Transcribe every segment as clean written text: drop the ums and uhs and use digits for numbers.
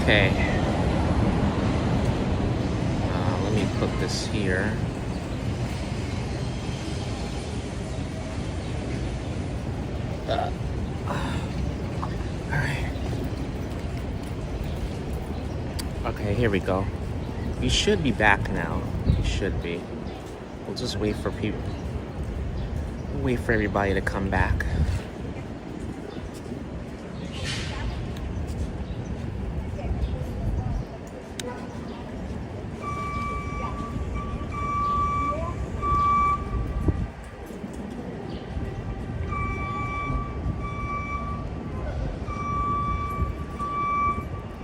Okay. Let me put this here. Alright. Okay, here we go. We should be back now. We should be. We'll just wait for people. Wait for everybody to come back.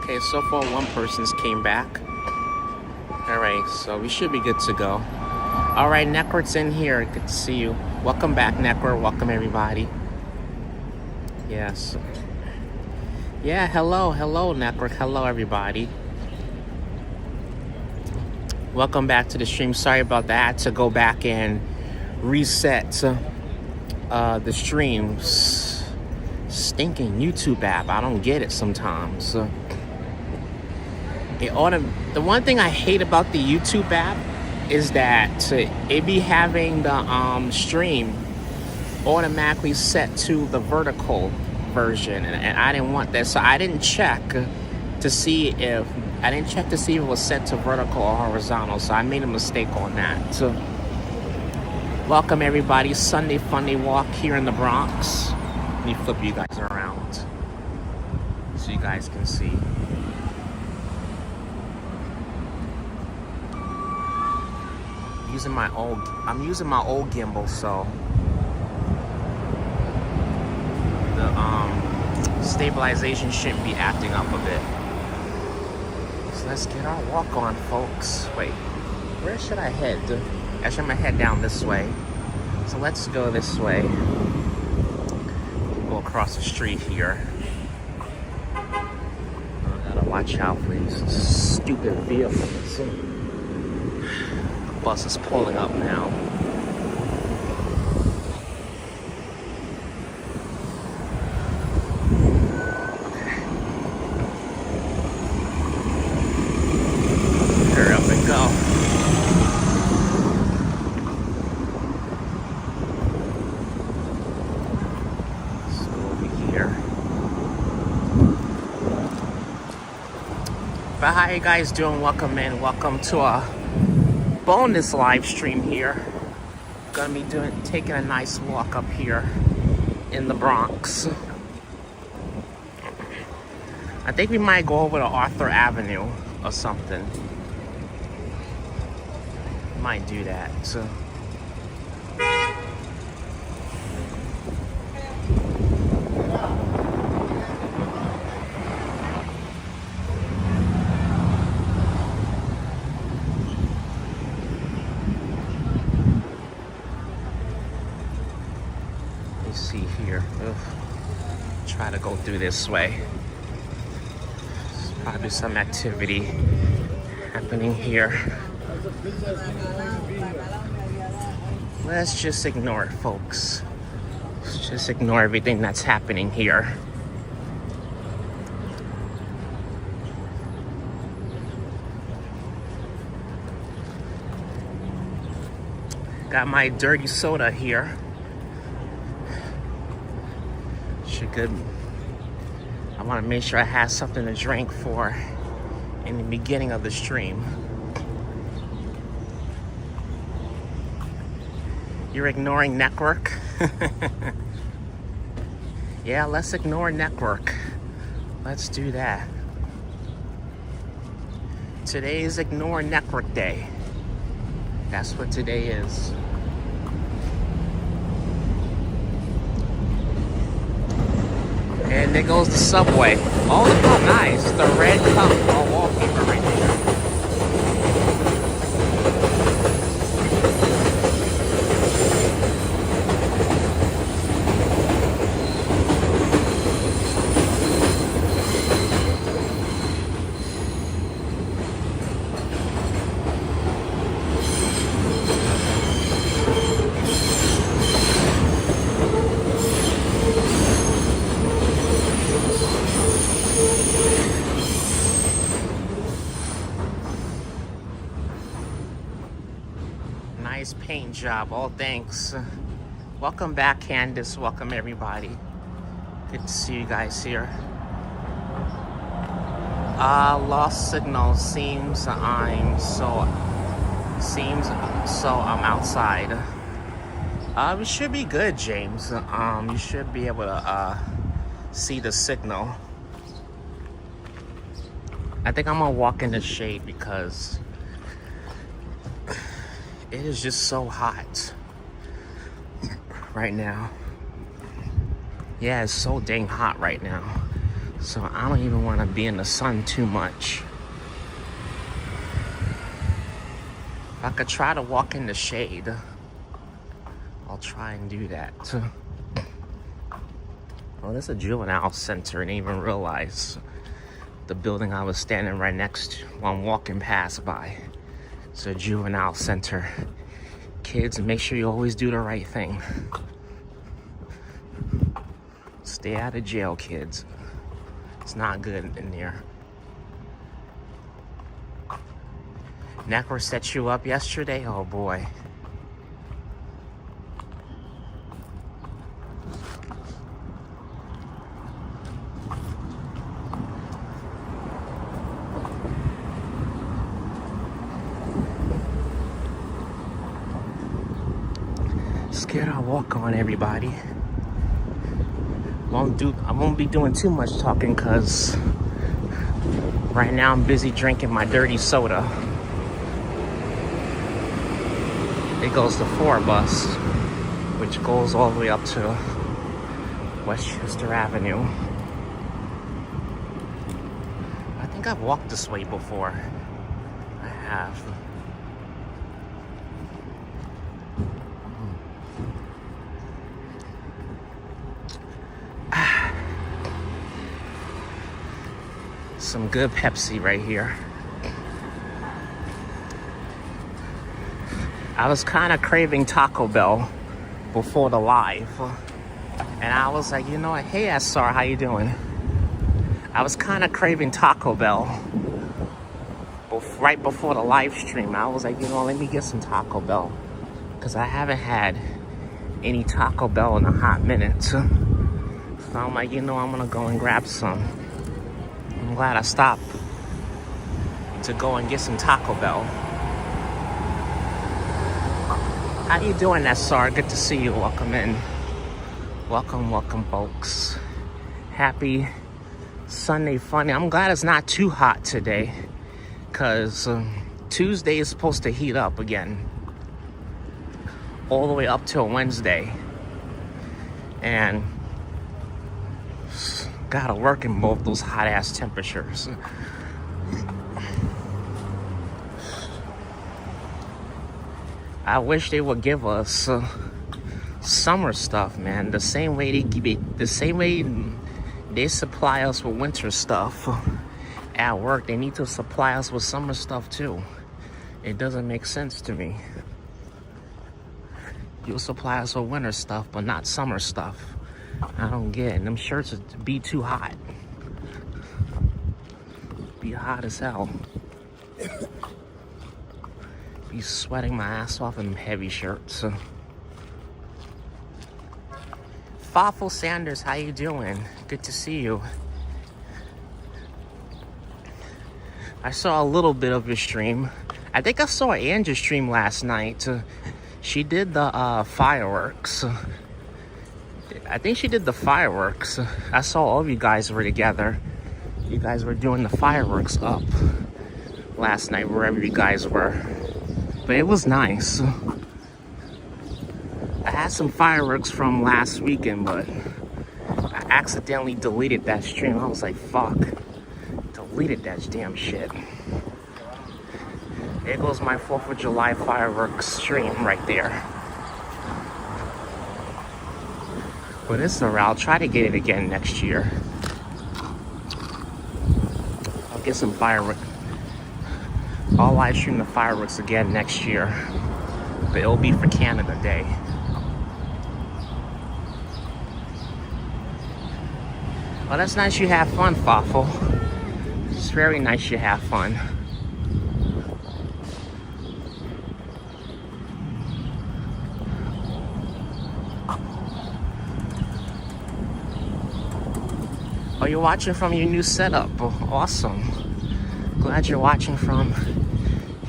Okay, so far one person's came back. Alright, so we should be good to go. Alright, Network's in here. Good to see you. Welcome back, Network. Welcome, everybody. Yes. Yeah, hello, Network. Hello, everybody. Welcome back to the stream. Sorry about that. I had to go back and reset the streams. Stinking YouTube app. I don't get it sometimes. The one thing I hate about the YouTube app is that it be having the stream automatically set to the vertical version, and I didn't want that, so I didn't check to see if it was set to vertical or horizontal, so I made a mistake on that. So, welcome everybody, Sunday Funday walk here in the Bronx. Let me flip you guys around so you guys can see. I'm using my old gimbal, so the stabilization shouldn't be acting up a bit. So let's get our walk on, folks. Wait, where should I head? Actually, I'm gonna head down this way. So let's go this way. Go across the street here. I gotta watch out for these stupid vehicles. Bus is pulling up now. Hurry up and go. Let's go over here. But how you guys doing? Welcome in. Welcome to a bonus live stream here. Gonna be taking a nice walk up here in the Bronx. I think we might go over to Arthur Avenue or something. Might do that. So. See here. Ugh. Try to go through this way. There's probably some activity happening here. Let's just ignore it, folks. Let's just ignore everything that's happening here. Got my dirty soda here. Good. I want to make sure I have something to drink for in the beginning of the stream. You're ignoring network? Yeah, let's ignore network. Let's do that. Today is Ignore Network Day. That's what today is. And there goes the subway. Oh, look how nice. The red cup or wallpaper right there. Nice paint job. Oh, thanks. Welcome back, Candace. Welcome, everybody. Good to see you guys here. Lost signal. Seems I'm outside. We should be good, James. You should be able to see the signal. I think I'm gonna walk in the shade because it is just so hot right now. Yeah, it's so dang hot right now. So I don't even want to be in the sun too much. If I could try to walk in the shade, I'll try and do that. Oh, there's a juvenile center. I didn't even realize the building I was standing right next to while I'm walking past by. It's a juvenile center. Kids, make sure you always do the right thing. Stay out of jail, kids. It's not good in there. Necro set you up yesterday? Oh boy. Scared I'll walk on everybody. I won't be doing too much talking because right now I'm busy drinking my dirty soda. It goes to 4 bus, which goes all the way up to Westchester Avenue. I think I've walked this way before. I have. Some good Pepsi right here. I was kind of craving Taco Bell before the live. And I was like, you know what? Hey, SR, how you doing? I was kind of craving Taco Bell right before the live stream. I was like, you know, let me get some Taco Bell. Because I haven't had any Taco Bell in a hot minute. So I'm like, you know, I'm going to go and grab some. I'm glad I stopped to go and get some Taco Bell. How you doing, SR? Good to see you. Welcome in. Welcome, folks. Happy Sunday fun. I'm glad it's not too hot today, because Tuesday is supposed to heat up again. All the way up till Wednesday. And gotta work in both those hot-ass temperatures. I wish they would give us summer stuff, man. The same way they supply us with winter stuff at work, they need to supply us with summer stuff too. It doesn't make sense to me. You'll supply us with winter stuff, but not summer stuff. I don't get it. Them shirts would be too hot. Be hot as hell. Be sweating my ass off in heavy shirts. Fawful Sanders, how you doing? Good to see you. I saw a little bit of your stream. I think I saw Angie's stream last night. She did the fireworks. I think she did the fireworks. I saw all of you guys were together. You guys were doing the fireworks up last night, wherever you guys were. But it was nice. I had some fireworks from last weekend, but I accidentally deleted that stream. I was like, fuck. Deleted that damn shit. There goes my 4th of July fireworks stream right there. But it's alright. I'll try to get it again next year. I'll get some fireworks. I'll live stream the fireworks again next year. But it'll be for Canada Day. Well, that's nice you have fun, Fawful. It's very nice you have fun. you're watching from your new setup. Awesome. Glad you're watching from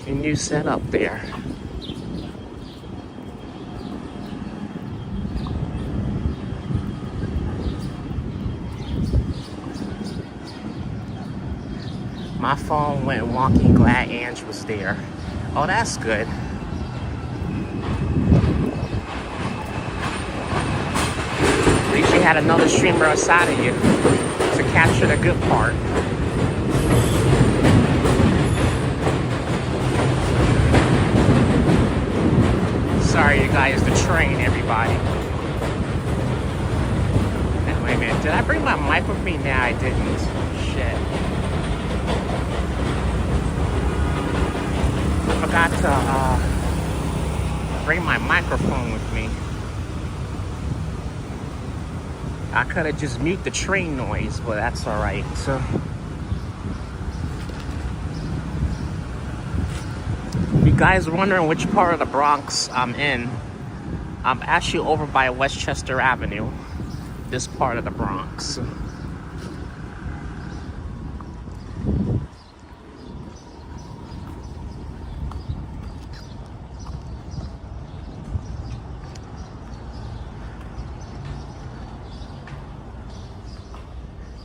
your new setup there. My phone went wonky. Glad Ange was there. Oh, that's good. At least you had another streamer aside of you to capture the good part. Sorry, you guys, the train, everybody. And wait a minute, did I bring my mic with me? Nah, I didn't. Shit. I forgot to bring my microphone with me. I could have just mute the train noise, but that's all right. So, you guys are wondering which part of the Bronx I'm in. I'm actually over by Westchester Avenue, this part of the Bronx.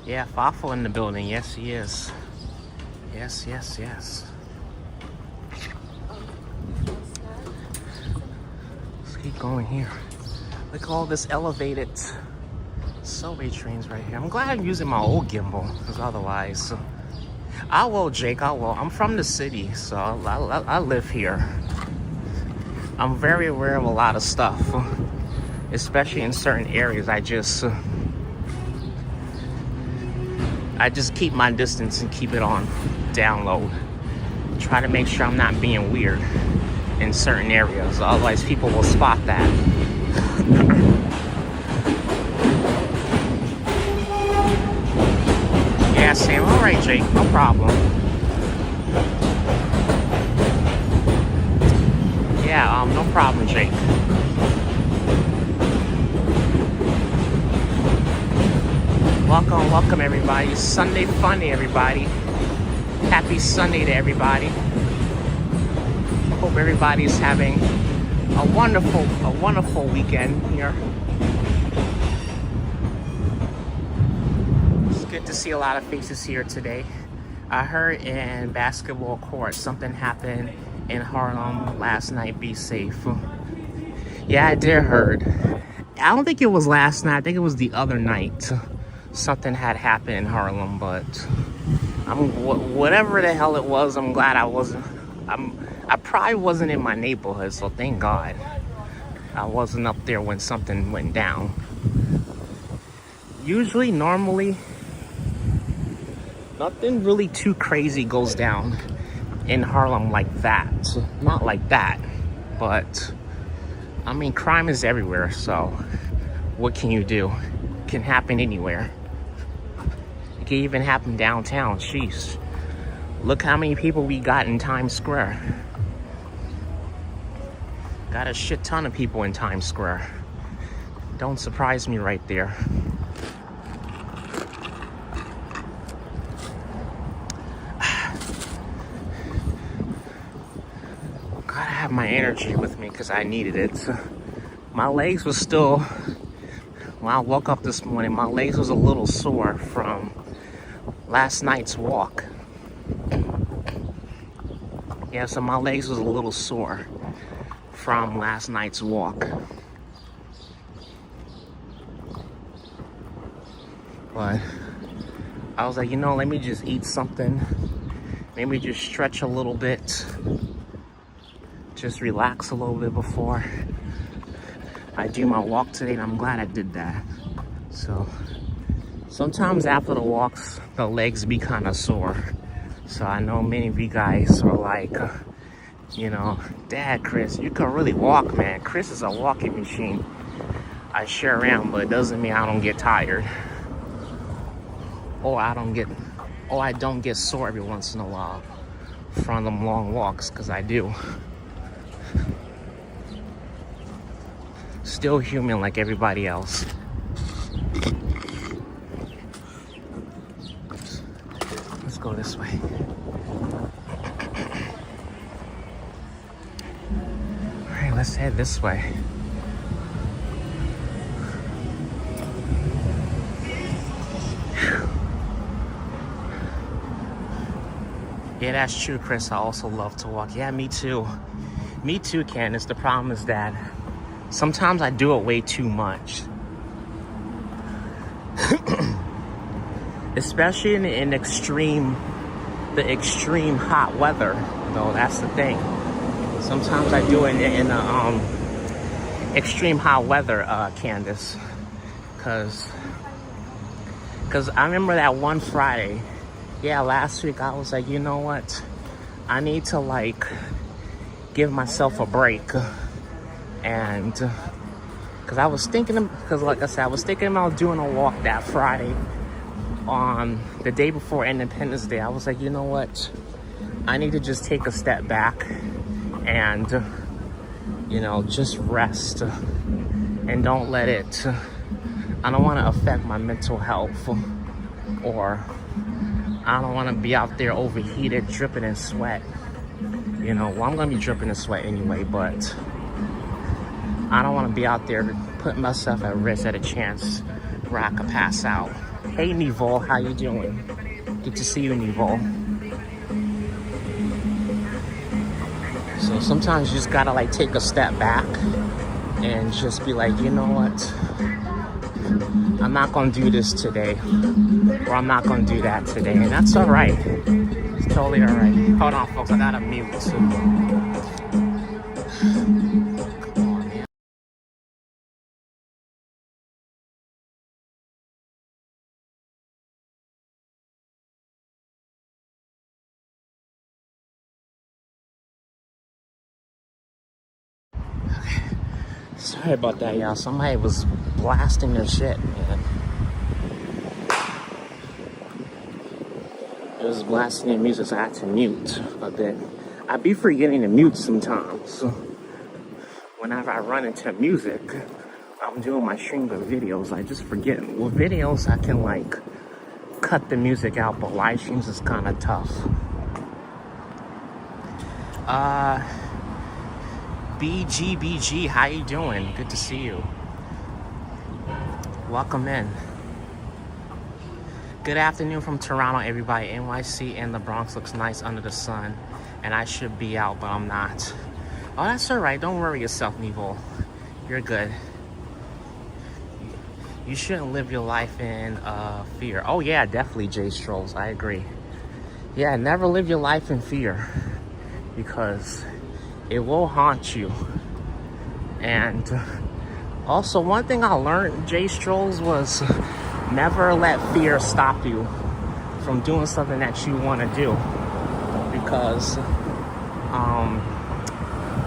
Yeah, Fafo in the building. Yes, he is. Yes, yes, yes. Let's keep going here. Look at all this elevated subway trains right here. I'm glad I'm using my old gimbal, because otherwise... I will, Jake, I will. I'm from the city, so I live here. I'm very aware of a lot of stuff, especially in certain areas. I just keep my distance and keep it on download. Try to make sure I'm not being weird in certain areas. Otherwise, people will spot that. Yeah, Sam. All right, Jake. No problem. Yeah, no problem, Jake. Welcome everybody. Sunday Funday, everybody. Happy Sunday to everybody. Hope everybody's having a wonderful weekend here. It's good to see a lot of faces here today. I heard in basketball court something happened in Harlem last night. Be safe. Yeah, I did heard. I don't think it was last night. I think it was the other night. Something had happened in Harlem, but whatever the hell it was, I'm glad I wasn't. I probably wasn't in my neighborhood, so thank God I wasn't up there when something went down. Usually, normally, nothing really too crazy goes down in Harlem like that. Not like that, but I mean, crime is everywhere, so what can you do? It can happen anywhere. It can even happen downtown. Jeez. Look how many people we got in Times Square. Got a shit ton of people in Times Square. Don't surprise me right there. Gotta have my energy with me because I needed it. My legs were still, when I woke up this morning, my legs was a little sore from last night's walk. Yeah, so my legs was a little sore from last night's walk. But I was like, you know, let me just eat something. Maybe just stretch a little bit. Just relax a little bit before I do my walk today, and I'm glad I did that. So sometimes after the walks, the legs be kind of sore. So I know many of you guys are like, you know, Dad, Chris, you can really walk, man. Chris is a walking machine. I sure am, but it doesn't mean I don't get tired. Or I don't get sore every once in a while from them long walks, because I do. Still human like everybody else. go this way. All right, let's head this way. Yeah, that's true, Chris. I also love to walk. Yeah, me too. Me too, Candace. The problem is that sometimes I do it way too much. Especially in the extreme hot weather. Though that's the thing. Sometimes I do it in extreme hot weather, Candace. Cause I remember that one Friday. Yeah, last week I was like, you know what? I need to like give myself a break. And because I was thinking, because like I said, I was thinking about doing a walk that Friday on the day before Independence Day. I was like, you know what? I need to just take a step back and, you know, just rest and don't let it, I don't want to affect my mental health, or I don't want to be out there overheated, dripping in sweat. You know, well, I'm going to be dripping in sweat anyway, but I don't want to be out there putting myself at risk at a chance where I could pass out. Hey, Neville, how you doing? Good to see you, Neville. So sometimes you just got to like take a step back and just be like, you know what? I'm not going to do this today, or I'm not going to do that today, and that's all right. It's totally all right. Hold on, folks, I got to mute. Come on, man. Sorry about that, y'all. Somebody was blasting their shit, man. It was blasting their music, so I had to mute a bit. I be forgetting to mute sometimes. Whenever I run into music, I'm doing my stream of videos, I just forget. With videos, I can like cut the music out, but live streams is kind of tough. BGBG, how you doing? Good to see you. Welcome in. Good afternoon from Toronto, everybody. NYC and the Bronx looks nice under the sun, and I should be out, but I'm not. Oh, that's all right. Don't worry yourself, Neville. You're good. You shouldn't live your life in fear. Oh, yeah, definitely, Jay Strolls. I agree. Yeah, never live your life in fear, because it will haunt you. And also, one thing I learned, Jay Strolls, was never let fear stop you from doing something that you want to do. Because,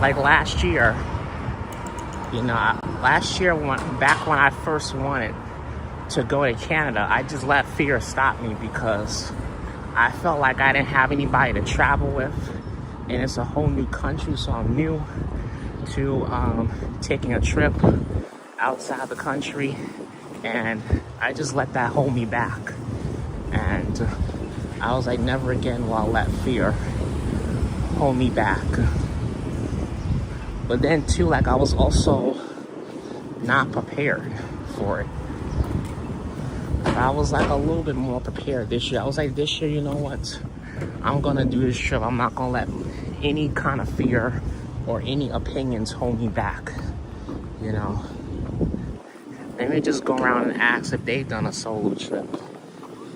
like last year, you know, back when I first wanted to go to Canada, I just let fear stop me because I felt like I didn't have anybody to travel with, and it's a whole new country, so I'm new to taking a trip outside the country, and I just let that hold me back. And I was like, never again will I let fear hold me back. But then too, like, I was also not prepared for it. But I was like a little bit more prepared this year. I was like, this year, you know what? I'm gonna do this trip. I'm not gonna let any kind of fear or any opinions hold me back, you know. Let me just go around and ask if they've done a solo trip.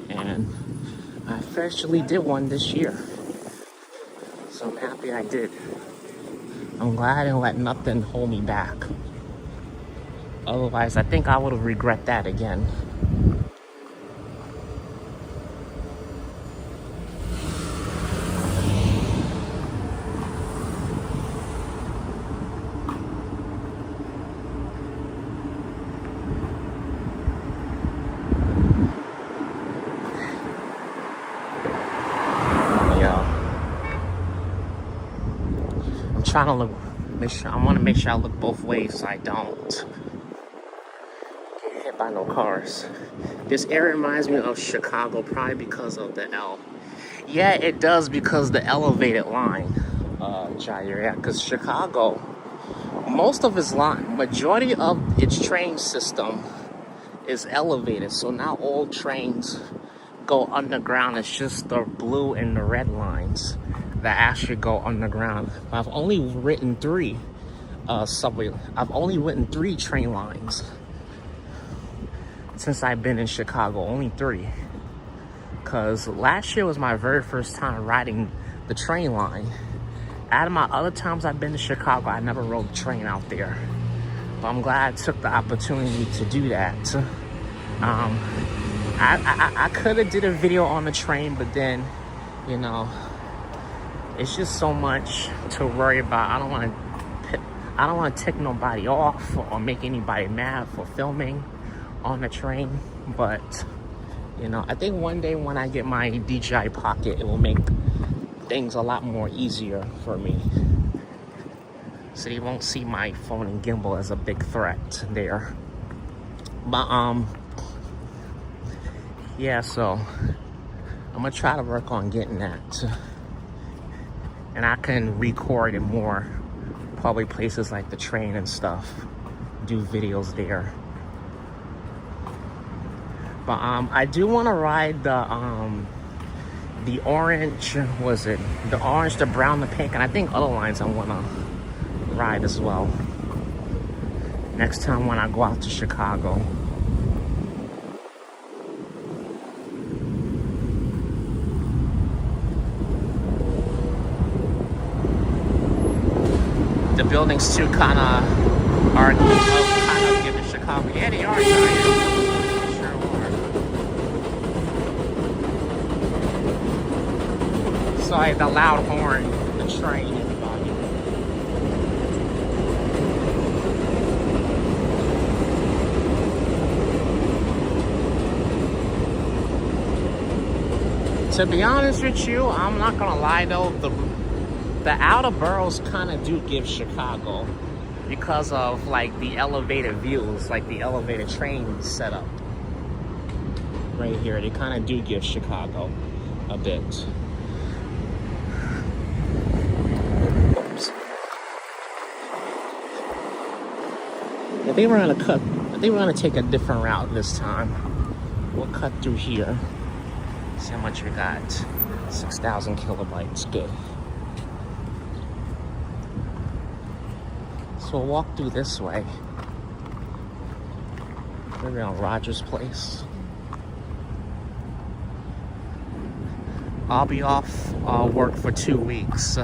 And I officially did one this year. So I'm happy I did. I'm glad I didn't let nothing hold me back. Otherwise, I think I would have regret that again. Trying to look, I want to make sure I look both ways so I don't get hit by no cars. This area reminds me of Chicago, probably because of the L. Yeah, it does because the elevated line, Jair. Yeah, because Chicago, most of its line, majority of its train system is elevated. So now all trains go underground. It's just the blue and the red lines that actually go underground. I've only written three I've only written three train lines since I've been in Chicago. Only three. Because last year was my very first time riding the train line. Out of my other times I've been to Chicago, I never rode the train out there. But I'm glad I took the opportunity to do that. I could have did a video on the train, but then, you know, it's just so much to worry about. I don't want to tick nobody off or make anybody mad for filming on the train. But, you know, I think one day when I get my DJI Pocket, it will make things a lot more easier for me. So you won't see my phone and gimbal as a big threat there. But, yeah, so I'm gonna try to work on getting that. And I can record it more. Probably places like the train and stuff. Do videos there. But I do want to ride the orange, was it? The orange, the brown, the pink, and I think other lines I want to ride as well. Next time when I go out to Chicago. The buildings too kind of are kind of giving Chicago. Yeah, they are. Sure are. Sorry, the loud horn, the train, everybody. To be honest with you, I'm not gonna lie though. The outer boroughs kind of do give Chicago because of like the elevated views, like the elevated train setup right here. They kind of do give Chicago a bit. Oops. I think we're gonna take a different route this time. We'll cut through here. See how much we got. 6,000 kilobytes, good. So we'll walk through this way. Maybe on Rogers Place. I'll be off work for 2 weeks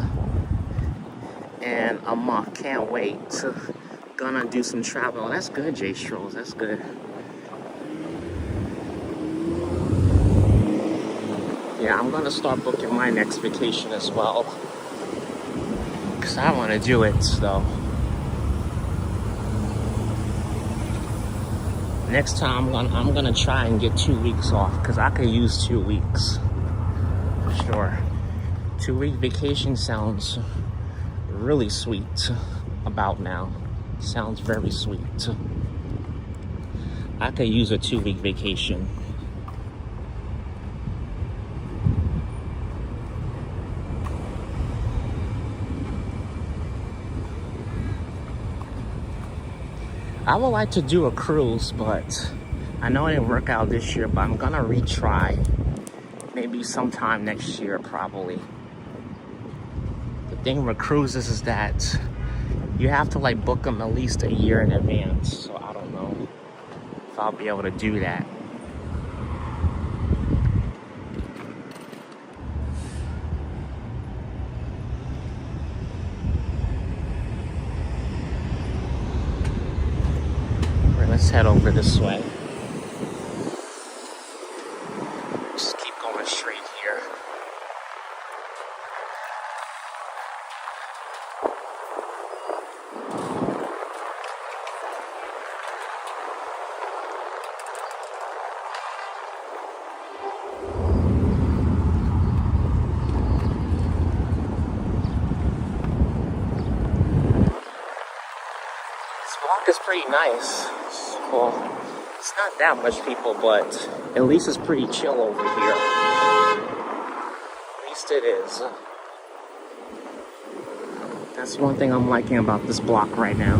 and a month. Can't wait. Gonna do some travel. That's good, Jay Strolls. That's good. Yeah, I'm gonna start booking my next vacation as well. Cause I wanna do it though. Next time I'm gonna try and get 2 weeks off because I could use 2 weeks for sure. 2-week vacation sounds really sweet about now. Sounds very sweet. I could use a 2-week vacation. I would like to do a cruise, but I know it didn't work out this year, but I'm gonna retry. Maybe sometime next year, probably. The thing with cruises is that you have to like book them at least a year in advance. So I don't know if I'll be able to do that. Let's head over this way. Just keep going straight here. This walk is pretty nice. Well, it's not that much people, but at least it's pretty chill over here. Yes, it is. That's one thing I'm liking about this block right now.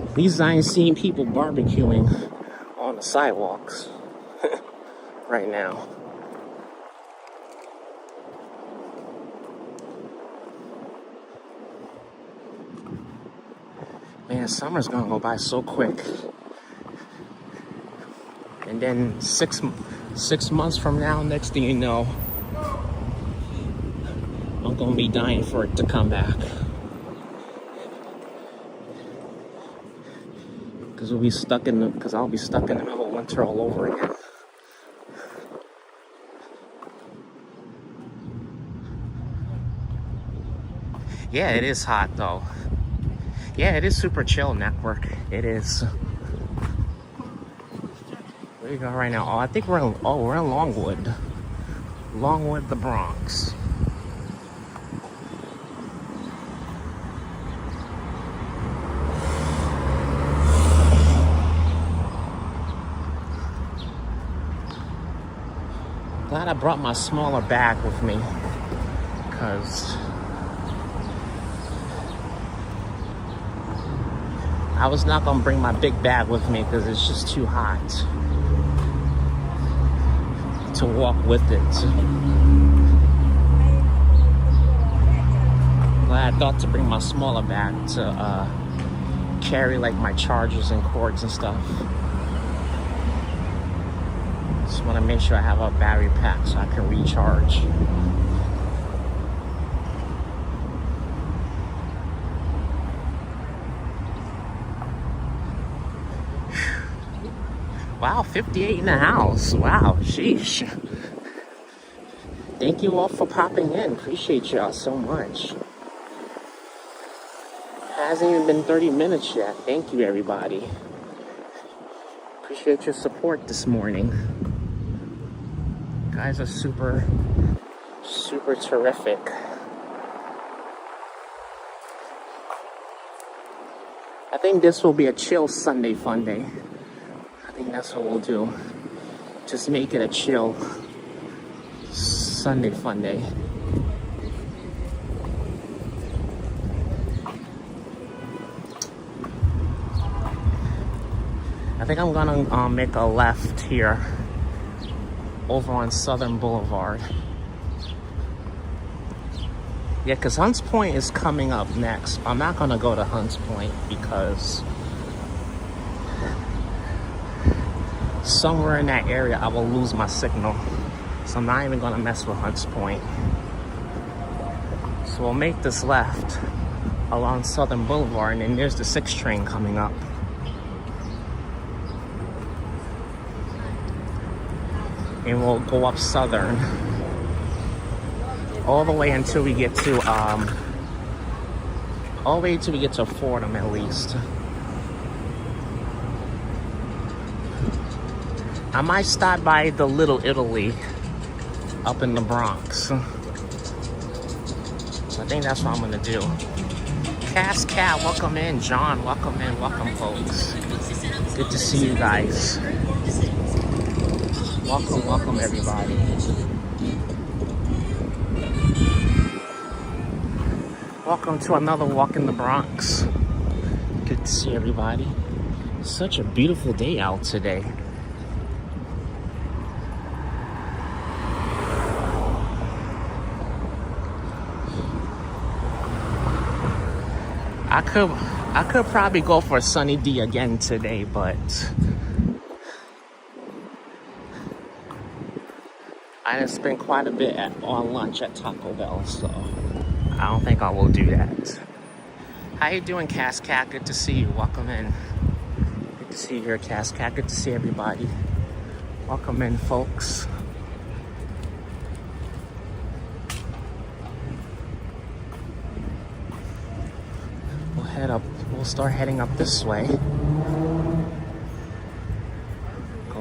At least I ain't seeing people barbecuing on the sidewalks right now. Man, summer's gonna go by so quick. And then six months from now, next thing you know, I'm gonna be dying for it to come back. Because I'll be stuck in the middle of winter all over again. Yeah, it is hot though. Yeah, it is super chill network. It is. Where you go right now? Oh, I think we're in Longwood. Longwood, the Bronx. Glad I brought my smaller bag with me, because I was not gonna bring my big bag with me because it's just too hot to walk with it. Glad I thought to bring my smaller bag to carry like my chargers and cords and stuff. Just want to make sure I have a battery pack so I can recharge. Wow, 58 in the house. Wow, sheesh. Thank you all for popping in. Appreciate y'all so much. Hasn't even been 30 minutes yet. Thank you, everybody. Appreciate your support this morning. You guys are super terrific. I think this will be a chill Sunday Funday. I think that's what we'll do. Just make it a chill Sunday Funday. I think I'm gonna make a left here over on Southern Boulevard. Yeah, because Hunts Point is coming up next. I'm not gonna go to Hunts Point because somewhere in that area I will lose my signal. So I'm not even gonna mess with Hunts Point. So we'll make this left along Southern Boulevard, and then there's the 6 train coming up. And we'll go up Southern all the way until we get to Fordham at least. I might stop by the Little Italy up in the Bronx. I think that's what I'm gonna do. Cass Cat, welcome in. John, welcome in. Welcome, folks. Good to see you guys. Welcome, everybody. Welcome to another walk in the Bronx. Good to see everybody. Such a beautiful day out today. I could probably go for a sunny D again today, but I done spent quite a bit on lunch at Taco Bell, so I don't think I will do that. How you doing, Cass Cat? Good to see you. Welcome in. Good to see you here, Cass Cat. Good to see everybody. Welcome in, folks. We'll start heading up this way. Go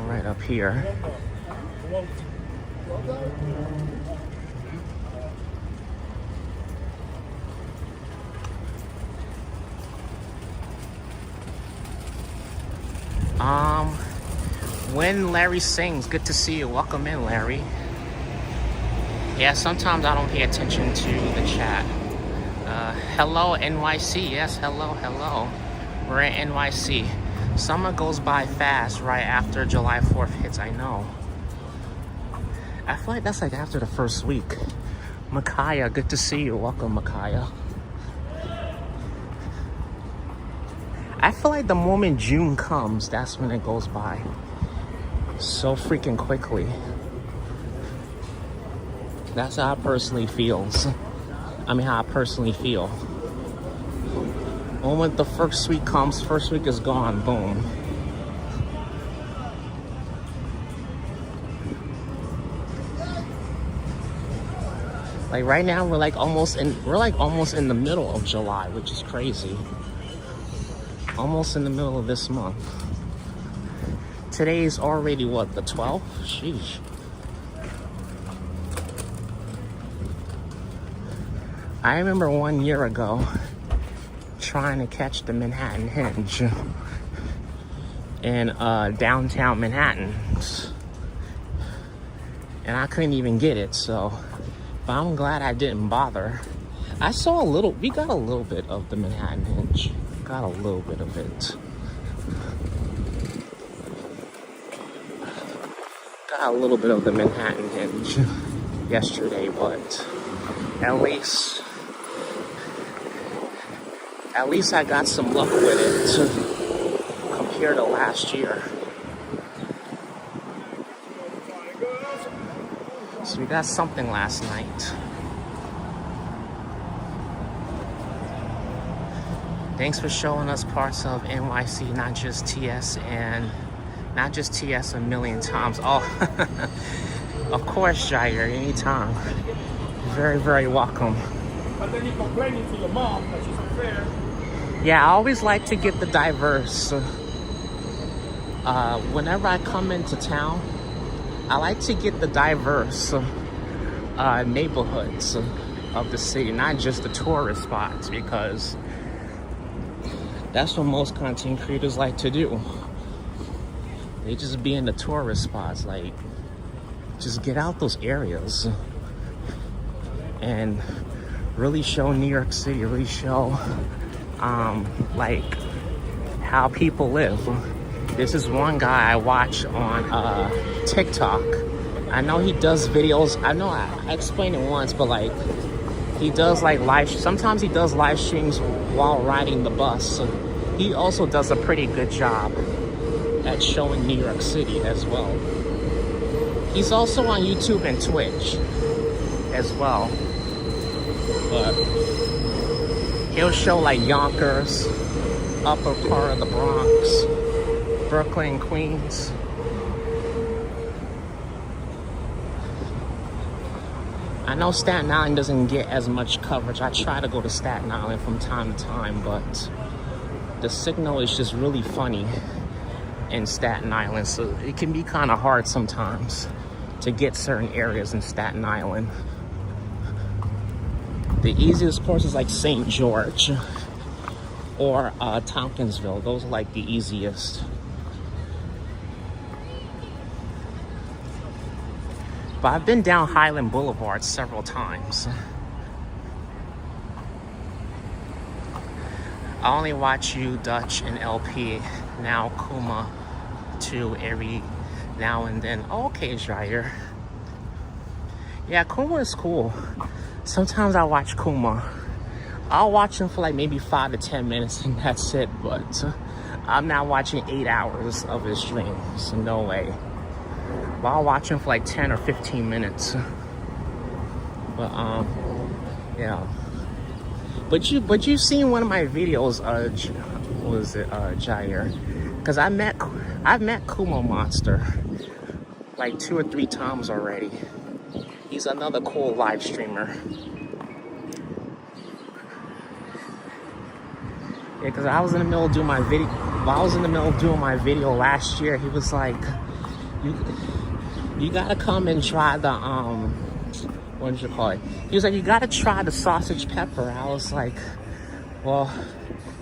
right up here. Um, when Larry sings, good to see you. Welcome in, Larry. Yeah, sometimes I don't pay attention to the chat. Hello, NYC. Yes, hello. We're in NYC. Summer goes by fast right after July 4th hits, I know. I feel like that's like after the first week. Micaiah, good to see you. Welcome, Micaiah. I feel like the moment June comes, that's when it goes by so freaking quickly. That's how I personally feels. How I personally feel. Moment the first week comes, first week is gone, boom. Like right now, we're like almost in the middle of July, which is crazy. Almost in the middle of this month. Today's already what, the 12th? Sheesh. I remember 1 year ago trying to catch the Manhattan Hinge in downtown Manhattan, and I couldn't even get it. So, but I'm glad I didn't bother. We got a little bit of the Manhattan Hinge. Got a little bit of it. Got a little bit of the Manhattan Hinge yesterday, but at least I got some luck with it compared to last year. So we got something last night. Thanks for showing us parts of NYC, not just TS a million times. Oh, of course, Jair, anytime. Very, very welcome. But then you're complaining to your mom that she's unfair. Yeah, I always like to get the diverse. Whenever I come into town, I like to get the diverse neighborhoods of the city, not just the tourist spots, because that's what most content creators like to do. They just be in the tourist spots, like, just get out those areas and really show New York City, really show like how people live. This is one guy I watch on TikTok. I know he does videos. I know I explained it once, but like he does like sometimes he does live streams while riding the bus. So he also does a pretty good job at showing New York City as well. He's also on YouTube and Twitch as well. But he'll show like Yonkers, upper part of the Bronx, Brooklyn, Queens. I know Staten Island doesn't get as much coverage. I try to go to Staten Island from time to time, but the signal is just really funny in Staten Island, so it can be kind of hard sometimes to get certain areas in Staten Island. The easiest course is like St. George or Tompkinsville. Those are like the easiest. But I've been down Highland Boulevard several times. I only watch you, Dutch, and LP. Now Kuma too, every now and then. Oh, okay, Jair. Yeah, Kuma is cool. Sometimes I watch Kuma. I'll watch him for like maybe 5 to 10 minutes and that's it, but I'm not watching 8 hours of his stream, so no way. But I'll watch him for like 10 or 15 minutes. But yeah. But you seen one of my videos, Jair? Because I've met Kuma Monster like 2 or 3 times already. He's another cool live streamer. Yeah, because I was in the middle of doing my video. While I was in the middle of doing my video last year, he was like, "You gotta come and try the what did you call it?" He was like, "You gotta try the sausage pepper." I was like, Well,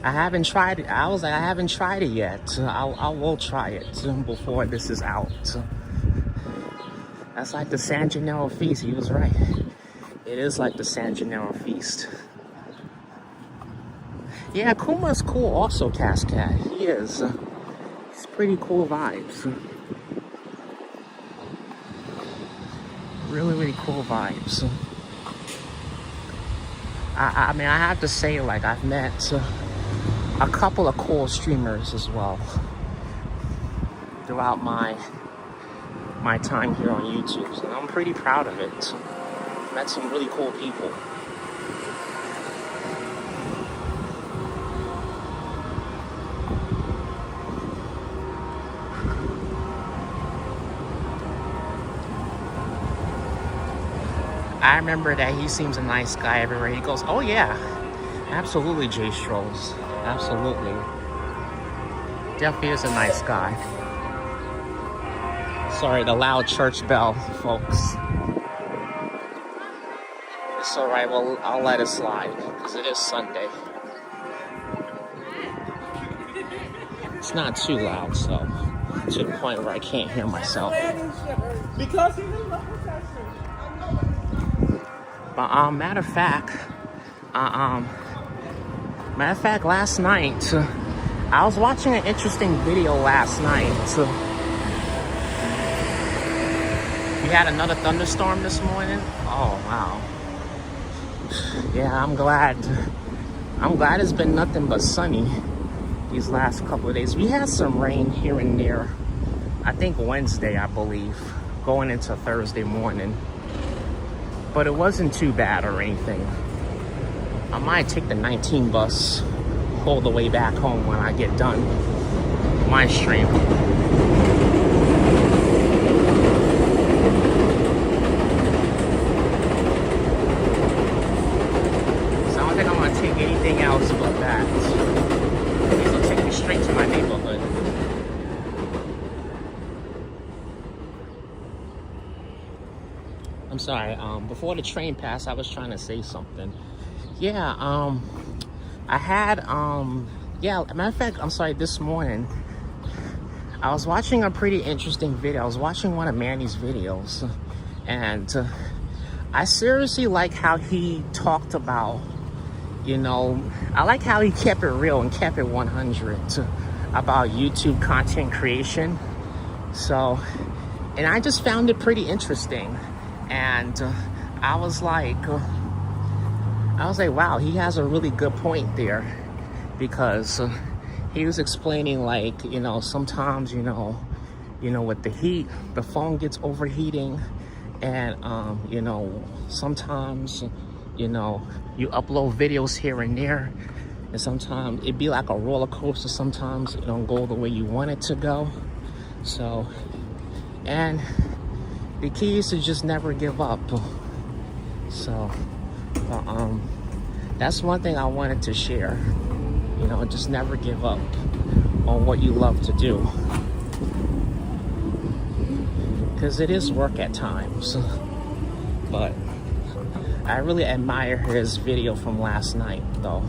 I haven't tried it. I was like, I haven't tried it yet. I will try it before this is out. That's like the San Gennaro feast. He was right. It is like the San Gennaro feast. Yeah, Kuma's cool also, Cascade. He is. He's pretty cool vibes. Really, really cool vibes. I mean, I have to say, like, I've met a couple of cool streamers as well throughout my time here on YouTube, so I'm pretty proud of it. Met some really cool people. I remember that he seems a nice guy everywhere he goes. Oh yeah, absolutely, Jay Strolls. Absolutely. Definitely is a nice guy. Sorry, the loud church bell, folks. It's alright, well, I'll let it slide, because it is Sunday. It's not too loud, so to the point where I can't hear myself. Because he's in love with that shit. But matter of fact, last night I was watching an interesting video last night. We had another thunderstorm this morning. Oh wow. Yeah, I'm glad it's been nothing but sunny these last couple of days. We had some rain here and there. I think Wednesday, I believe, going into Thursday morning. But it wasn't too bad or anything. I might take the 19 bus all the way back home when I get done my stream. So I don't think I'm gonna take anything else but that. This will take me straight to my neighborhood. I'm sorry, before the train passed, I was trying to say something. Yeah, I had, yeah, matter of fact, I'm sorry, this morning, I was watching a pretty interesting video. I was watching one of Manny's videos, and I seriously like how he talked about, you know, I like how he kept it real and kept it 100 about YouTube content creation. So, and I just found it pretty interesting. And I was like, wow, he has a really good point there, because he was explaining, like, you know, sometimes, you know, with the heat, the phone gets overheating, and you know, sometimes, you know, you upload videos here and there, and sometimes it'd be like a roller coaster. Sometimes it don't go the way you want it to go. So, and the key is to just never give up. So, that's one thing I wanted to share. You know, just never give up on what you love to do. Because it is work at times. But I really admire his video from last night, though.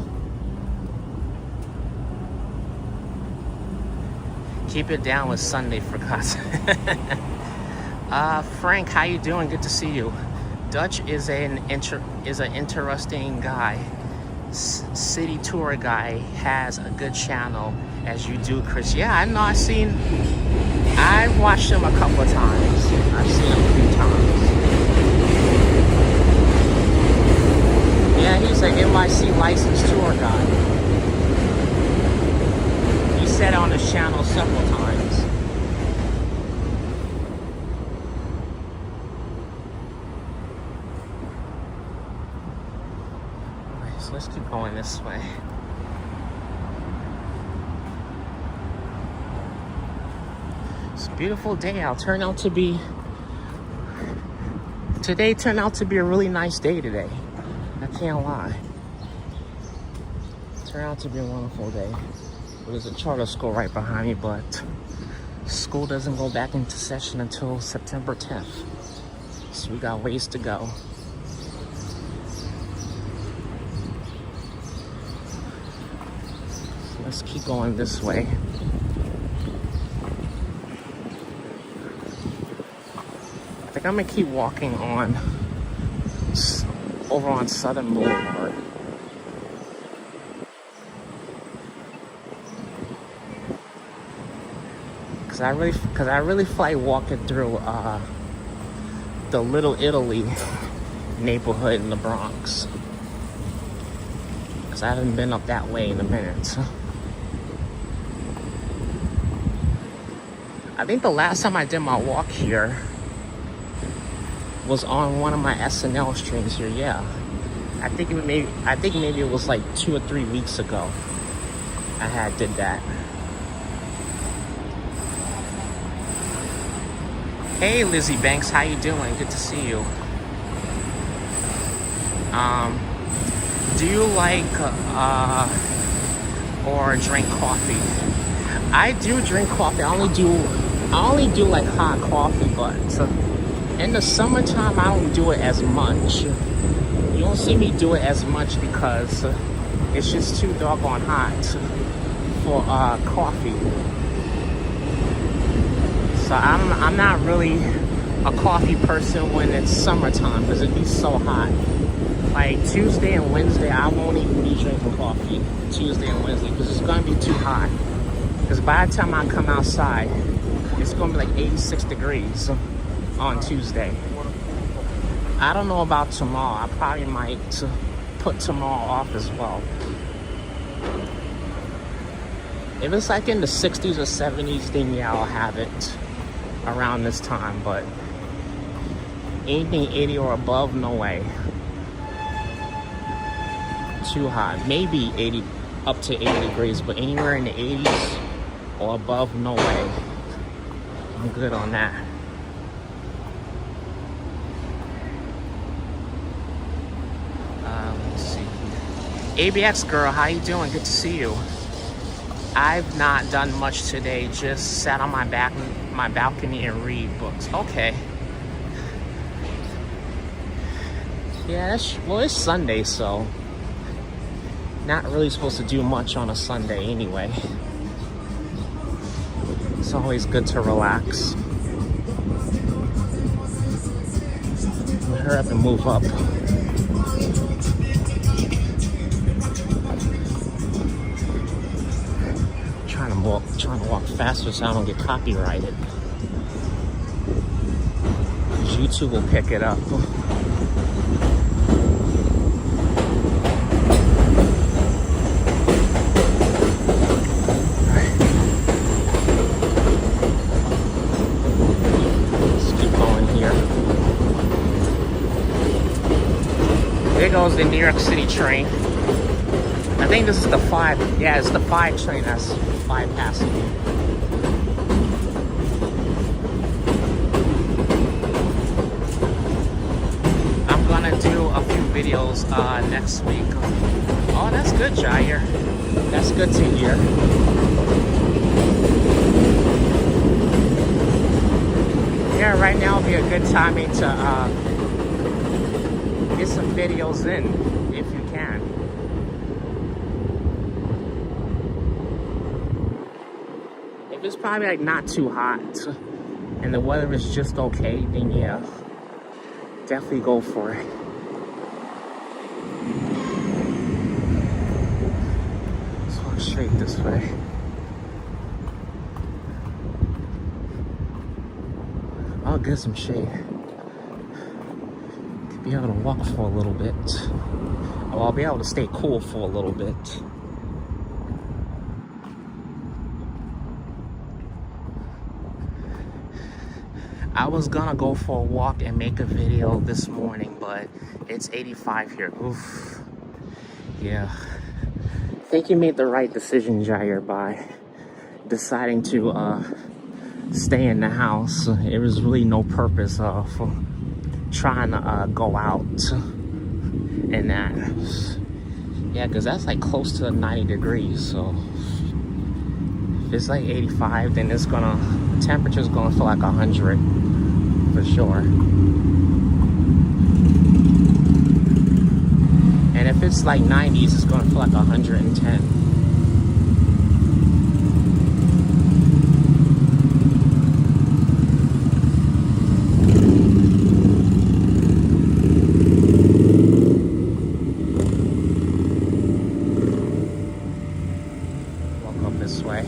Keep it down with Sunday for God's sake. Frank, how you doing? Good to see you. Dutch is an interesting guy. City tour guy, has a good channel, as you do, Chris. Yeah, I know. I've watched him a couple of times. I've seen him a few times. Yeah, he's an NYC licensed tour guide. He said on his channel several times. Alright, so let's keep going this way. It's a beautiful day out. Today turned out to be a really nice day today. I can't lie. Turned out to be a wonderful day. There's a charter school right behind me, but school doesn't go back into session until September 10th. So we got ways to go. Let's keep going this way. I think I'm gonna keep walking on over on Southern Boulevard. Cause I really feel like walking through the Little Italy neighborhood in the Bronx. Cause I haven't been up that way in a minute. I think the last time I did my walk here was on one of my SNL streams here. Yeah, I think maybe it was like 2 or 3 weeks ago. I did that. Hey Lizzie Banks, how you doing? Good to see you. Do you like or drink coffee? I do drink coffee. I only do like hot coffee, but in the summertime I don't do it as much. You don't see me do it as much because it's just too doggone hot for coffee. So I'm not really a coffee person when it's summertime because it be so hot. Like Tuesday and Wednesday, I won't even be drinking coffee Tuesday and Wednesday because it's gonna be too hot. Because by the time I come outside, it's gonna be like 86 degrees on Tuesday. I don't know about tomorrow. I probably might put tomorrow off as well. If it's like in the 60s or 70s, then yeah, I'll have it around this time. But anything 80 or above, no way. Too hot. Maybe 80 up to 80 degrees, but anywhere in the 80s or above, no way. I'm good on that. Let's see. ABX girl, how you doing? Good to see you. I've not done much today. Just sat on my balcony and read books. Okay. Yeah, well, it's Sunday, so not really supposed to do much on a Sunday anyway. It's always good to relax. Hurry up and move up. Trying to walk faster so I don't get copyrighted. YouTube will pick it up. There goes the New York City train. I think this is the 5. Yeah, it's the 5 train that's bypassing me. I'm gonna do a few videos next week. Oh, that's good, Jair. That's good to hear. Yeah, right now would be a good timing to get some videos in, if you can. If it's probably like not too hot and the weather is just okay, then yeah, definitely go for it. Let's walk straight this way. I'll get some shade. Be able to walk for a little bit. Well, I'll be able to stay cool for a little bit. I was gonna go for a walk and make a video this morning, but it's 85 here. Oof. Yeah. I think you made the right decision, Jair, by deciding to stay in the house. There was really no purpose for trying to go out and that. Yeah, because that's like close to 90 degrees, so if it's like 85, then it's gonna, the temperature's gonna feel like 100 for sure. And if it's like 90s, it's gonna feel like 110. this way.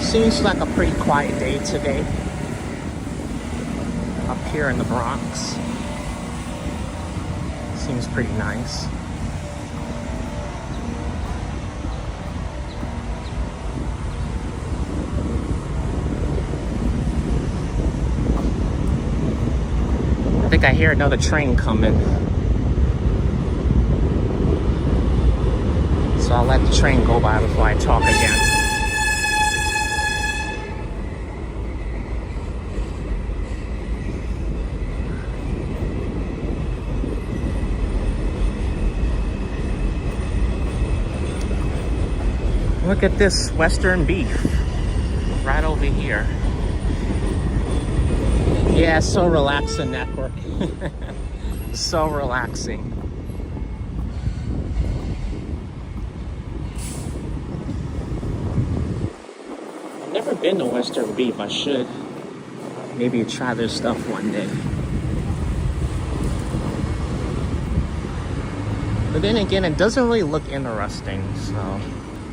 Seems like a pretty quiet day today up here in the Bronx. Seems pretty nice. I think I hear another train coming. So I'll let the train go by before I talk again. Look at this Western beef right over here. Yeah, so relaxing, network. So relaxing. I've never been to Western beef. I should maybe try their stuff one day. But then again, it doesn't really look interesting, so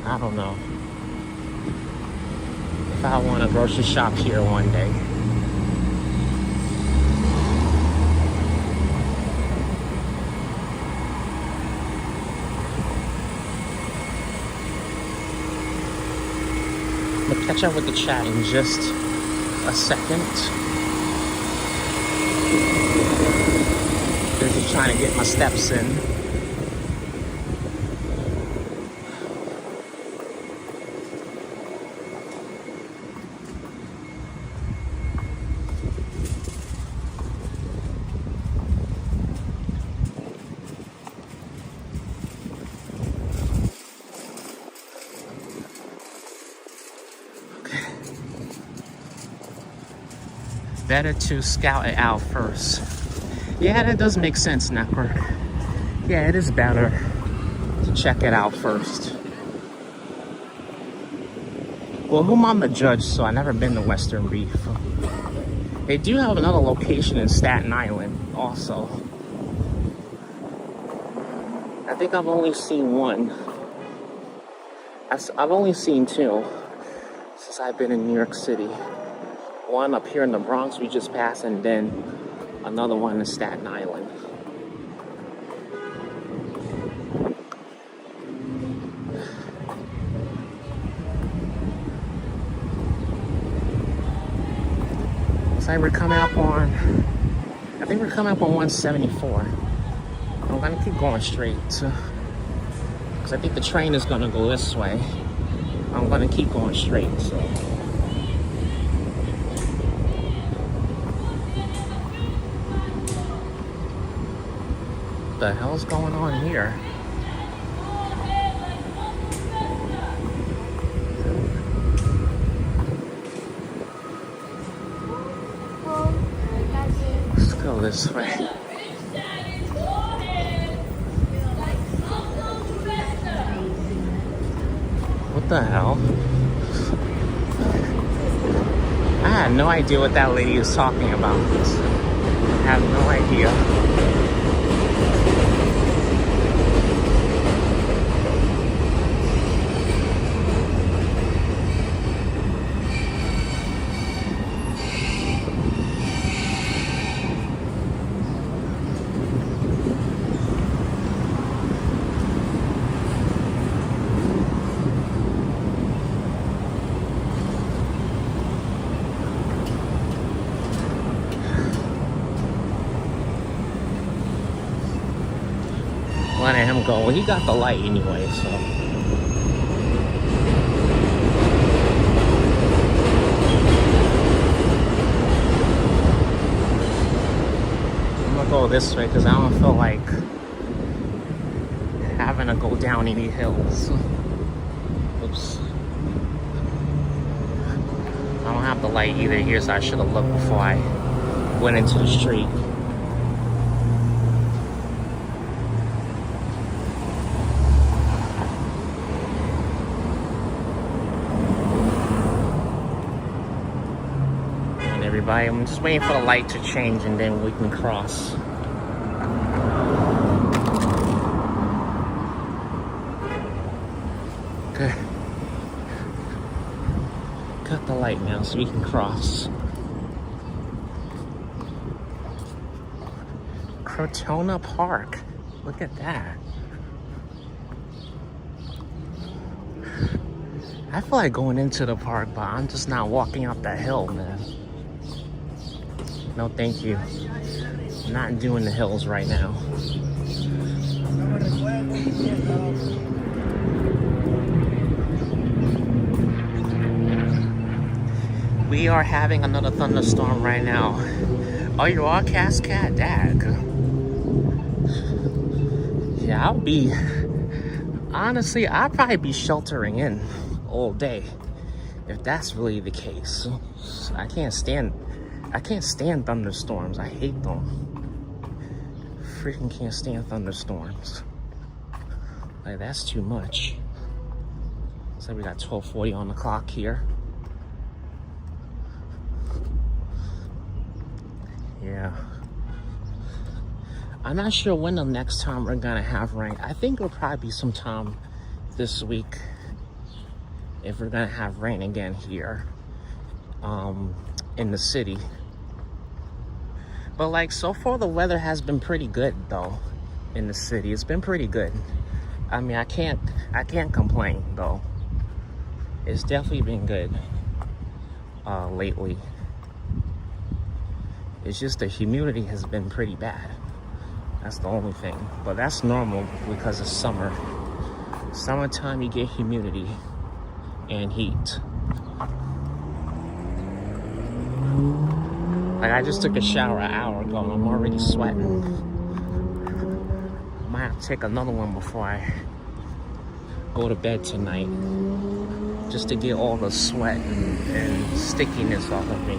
I don't know if I want to grocery shop here one day. I'm gonna catch up with the chat in just a second. Busy trying to get my steps in. Better to scout it out first. Yeah, that does make sense, network. Yeah, it is better to check it out first. Well, whom I'm the judge, so I've never been to Western Beef. They do have another location in Staten Island also. I think I've only seen one. I've only seen two since I've been in New York City. One up here in the Bronx we just passed, and then another one in Staten Island. So we're coming up on, I think we're coming up on 174. I'm gonna keep going straight because I think the train is gonna go this way. I'm gonna keep going straight, so. What the hell's going on here? Let's go this way. What the hell? I had no idea what that lady was talking about. I have no idea. Letting him go. Well, he got the light anyway, so. I'm gonna go this way because I don't feel like having to go down any hills. Oops. I don't have the light either here, so I should have looked before I went into the street. everybody. I'm just waiting for the light to change and then we can cross. Okay. Cut the light now so we can cross. Crotona Park. Look at that. I feel like going into the park, but I'm just not walking up that hill, man. No, thank you. I'm not doing the hills right now. We are having another thunderstorm right now. Oh, you are Cascade? Dag. Yeah, honestly, I'd probably be sheltering in all day if that's really the case. I can't stand thunderstorms. I hate them. Freaking can't stand thunderstorms. Like, that's too much. So we got 12:40 on the clock here. Yeah. I'm not sure when the next time we're gonna have rain. I think it'll probably be sometime this week if we're gonna have rain again here in the city. But like, so far the weather has been pretty good though in the city. It's been pretty good. I mean, I can't complain though. It's definitely been good lately. It's just the humidity has been pretty bad. That's the only thing. But that's normal because it's summer. Summertime, you get humidity and heat. Like, I just took a shower an hour ago and I'm already sweating. Might have to take another one before I go to bed tonight. Just to get all the sweat and stickiness off of me.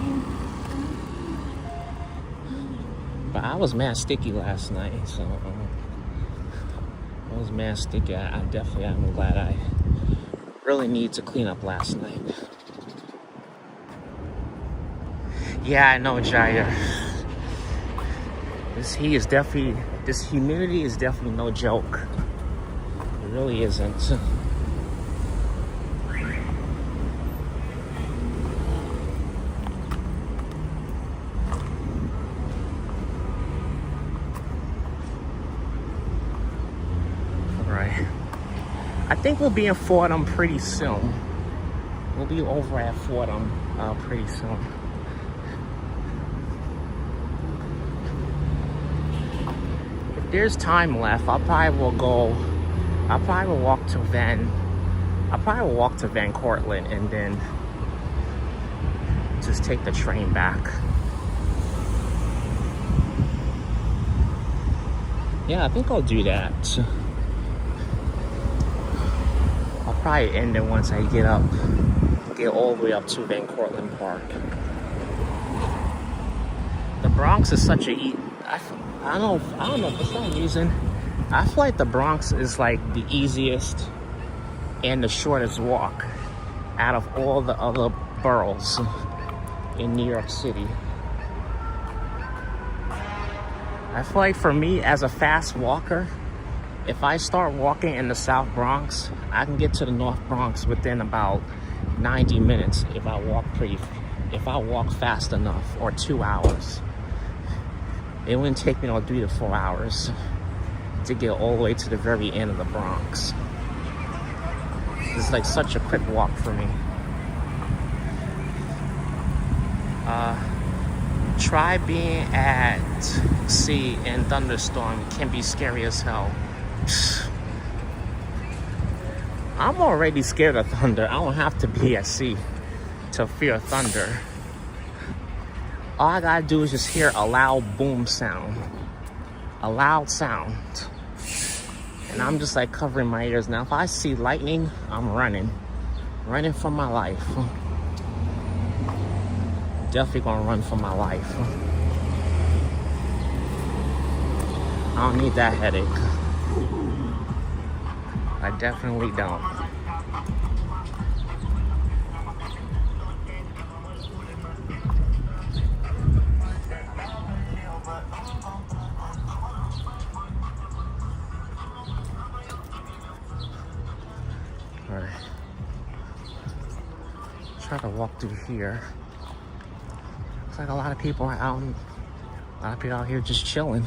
But I was mad sticky last night, so I was mad sticky. I'm glad I really need to clean up last night. Yeah, I know, Jaya. This humidity is definitely no joke. It really isn't. I think we'll be in Fordham pretty soon. We'll be over at Fordham pretty soon. If there's time left, I'll probably walk to Van Cortlandt and then just take the train back. Yeah, I think I'll do that. I'll probably end it once I get all the way up to Van Cortlandt Park. The Bronx is such I don't know, for some reason, I feel like the Bronx is like the easiest and the shortest walk out of all the other boroughs in New York City. I feel like for me, as a fast walker, if I start walking in the South Bronx, I can get to the North Bronx within about 90 minutes if I walk fast enough, or 2 hours. It wouldn't take me no 3 to 4 hours to get all the way to the very end of the Bronx. It's like such a quick walk for me. Try being at sea in thunderstorm. It can be scary as hell. I'm already scared of thunder. I don't have to be at sea to fear thunder. All I gotta do is just hear a loud boom sound. A loud sound. And I'm just like covering my ears. Now, if I see lightning, I'm running. Running for my life. Definitely gonna run for my life. I don't need that headache. I definitely don't. to walk through here. Looks like a lot of people are out. A lot of people out here just chilling,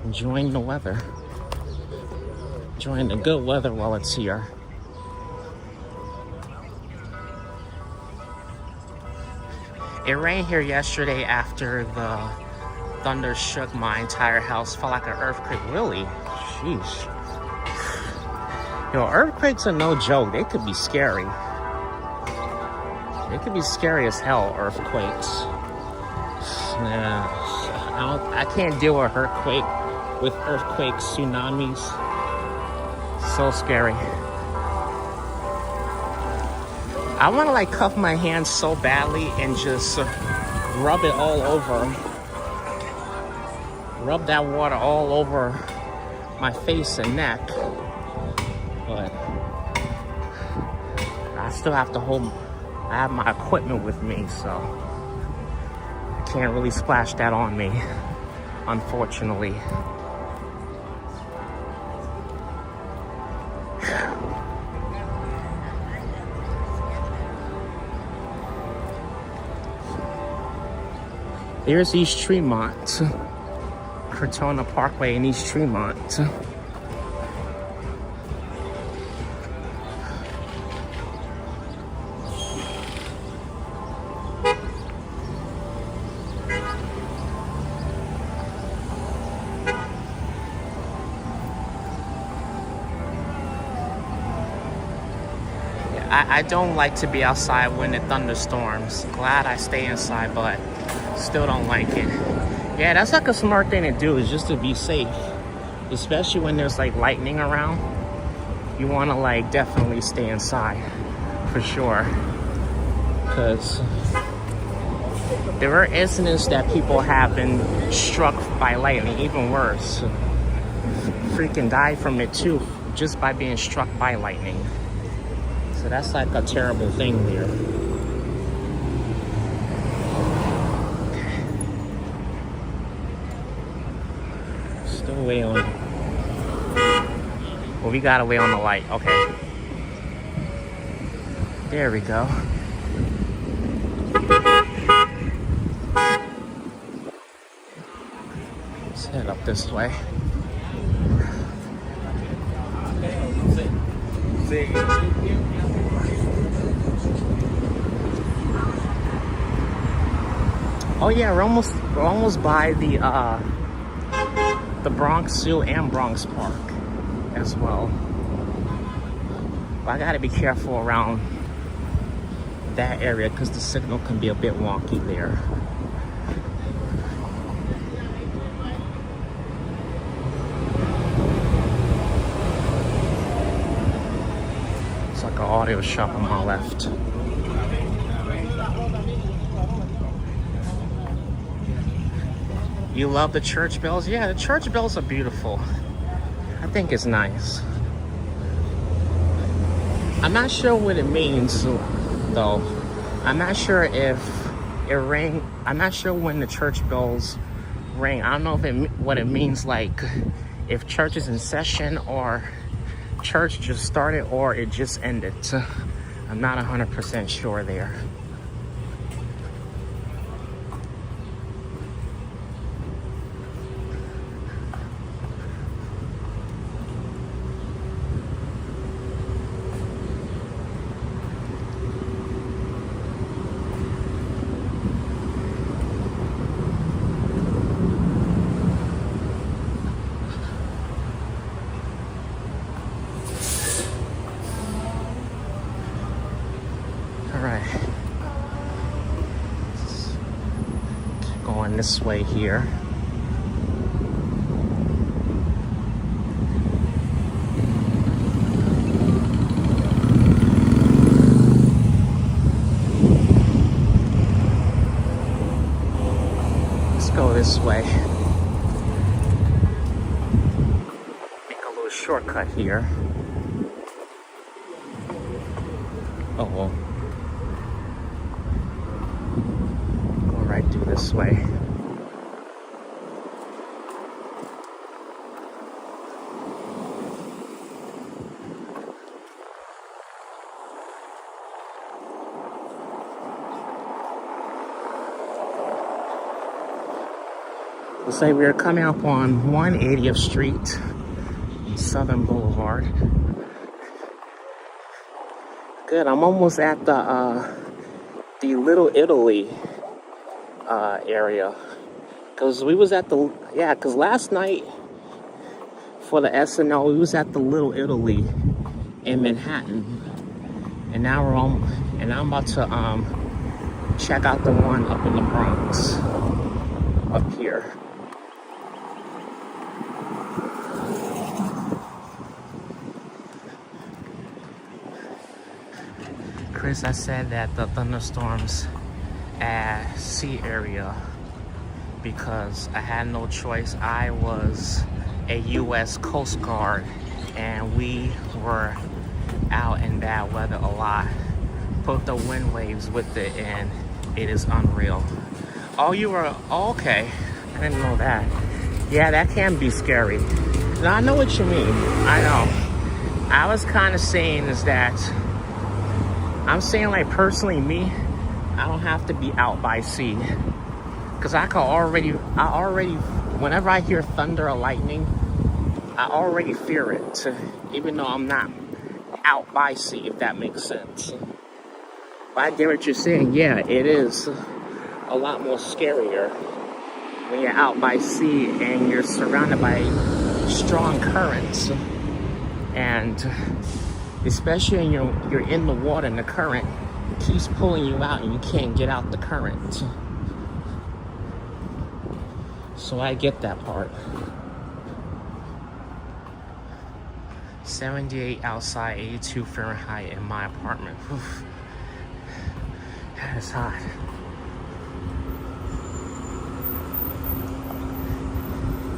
enjoying the weather, enjoying the good weather while it's here. It rained here yesterday after the thunder shook my entire house. Felt like an earthquake. Really? Sheesh. Yo, earthquakes are no joke. They could be scary. They could be scary as hell, earthquakes. Nah, I can't deal with earthquakes, tsunamis. So scary. I want to like cuff my hands so badly and just rub it all over. Rub that water all over my face and neck. But I still have to I have my equipment with me, so I can't really splash that on me, unfortunately. There's East Tremont, Crotona Parkway in East Tremont. I don't like to be outside when it thunderstorms. Glad I stay inside, but still don't like it. Yeah, that's like a smart thing to do, is just to be safe. Especially when there's like lightning around. You want to like definitely stay inside for sure. Because there are incidents that people have been struck by lightning, even worse. Freaking died from it too, just by being struck by lightning. So that's like a terrible thing there. Still way on. Well, we gotta wait on the light. Okay. There we go. Let's head up this way. Oh yeah, we're almost by the Bronx Zoo and Bronx Park as well. But I gotta be careful around that area because the signal can be a bit wonky there. It's like an audio shop on my left. You love the church bells? Yeah, the church bells are beautiful. I think it's nice. I'm not sure what it means, though. I'm not sure if it rang. I'm not sure when the church bells ring. I don't know if what it means, like if church is in session or church just started or it just ended. I'm not 100% sure there. Going this way here. Let's go this way. Make a little shortcut here. Oh well. Right through this way. Looks like we're coming up on 180th Street, Southern Boulevard. Good, I'm almost at the Little Italy area. Cause we was at cause last night for the SNL, we was at the Little Italy in Manhattan. And now I'm about to check out the one up in the Bronx, up here. Chris, I said that the thunderstorms at sea area because I had no choice. I was a U.S. Coast Guard and we were out in bad weather a lot. Put the wind waves with it and it is unreal. Oh, you were okay. I didn't know that. Yeah, that can be scary. Now, I know what you mean. I know. I was kind of saying is that I'm saying, like, personally, me, I don't have to be out by sea. Because I already, whenever I hear thunder or lightning, I already fear it. Even though I'm not out by sea, if that makes sense. But I get what you're saying. Yeah, it is a lot more scarier when you're out by sea and you're surrounded by strong currents. And especially when you're in the water and the current keeps pulling you out and you can't get out the current. So I get that part. 78 outside, 82 Fahrenheit in my apartment. Whew. That is hot.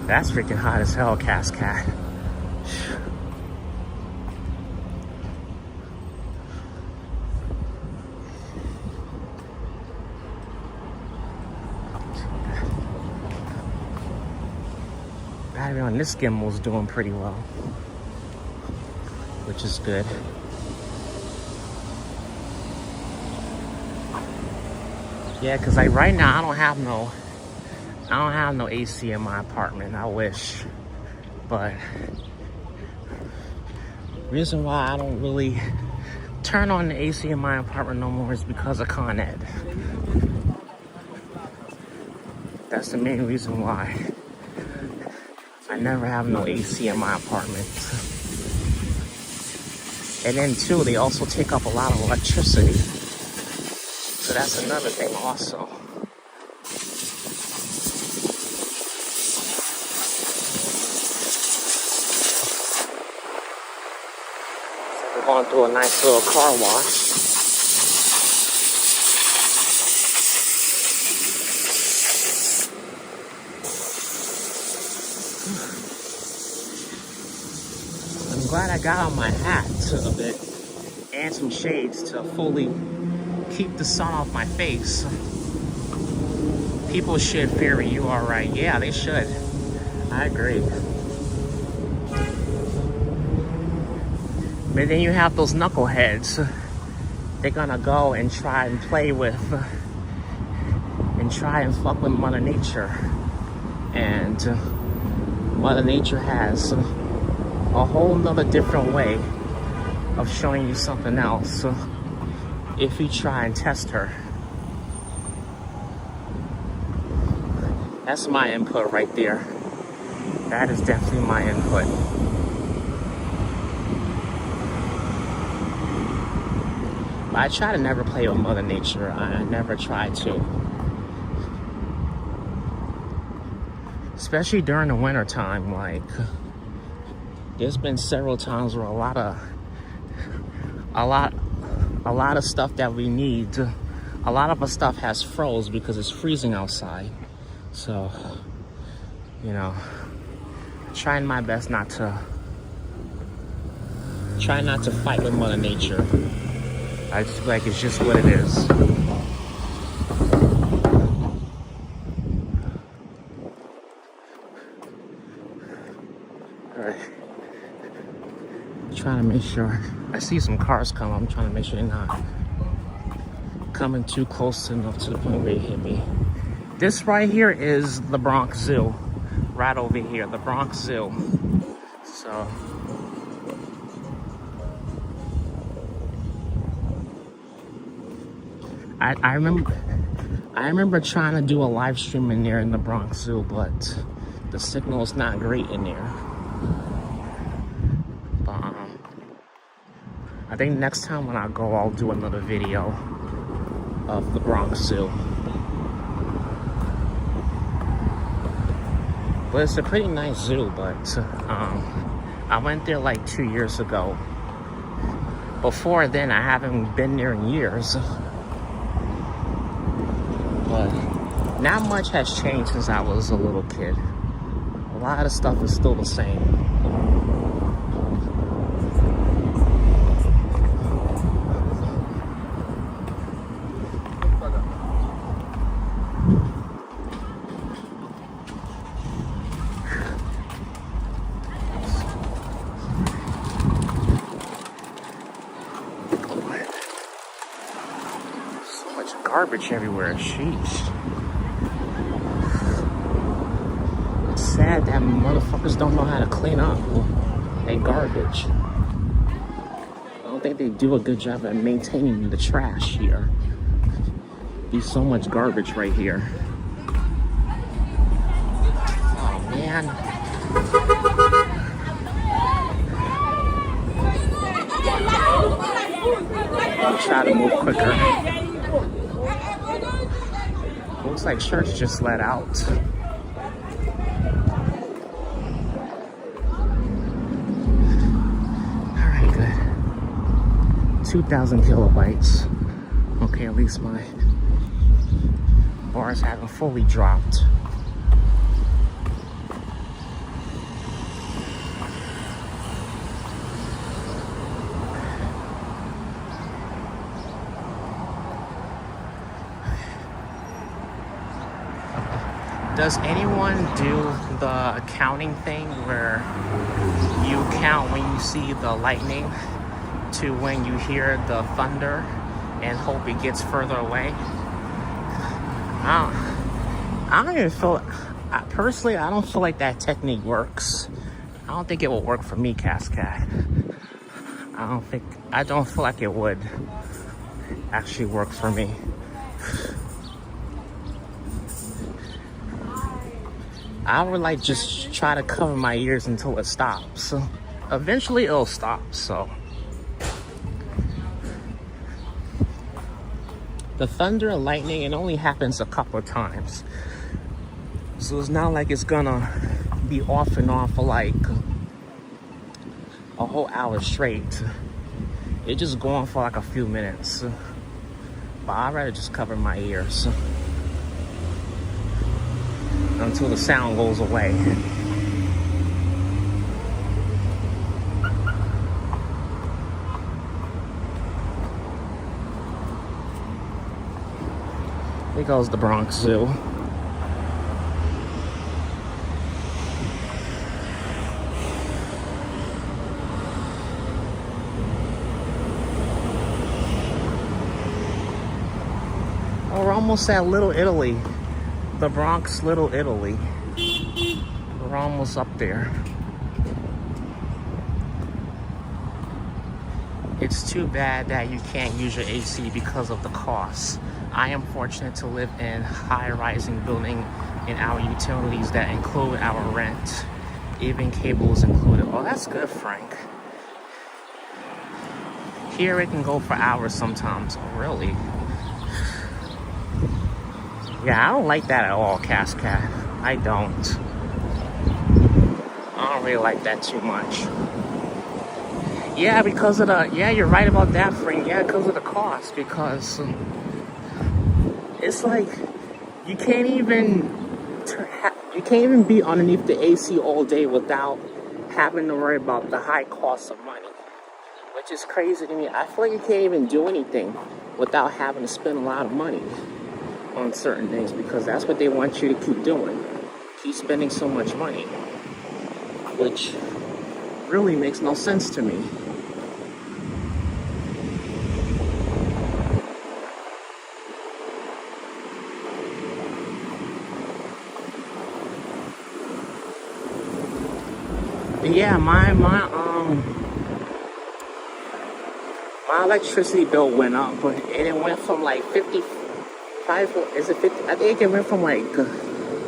That's freaking hot as hell, Cascat. Battery on this gimbal's doing pretty well, which is good. Yeah, cause like right now I don't have no AC in my apartment. I wish, but reason why I don't really turn on the AC in my apartment no more is because of Con Ed. That's the main reason why. I never have no AC in my apartment. And then too, they also take up a lot of electricity. So that's another thing also. So we're going through a nice little car wash. I'm glad I got on my hat a bit and some shades to fully keep the sun off my face. People should fear you, alright. Yeah, they should. I agree. But then you have those knuckleheads. They're gonna go and try and play with and try and fuck with Mother Nature. And Mother Nature has a whole nother different way of showing you something else if you try and test her. That's my input right there. That is definitely my input. But I try to never play with Mother Nature. I never try to. Especially during the winter time, like there's been several times where a lot of stuff that we need, a lot of our stuff has froze because it's freezing outside. So, you know, trying my best not to fight with Mother Nature. I just feel like it's just what it is. All right. Trying to make sure. I see some cars come. I'm trying to make sure they're not coming too close enough to the point where they hit me. This right here is the Bronx Zoo. Right over here, the Bronx Zoo. So I remember trying to do a live stream in there in the Bronx Zoo, but the signal is not great in there. But I think next time when I go, I'll do another video of the Bronx Zoo. But it's a pretty nice zoo, but I went there like 2 years ago. Before then, I haven't been there in years. But not much has changed since I was a little kid. A lot of stuff is still the same. Garbage everywhere. Sheesh. It's sad that motherfuckers don't know how to clean up their garbage. I don't think they do a good job at maintaining the trash here. There's so much garbage right here. Oh man. I'll try to move quicker. Looks like church just let out. Alright, good. 2,000 kilobytes. Okay, at least my bars haven't fully dropped. Does anyone do the counting thing where you count when you see the lightning to when you hear the thunder and hope it gets further away? I don't even feel, personally, I don't feel like that technique works. I don't think it will work for me, Cascade. I don't feel like it would actually work for me. I would like just try to cover my ears until it stops. Eventually it'll stop, so. The thunder and lightning, it only happens a couple of times. So it's not like it's gonna be off and on for like a whole hour straight. It just go on for like a few minutes. But I'd rather just cover my ears until the sound goes away. Here goes the Bronx Zoo. Oh, we're almost at Little Italy. The Bronx, Little Italy. We're almost up there. It's too bad that you can't use your AC because of the cost. I am fortunate to live in high-rising building in our utilities that include our rent, even cables included. Oh, that's good, Frank. Here it can go for hours sometimes. Oh, really? Yeah, I don't like that at all, Cascade. I don't. I don't really like that too much. Yeah, because of the, yeah, you're right about that, Frank. Yeah, because of the cost. Because it's like you can't even be underneath the AC all day without having to worry about the high cost of money, which is crazy to me. I feel like you can't even do anything without having to spend a lot of money on certain things, because that's what they want you to keep doing. Keep spending so much money, which really makes no sense to me. Yeah, my electricity bill went up, but and it went from like 55. Is it 50? I think it went from like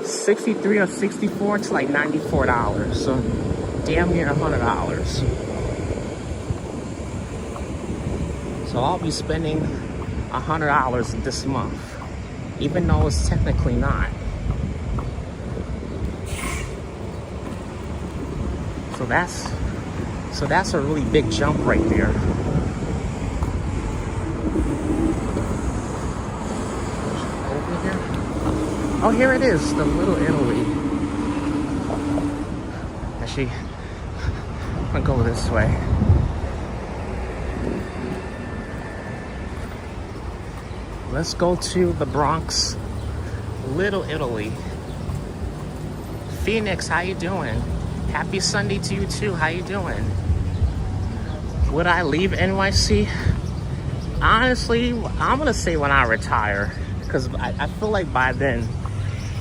63 or 64 to like $94. So damn near $100. So I'll be spending $100 this month, even though it's technically not. So that's a really big jump right there. Over here. Oh, here it is, the Little Italy. Actually, I'm gonna go this way. Let's go to the Bronx, Little Italy. Phoenix, how you doing? Happy Sunday to you too. How you doing? Would I leave NYC? Honestly, I'm gonna say when I retire, because I feel like by then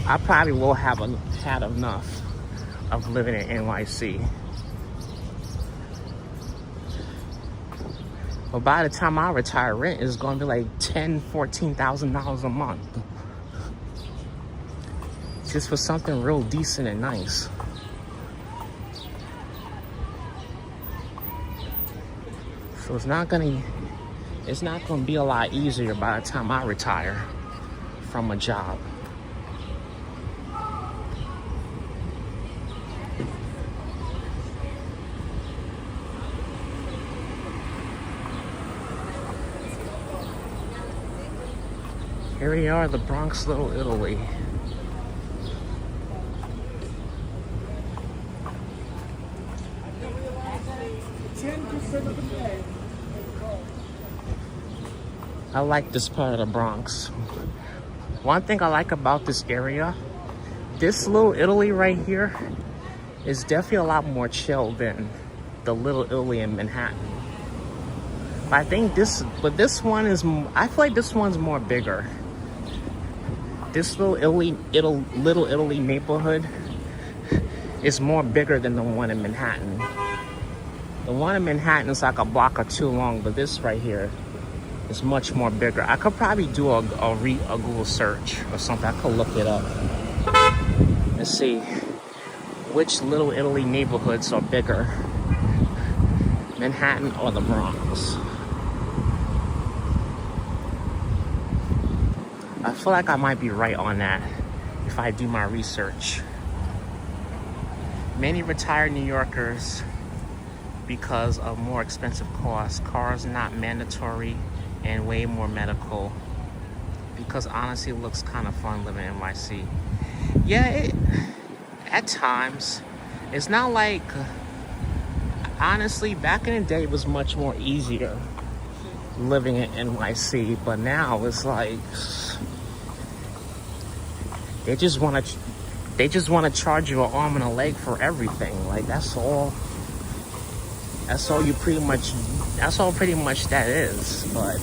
I probably will have had enough of living in NYC. But by the time I retire, rent is gonna be like $10,000–$14,000 a month, just for something real decent and nice. So it's not gonna be a lot easier by the time I retire from a job. Here we are, the Bronx, Little Italy. I like this part of the Bronx. One thing I like about this area, this Little Italy right here is definitely a lot more chill than the Little Italy in Manhattan. But I think this one is, I feel like this one's more bigger. This Little Italy neighborhood is more bigger than the one in Manhattan. The one in Manhattan is like a block or two long, but this right here is much more bigger. I could probably do a Google search or something. I could look it up and see which Little Italy neighborhoods are bigger, Manhattan or the Bronx. I feel like I might be right on that if I do my research. Many retired New Yorkers, because of more expensive costs, cars not mandatory, and way more medical. Because honestly, it looks kind of fun living in NYC. Yeah, at times, it's not like, honestly, back in the day, it was much more easier living in NYC, but now it's like, they just want to charge you an arm and a leg for everything. Like, that's all pretty much that is. But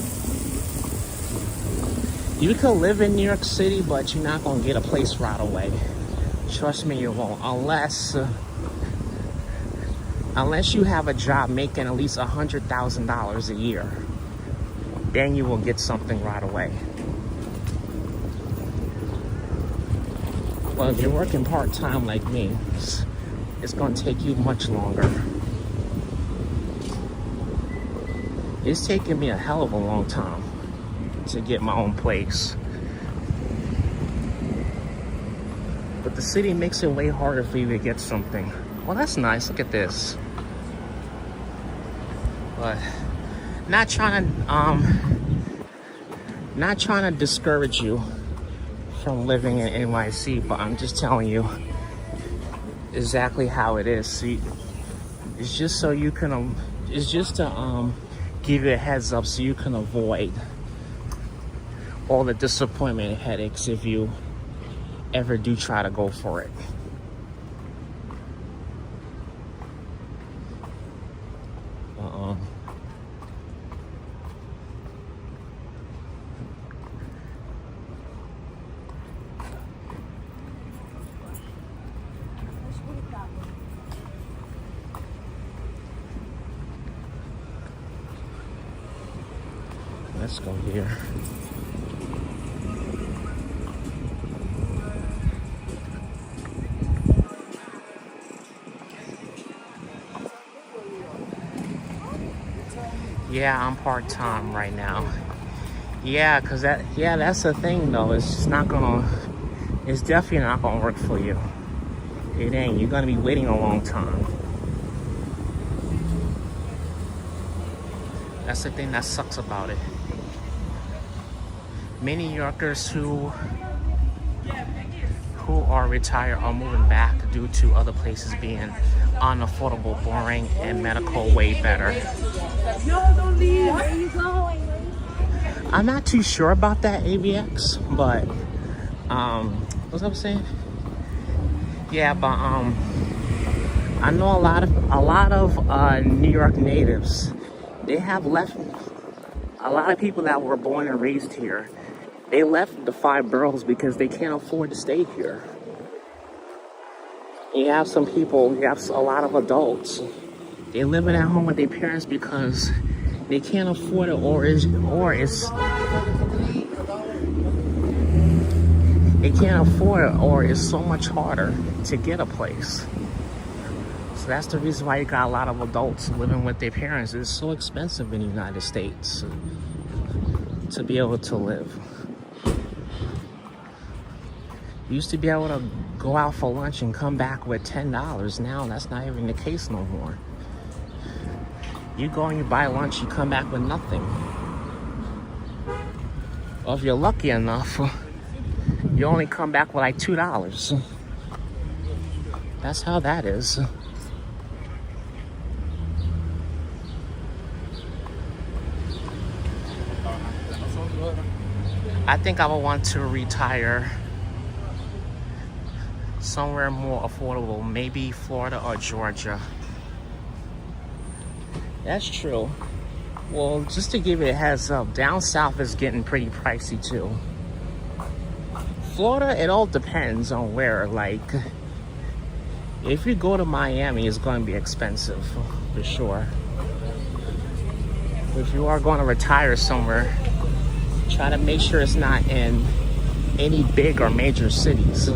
you could live in New York City, but you're not gonna get a place right away. Trust me, you won't, unless you have a job making at least $100,000 a year. Then you will get something right away. Well, if you're working part-time like me, it's gonna take you much longer. It's taken me a hell of a long time to get my own place. But the city makes it way harder for you to get something. Well, that's nice, look at this. But not trying to discourage you from living in NYC, but I'm just telling you exactly how it is. See, it's just so you can, it's just to give you a heads up so you can avoid all the disappointment and headaches if you ever do try to go for it. Let's go here. Yeah, I'm part-time right now. Yeah, cause that's the thing though. It's just not gonna. It's definitely not gonna work for you. It ain't. You're gonna be waiting a long time. That's the thing that sucks about it. Many New Yorkers who are retired are moving back due to other places being unaffordable, boring, and medical way better. No, don't leave. Where are you going? I'm not too sure about that, ABX, but what's up saying? Yeah, but I know a lot of New York natives. They have left. A lot of people that were born and raised here, they left the 5 boroughs because they can't afford to stay here. You have some people, you have a lot of adults, they living at home with their parents because they can't afford it, or they can't afford it, or it's so much harder to get a place. So that's the reason why you got a lot of adults living with their parents. It's so expensive in the United States to be able to live. You used to be able to go out for lunch and come back with $10. Now that's not even the case no more. You go and you buy lunch, you come back with nothing. Or if you're lucky enough, you only come back with like $2. That's how that is. I think I would want to retire somewhere more affordable, maybe Florida or Georgia. That's true. Well, just to give you a heads up, down south is getting pretty pricey too. Florida, it all depends on where. Like, if you go to Miami, it's going to be expensive for sure. If you are going to retire somewhere, try to make sure it's not in any big or major cities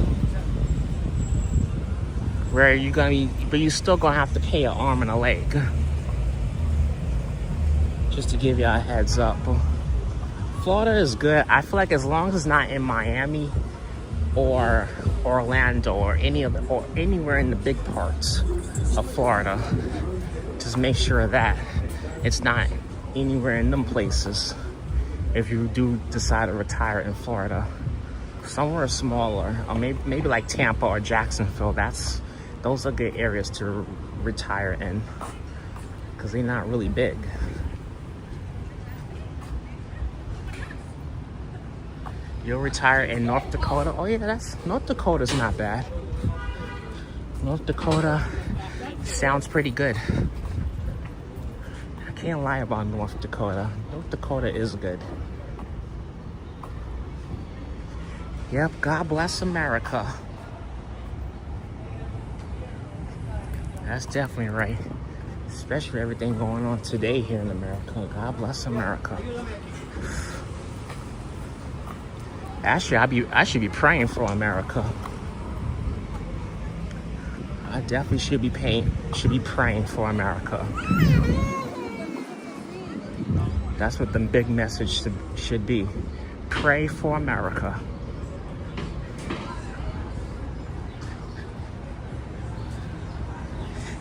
where you're gonna be, but you're still gonna have to pay an arm and a leg. Just to give you a heads up. Florida is good. I feel like as long as it's not in Miami or Orlando or anywhere in the big parts of Florida, just make sure that it's not anywhere in them places. If you do decide to retire in Florida, somewhere smaller, or maybe like Tampa or Jacksonville, those are good areas to retire in because they're not really big. You'll retire in North Dakota. Oh yeah, North Dakota's not bad. North Dakota sounds pretty good. I can't lie about North Dakota. North Dakota is good. Yep, God bless America. That's definitely right. Especially everything going on today here in America. God bless America. Actually, I should be praying for America. I definitely should be praying for America. That's what the big message should be. Pray for America.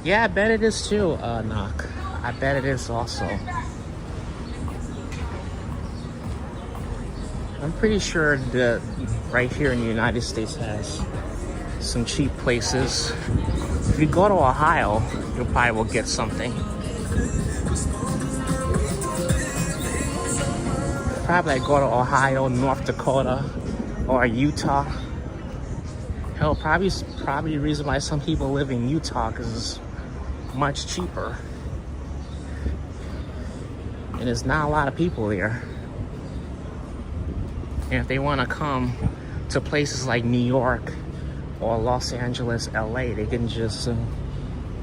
Yeah, I bet it is too, Knock. I bet it is also. I'm pretty sure that right here in the United States has some cheap places. If you go to Ohio, you probably will get something. Probably go to Ohio, North Dakota, or Utah. Hell, probably the reason why some people live in Utah because it's much cheaper. And there's not a lot of people there. And if they want to come to places like New York or Los Angeles, LA, they can just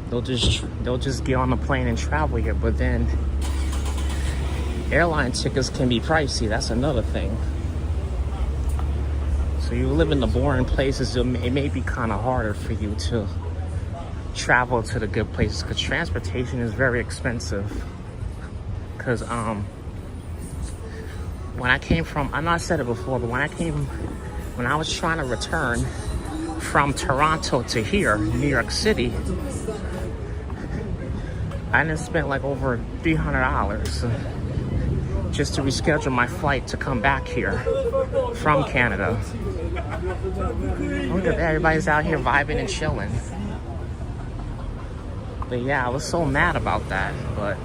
they'll just get on the plane and travel here. But then Airline tickets can be pricey. That's another thing. So you live in the boring places, it may be kind of harder for you to travel to the good places because transportation is very expensive. Because when I came from, I know I said it before, but when I was trying to return from Toronto to here, New York City, I done spent like over $300 just to reschedule my flight to come back here from Canada. Look at that, everybody's out here vibing and chilling. But yeah, I was so mad about that, but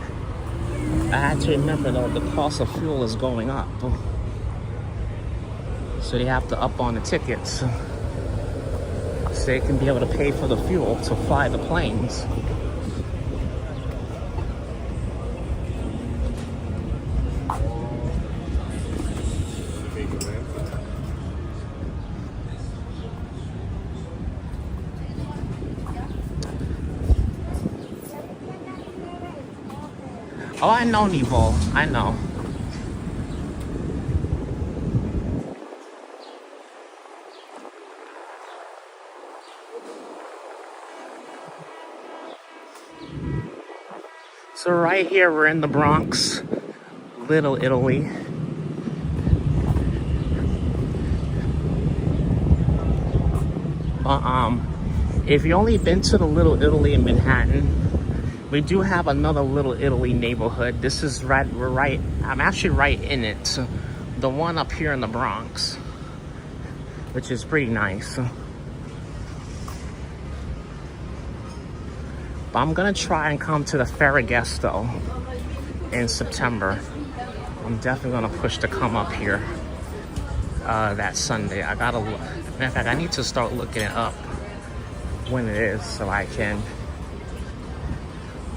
I had to remember though the cost of fuel is going up. So they have to up on the tickets so they can be able to pay for the fuel to fly the planes. Oh, I know, Niveau. I know. So right here, we're in the Bronx, Little Italy. If you've only been to the Little Italy in Manhattan, we do have another Little Italy neighborhood. This is I'm actually right in it. The one up here in the Bronx, which is pretty nice. But I'm gonna try and come to the Ferragosto in September. I'm definitely gonna push to come up here that Sunday. I gotta look. Matter of fact, I need to start looking it up when it is so I can,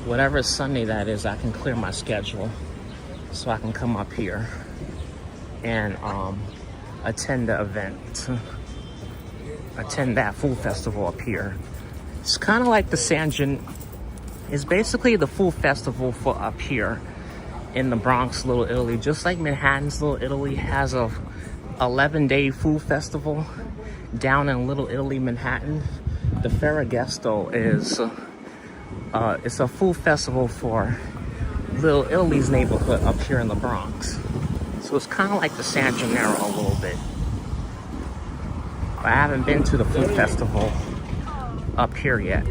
whatever Sunday that is, I can clear my schedule so I can come up here and attend the event, attend that food festival up here. It's kind of like the it's basically the food festival for up here in the Bronx, Little Italy. Just like Manhattan's Little Italy has a 11-day food festival down in Little Italy, Manhattan. The Ferragosto is it's a food festival for Little Italy's neighborhood up here in the Bronx. So it's kind of like the San Gennaro a little bit. But I haven't been to the food festival up here yet.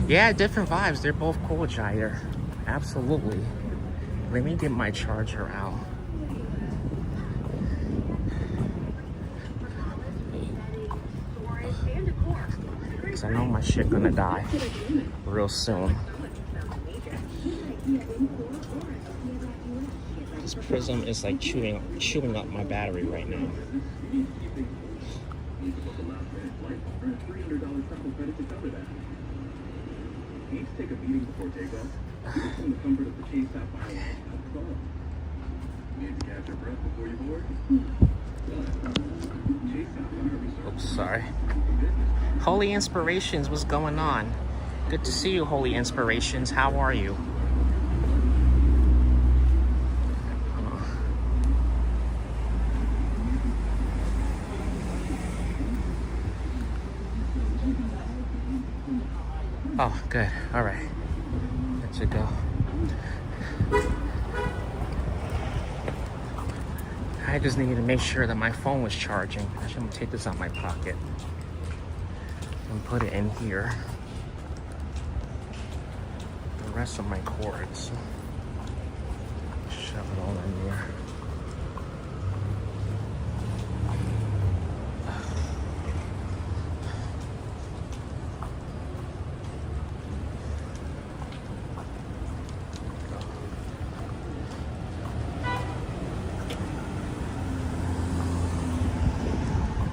Yeah, different vibes. They're both cool, Jair. Absolutely. Let me get my charger out. Because I know my shit gonna die real soon. This Prism is like chewing up my battery right now. Take a beating before takeoff. From the comfort of the chase out behind the phone. Need to catch your breath before you board? Oops, sorry. Holy Inspirations, what's going on? Good to see you, Holy Inspirations. How are you? Oh, good. All right. That should go. I just needed to make sure that my phone was charging. Actually, I'm gonna take this out of my pocket and put it in here. The rest of my cords. Shove it all in here.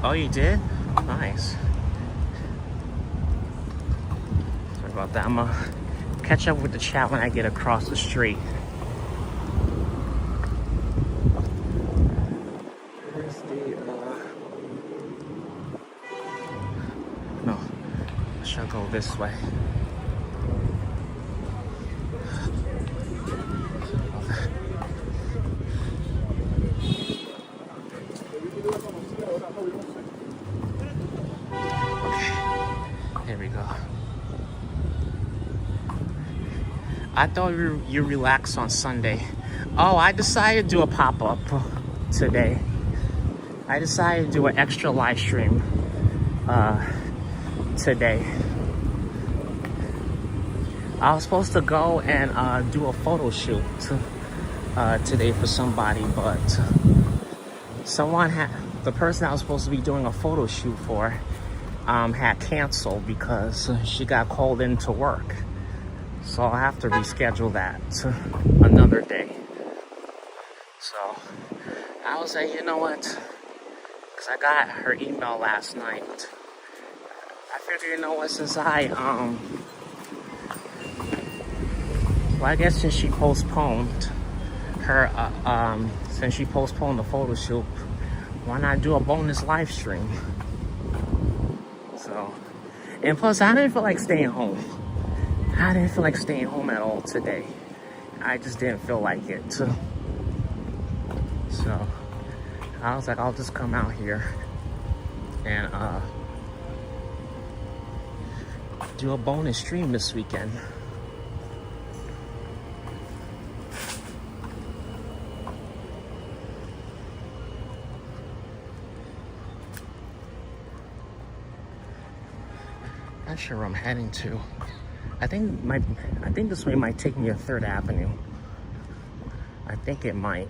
Oh, you did? Nice. Sorry about that. I'm gonna catch up with the chat when I get across the street. Here's the, no. I should go this way. Here we go. I thought you relax on Sunday. Oh, I decided to do a pop-up today. I decided to do an extra live stream today. I was supposed to go and do a photo shoot today for somebody, but the person I was supposed to be doing a photo shoot for had canceled because she got called into work. So I'll have to reschedule that to another day. So I was like, you know what? Because I got her email last night. I figured, you know what, since I guess since she postponed her, since she postponed the photo shoot, why not do a bonus live stream? So, and plus I didn't feel like staying home. I didn't feel like staying home at all today. I just didn't feel like it. So I was like, I'll just come out here and do a bonus stream this weekend. Not sure where I'm heading to. I think this way might take me to 3rd Avenue. I think it might.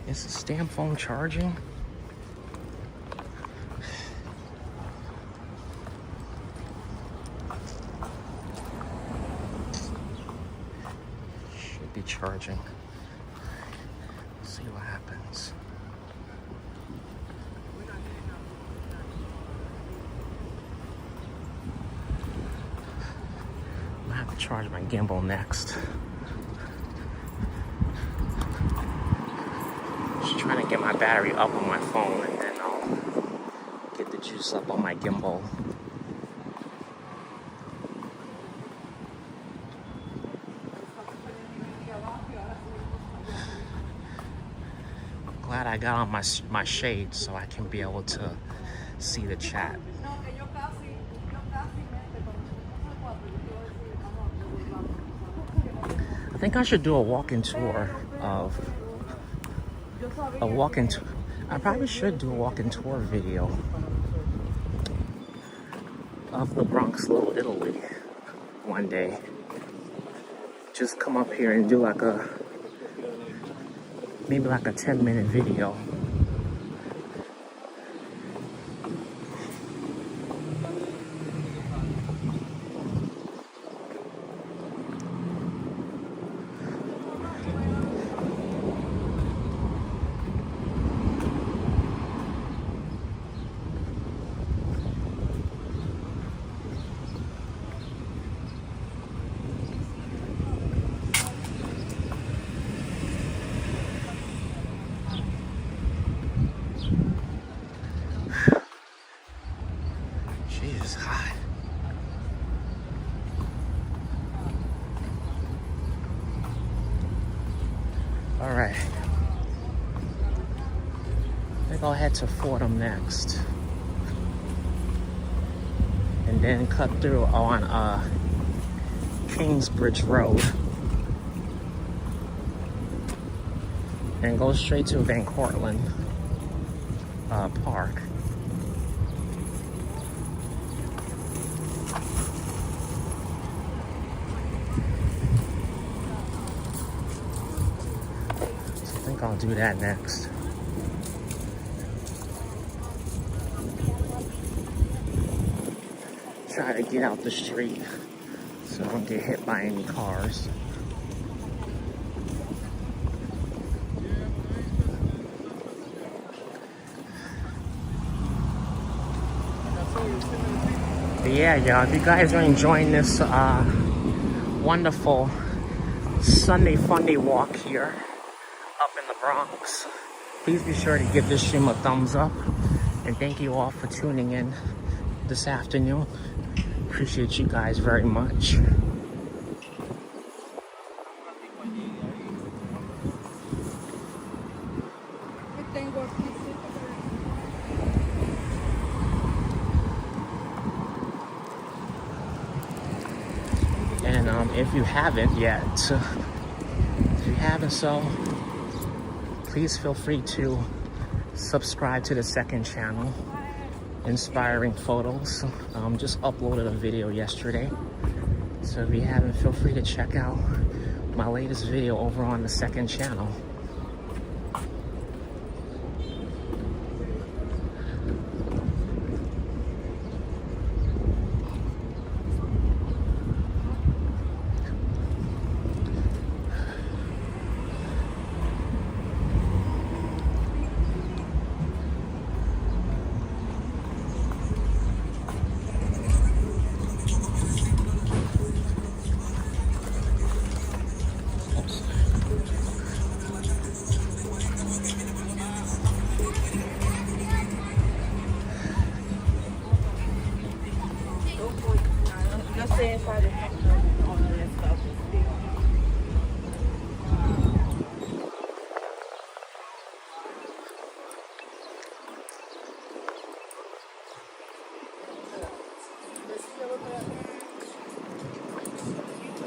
Is the stamp phone charging? Should be charging. Let's see what happens. I'm gonna have to charge my gimbal next. Trying to get my battery up on my phone, and then I'll get the juice up on my gimbal. Glad I got on my shade so I can be able to see the chat. I think I should do a walk-in tour of I probably should do a walk-in tour video of the Bronx, Little Italy one day. Just come up here and do maybe like a 10-minute video. Jesus, hot. All right. I think I'll head to Fordham next, and then cut through on Kingsbridge Road and go straight to Van Cortlandt Park. I think I'll do that next. Try to get out the street so I don't get hit by any cars. But Yeah, y'all, if you guys are enjoying this wonderful Sunday Funday walk here up in the Bronx, please be sure to give this stream a thumbs up. And thank you all for tuning in this afternoon. Appreciate you guys very much. And if you haven't yet, please feel free to subscribe to the second channel, Inspiring Photos. Just uploaded a video yesterday, so if you haven't, feel free to check out my latest video over on the second channel.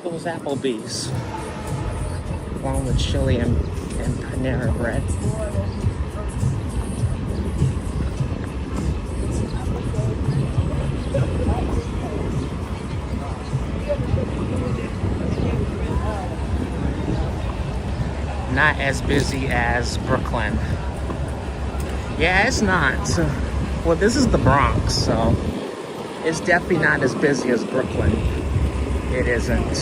Those Applebee's, along with chili and Panera bread. Not as busy as Brooklyn. Yeah, it's not. Well, this is the Bronx, so it's definitely not as busy as Brooklyn. It isn't.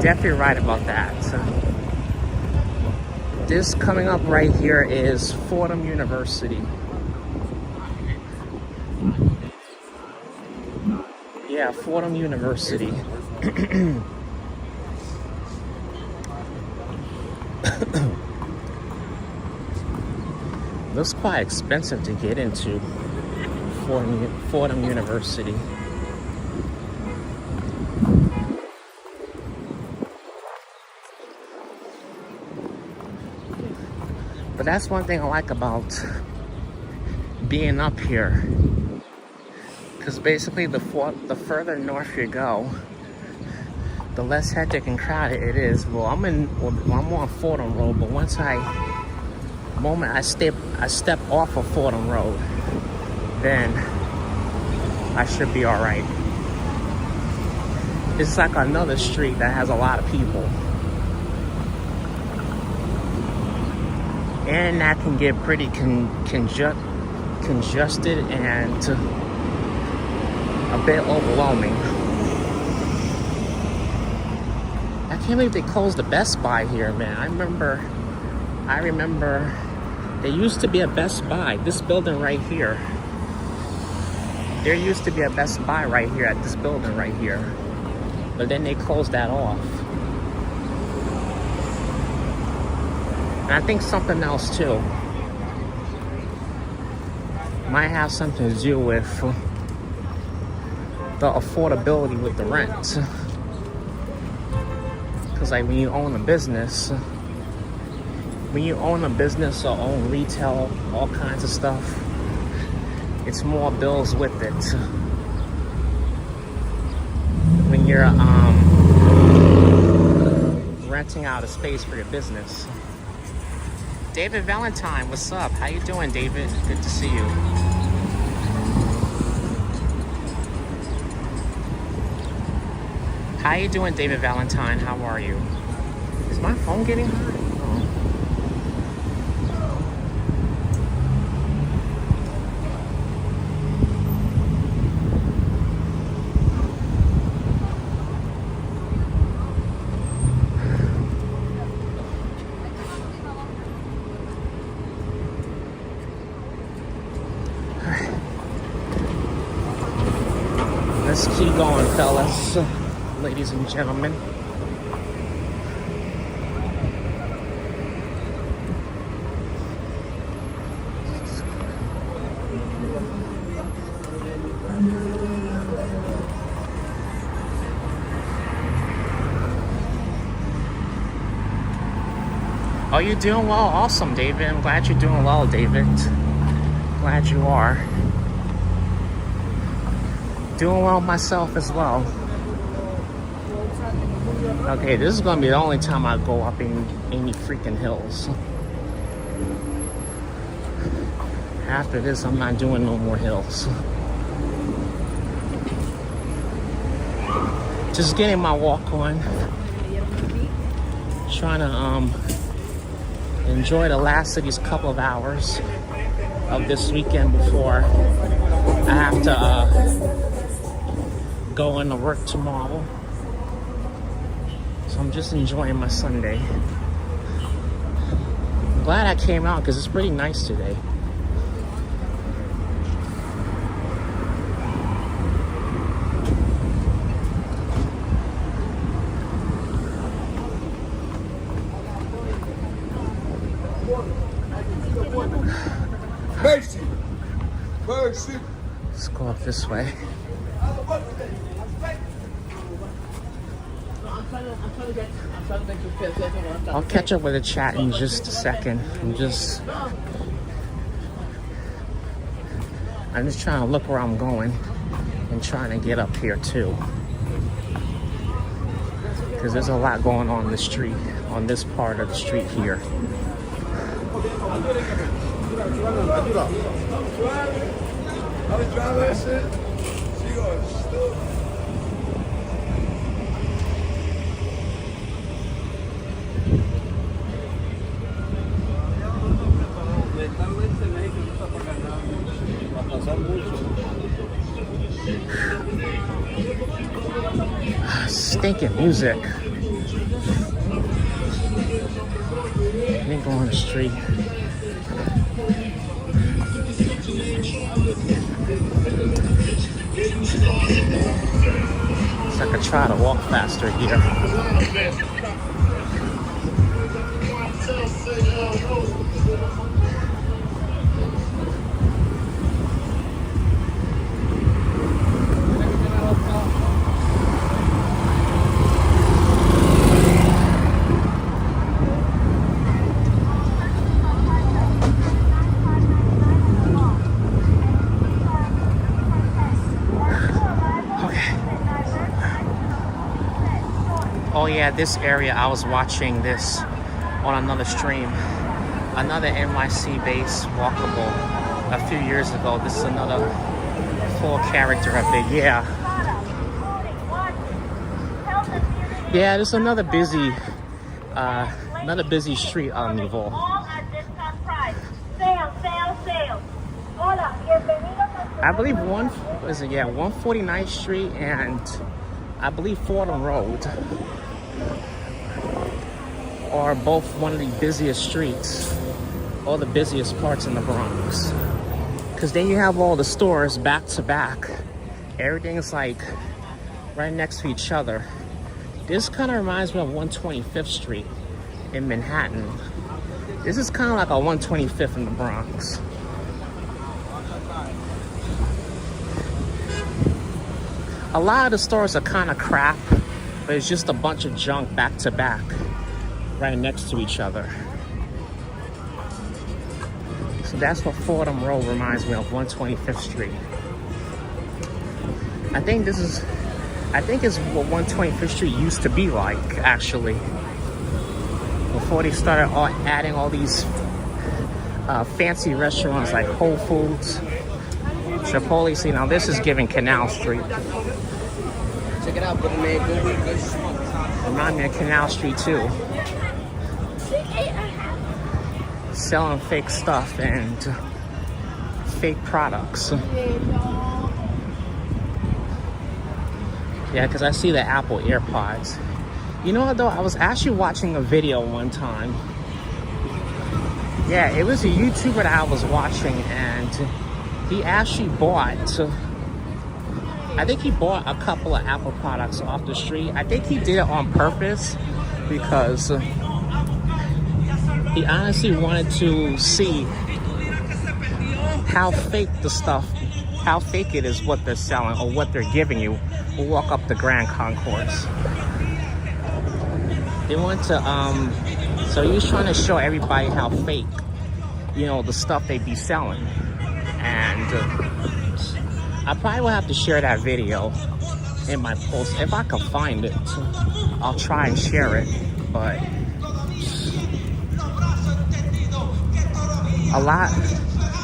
Definitely right about that. This coming up right here is Fordham University. Yeah, Fordham University. Looks quite expensive to get into Fordham University. But that's one thing I like about being up here, because basically the further north you go, the less hectic and crowded it is. Well, I'm on Fordham Road, but once the moment I step off of Fordham Road, then I should be all right. It's like another street that has a lot of people. And that can get pretty congested and a bit overwhelming. I can't believe they closed the Best Buy here, man. I remember there used to be a Best Buy, this building right here. There used to be a Best Buy right here at this building right here. But then they closed that off. And I think something else too might have something to do with the affordability with the rent. Because like when you own a business or own retail, all kinds of stuff, it's more bills with it. When you're renting out a space for your business. David Valentine, what's up? How you doing, David? Good to see you. How you doing, David Valentine? How are you? Is my phone getting hot? keep going, fellas, ladies and gentlemen. Oh, you're doing well? Awesome, David. I'm glad you're doing well, David. Glad you are. Doing well myself as well. Okay, this is gonna be the only time I go up in any freaking hills. After this, I'm not doing no more hills. Just getting my walk on. Trying to enjoy the last of these couple of hours of this weekend before I have to go into work tomorrow. So I'm just enjoying my Sunday. I'm glad I came out because it's pretty nice today. Mercy. Mercy. Let's go up this way. I'll catch up with the chat in just a second. I'm just trying to look where I'm going and trying to get up here too. Because there's a lot going on the street, on this part of the street here. Stinking music. Let me go on the street. So I could try to walk faster here. Oh yeah, this area, I was watching this on another stream. Another NYC base walkable a few years ago. This is another full character up there. Yeah. Yeah, there's another busy street on Niveau. I believe 149th Street and I believe Fordham Road are both one of the busiest streets or the busiest parts in the Bronx. Because then you have all the stores back to back. Everything is like right next to each other. This kind of reminds me of 125th Street in Manhattan. This is kind of like a 125th in the Bronx. A lot of the stores are kind of crap, but it's just a bunch of junk back to back, right next to each other. So that's what Fordham Road reminds me of, 125th Street. I think it's what 125th Street used to be like, actually. Before they started adding all these fancy restaurants like Whole Foods, Chipotle. See, now this is giving Canal Street. Check it out, brother man. Good. Remind me of Canal Street too. Selling fake stuff and fake products. Yeah, because I see the Apple AirPods. You know what though? I was actually watching a video one time. Yeah, it was a YouTuber that I was watching and he actually bought I think he bought a couple of Apple products off the street. I think he did it on purpose because he honestly wanted to see how fake it is what they're selling or what they're giving you. We'll walk up the Grand Concourse. They want to, so he was trying to show everybody how fake, you know, the stuff they be selling. And I probably will have to share that video in my post. If I can find it, I'll try and share it. But a lot,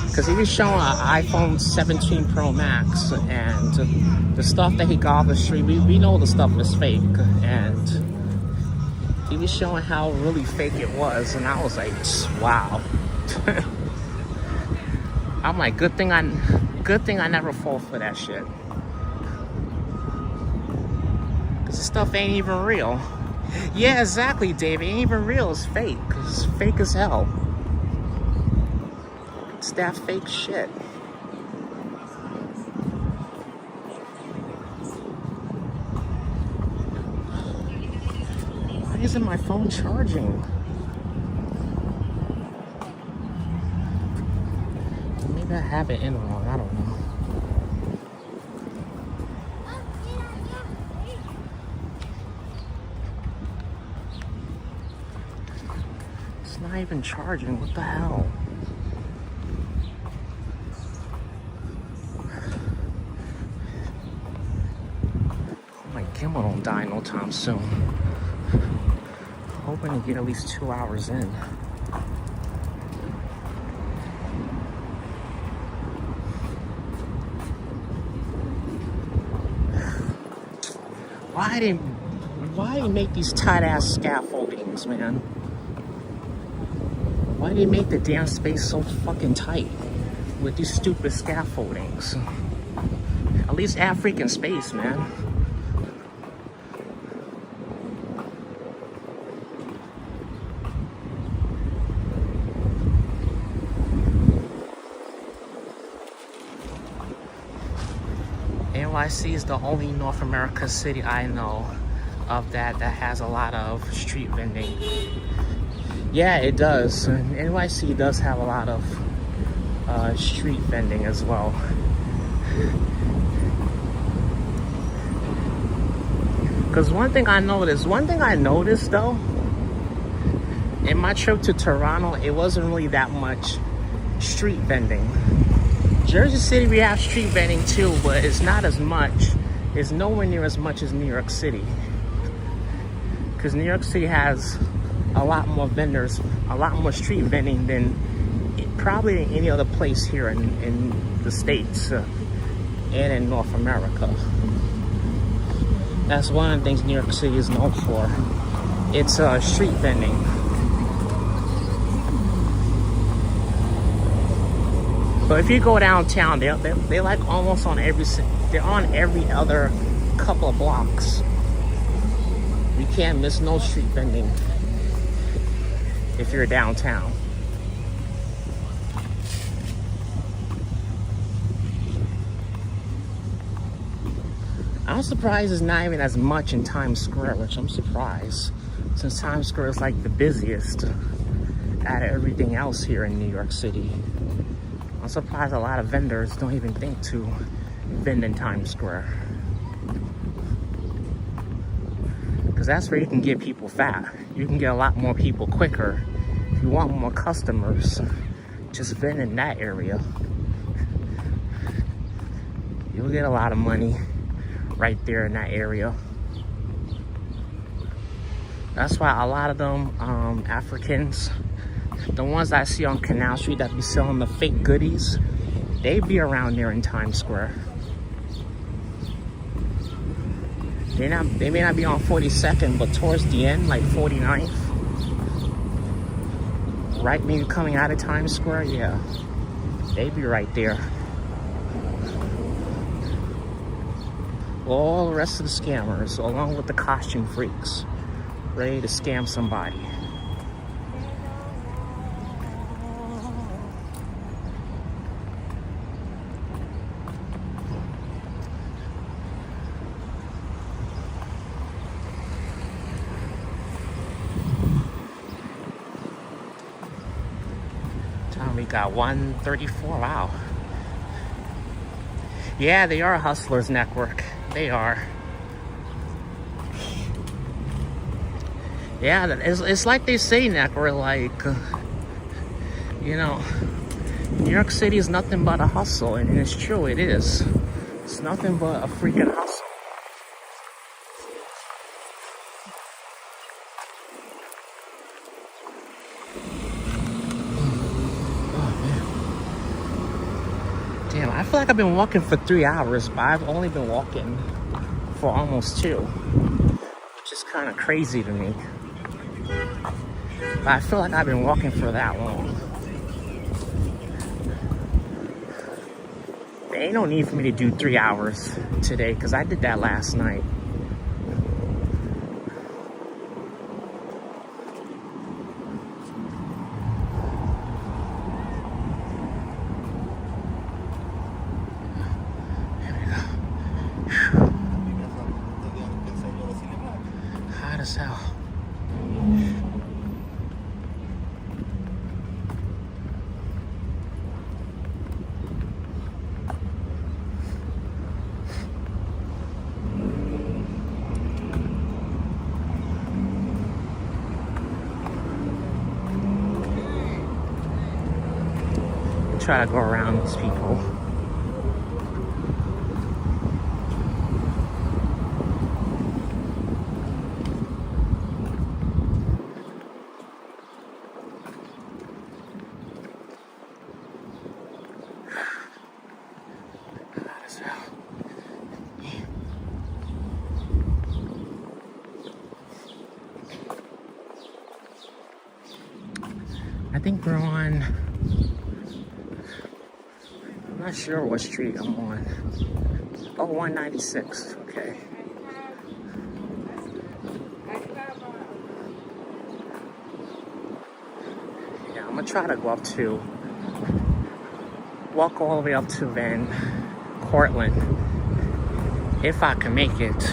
because he was showing an iPhone 17 Pro Max, and the stuff that he got off the street, we know the stuff is fake. And he was showing how really fake it was, and I was like, wow. I'm like, good thing I never fall for that shit. Cause the stuff ain't even real. Yeah, exactly, Dave. It ain't even real. It's fake. It's fake as hell. It's that fake shit. Why isn't my phone charging? Maybe I have it in wrong. I don't know. It's not even charging. What the hell? My gimbal don't die no time soon. Hoping to get at least 2 hours in. Why they make these tight ass scaffoldings, man? Why do they make the damn space so fucking tight with these stupid scaffoldings? At least add freaking space, man. NYC is the only North America city I know of that has a lot of street vending. Yeah, it does. NYC does have a lot of street vending as well. Because one thing I noticed though, in my trip to Toronto, it wasn't really that much street vending. Jersey City, we have street vending too, but it's not as much. It's nowhere near as much as New York City. Because New York City has a lot more vendors, a lot more street vending than probably any other place here in the States and in North America. That's one of the things New York City is known for. It's street vending. But if you go downtown, they're like almost on they're on every other couple of blocks. You can't miss no street vending if you're downtown. I'm surprised it's not even as much in Times Square, which I'm surprised, since Times Square is like the busiest out of everything else here in New York City. I'm surprised a lot of vendors don't even think to vend in Times Square. Because that's where you can get people fat. You can get a lot more people quicker. If you want more customers, just vend in that area. You'll get a lot of money right there in that area. That's why a lot of them Africans, the ones I see on Canal Street that be selling the fake goodies, they be around there in Times Square. They may not be on 42nd, but towards the end, like 49th, right when you're coming out of Times Square, yeah, they be right there. All the rest of the scammers, along with the costume freaks, ready to scam somebody. We got 134. Wow. Yeah, they are a hustlers network. They are. Yeah, it's like they say, network, like, you know, New York City is nothing but a hustle, and it's true, it is. It's nothing but a freaking hustle. Damn, I feel like I've been walking for 3 hours, but I've only been walking for almost 2, which is kind of crazy to me. But I feel like I've been walking for that long. There ain't no need for me to do 3 hours today, because I did that last night. Hot as hell. Try to go around these people. I think we're on, I'm not sure what street I'm on. Oh, 196, okay. Yeah, I'm gonna try to go up to, walk all the way up to Van Cortlandt, if I can make it.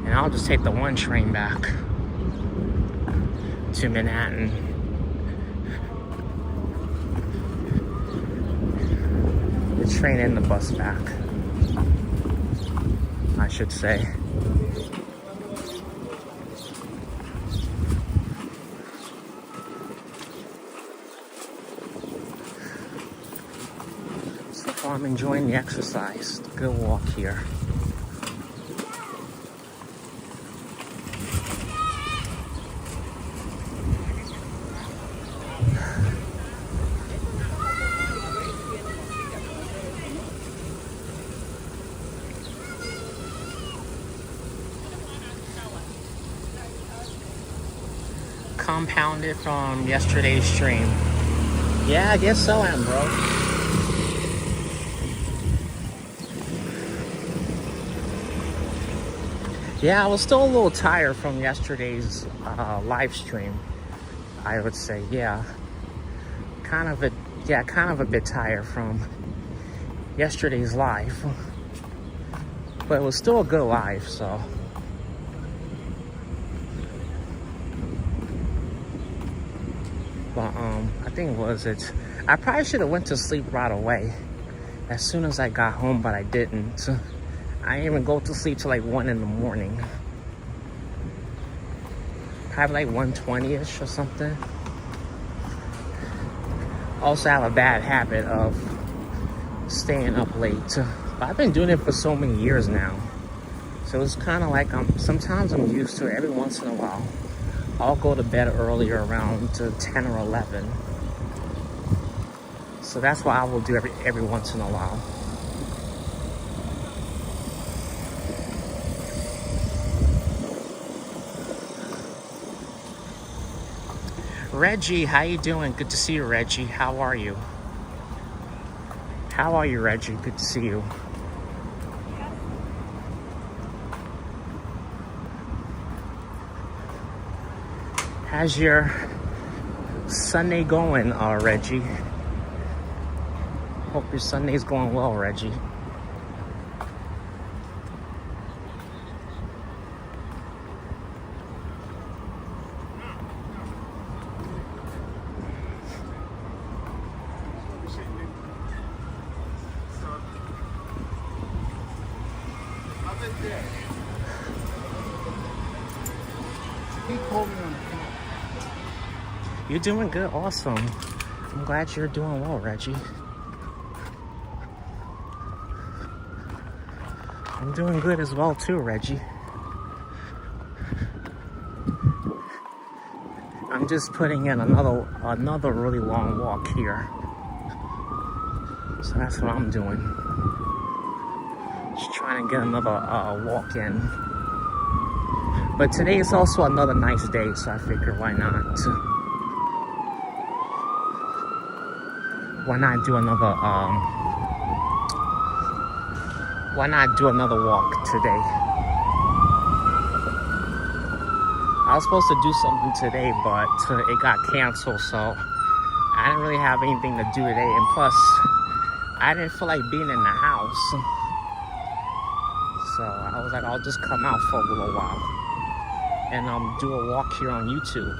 And I'll just take the 1 train back to Manhattan. The train and the bus back, I should say. So far I'm enjoying the exercise. Good walk here. Compounded from yesterday's stream. Yeah, I guess so, am, bro. Yeah, I was still a little tired from yesterday's live stream, I would say. Yeah, kind of a bit tired from yesterday's live, but it was still a good live, so. But I think I probably should have went to sleep right away as soon as I got home, but I didn't. I didn't even go to sleep till like 1 in the morning. Probably like 1:20ish or something. Also, I have a bad habit of staying up late. But I've been doing it for so many years now. So it's kind of like sometimes I'm used to it. Every once in a while, I'll go to bed earlier around 10 or 11. So that's what I will do every once in a while. Reggie, how you doing? Good to see you, Reggie. How are you? How are you, Reggie? Good to see you. How's your Sunday going, Reggie? Hope your Sunday's going well, Reggie. You're doing good, awesome. I'm glad you're doing well, Reggie. I'm doing good as well too, Reggie. I'm just putting in another really long walk here. So that's what I'm doing. Just trying to get another walk in. But today is also another nice day, so I figured why not? Why not do another walk today? I was supposed to do something today, but it got canceled, so I didn't really have anything to do today. And plus, I didn't feel like being in the house. So I was like, I'll just come out for a little while and do a walk here on YouTube.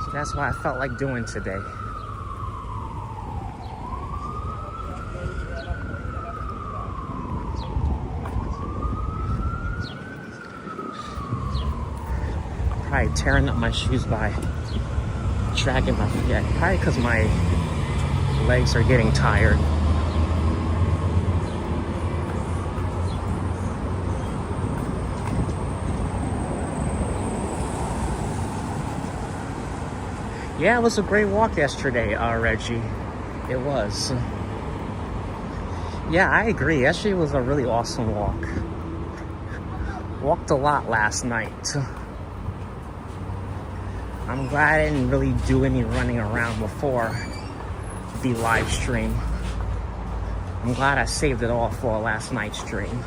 So that's what I felt like doing today. Probably tearing up my shoes by dragging my feet. Yeah, probably because my legs are getting tired. Yeah, it was a great walk yesterday, Reggie. It was. Yeah, I agree. Yesterday was a really awesome walk. Walked a lot last night. I'm glad I didn't really do any running around before the live stream. I'm glad I saved it all for last night's stream.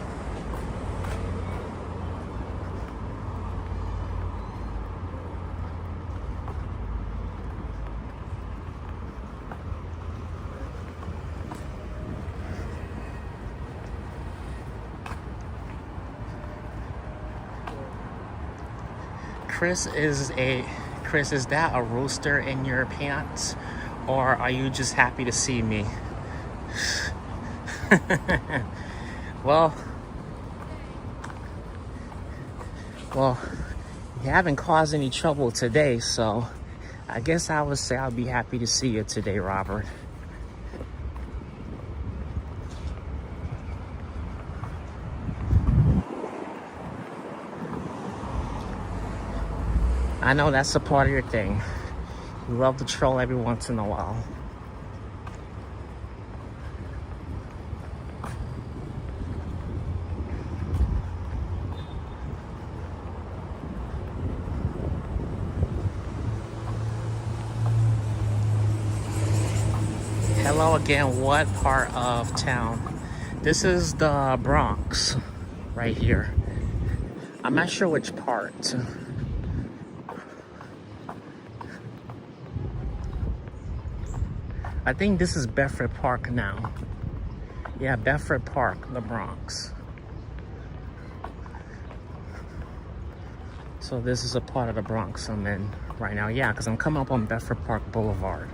Chris, is that a rooster in your pants? Or are you just happy to see me? Well, you haven't caused any trouble today, so I guess I would say I'll be happy to see you today, Robert. I know that's a part of your thing. You love to troll every once in a while. Hello again, what part of town? This is the Bronx, right here. I'm not sure which part. I think this is Bedford Park now. Yeah, Bedford Park, the Bronx. So this is a part of the Bronx I'm in right now. Yeah, because I'm coming up on Bedford Park Boulevard.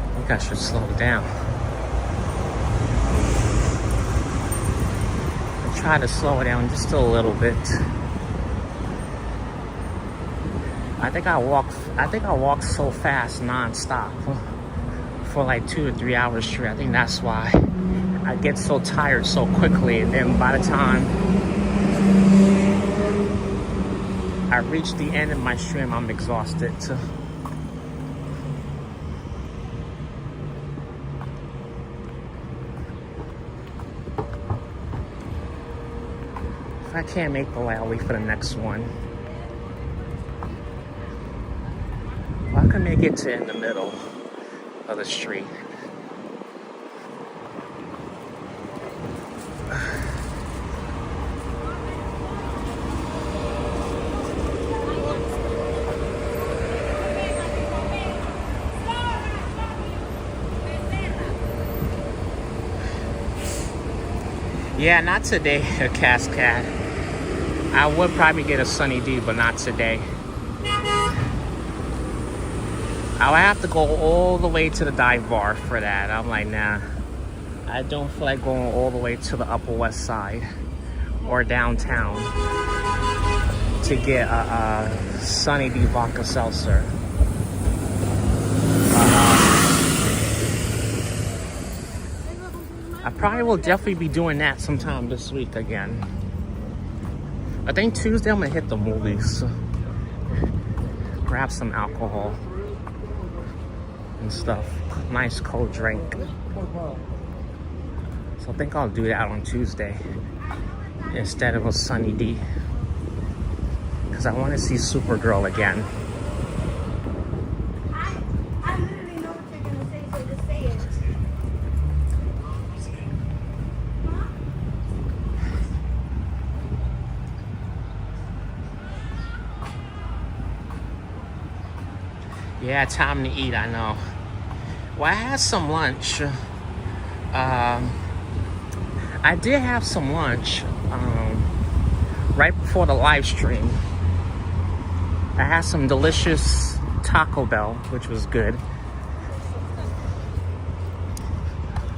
I think I should slow down. I try to slow it down just a little bit. I think I walked so fast non-stop for like 2 to 3 hours straight. I think that's why I get so tired so quickly, and then by the time I reach the end of my stream, I'm exhausted. If I can't make the light, I'll wait for the next one. Well, I can make it to in the middle of the street. Yeah, not today, a Cascade. I would probably get a Sunny D, but not today. I would have to go all the way to the dive bar for that. I'm like, nah. I don't feel like going all the way to the Upper West Side or downtown to get a Sunny D vodka seltzer. I probably will definitely be doing that sometime this week again. I think Tuesday I'm gonna hit the movies. Grab some alcohol and stuff. Nice cold drink. So I think I'll do that on Tuesday instead of a Sunny D. Because I want to see Supergirl again. I literally know what you're gonna say, so just say it. Yeah, time to eat, I know. Well, I had some lunch. I did have some lunch right before the live stream. I had some delicious Taco Bell, which was good,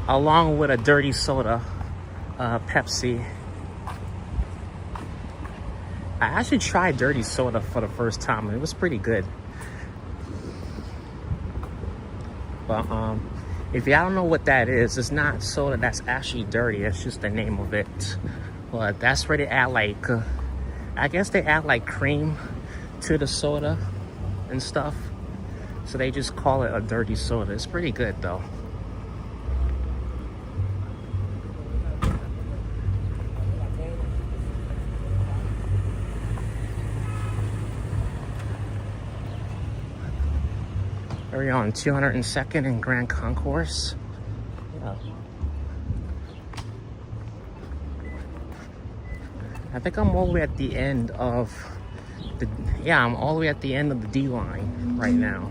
along with a dirty soda, Pepsi. I actually tried dirty soda for the first time, and it was pretty good. But if y'all don't know what that is, it's not soda that's actually dirty. It's just the name of it. But that's where they add like, I guess they add like cream to the soda and stuff. So they just call it a dirty soda. It's pretty good though. We're on 202nd and Grand Concourse. Yeah. I think I'm all the way at the end of the, yeah, I'm all the way at the end of the D line right now.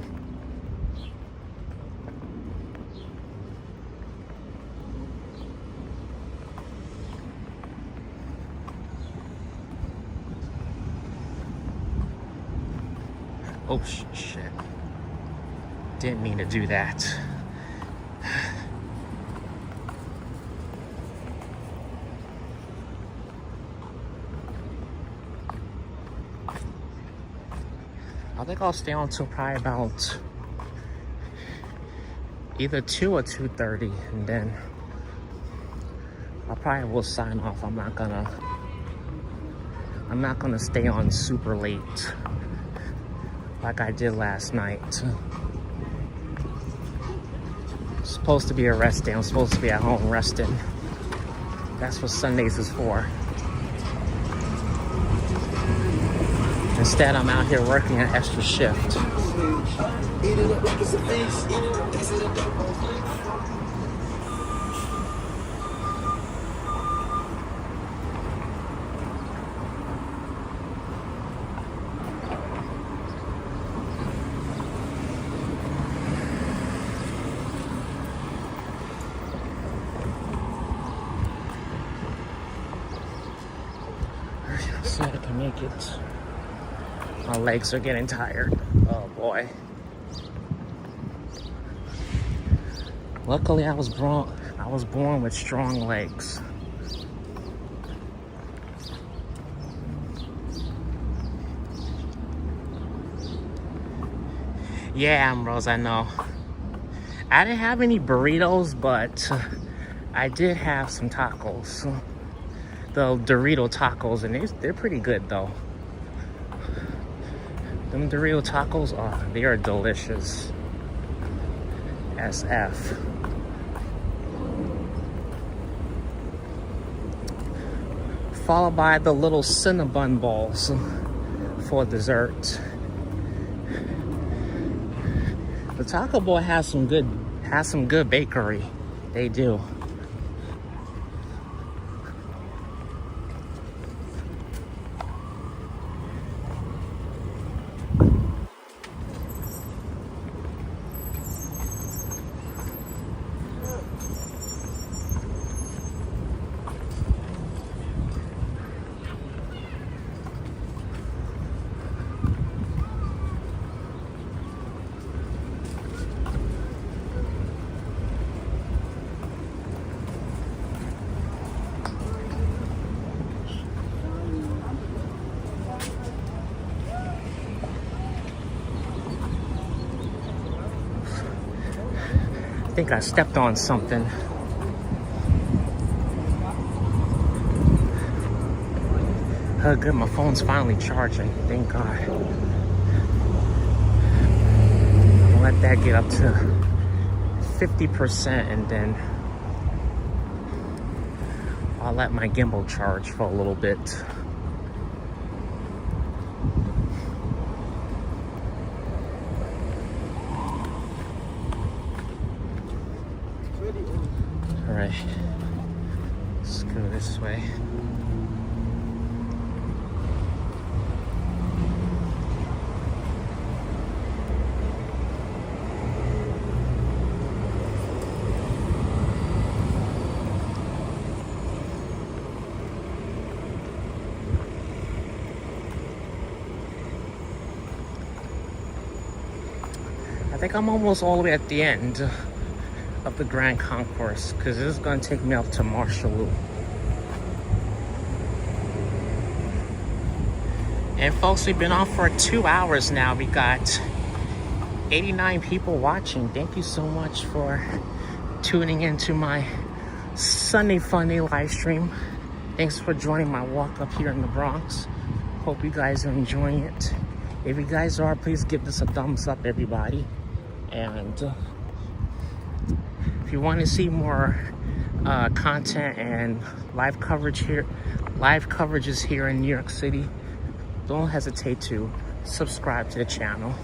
Oh, shit. Didn't mean to do that. I think I'll stay on till probably about either 2 or 2:30, and then I probably will sign off. I'm not gonna stay on super late like I did last night. Supposed to be a rest day. I'm supposed to be at home resting. That's what Sundays is for. Instead, I'm out here working an extra shift. See if I can make it. My legs are getting tired. Oh boy. Luckily I was born with strong legs. Yeah, Ambrose, I know. I didn't have any burritos, but I did have some tacos. The Dorito tacos, and they're pretty good though. Them Dorito tacos, they are delicious. SF. Followed by the little Cinnabon balls for dessert. The Taco Bell has some good bakery. They do. think I stepped on something. Oh, good, my phone's finally charging. Thank God. I'll let that get up to 50% and then I'll let my gimbal charge for a little bit. All right, let's go this way. I think I'm almost all the way at the end of the Grand Concourse because this is going to take me up to Marshall Loop. And folks, we've been on for 2 hours now. We got 89 people watching. Thank you so much for tuning into my Sunday Funday live stream. Thanks for joining my walk up here in the Bronx. Hope you guys are enjoying it. If you guys are, please give this a thumbs up, everybody. And if you want to see more content and live coverages here in New York City, don't hesitate to subscribe to the channel.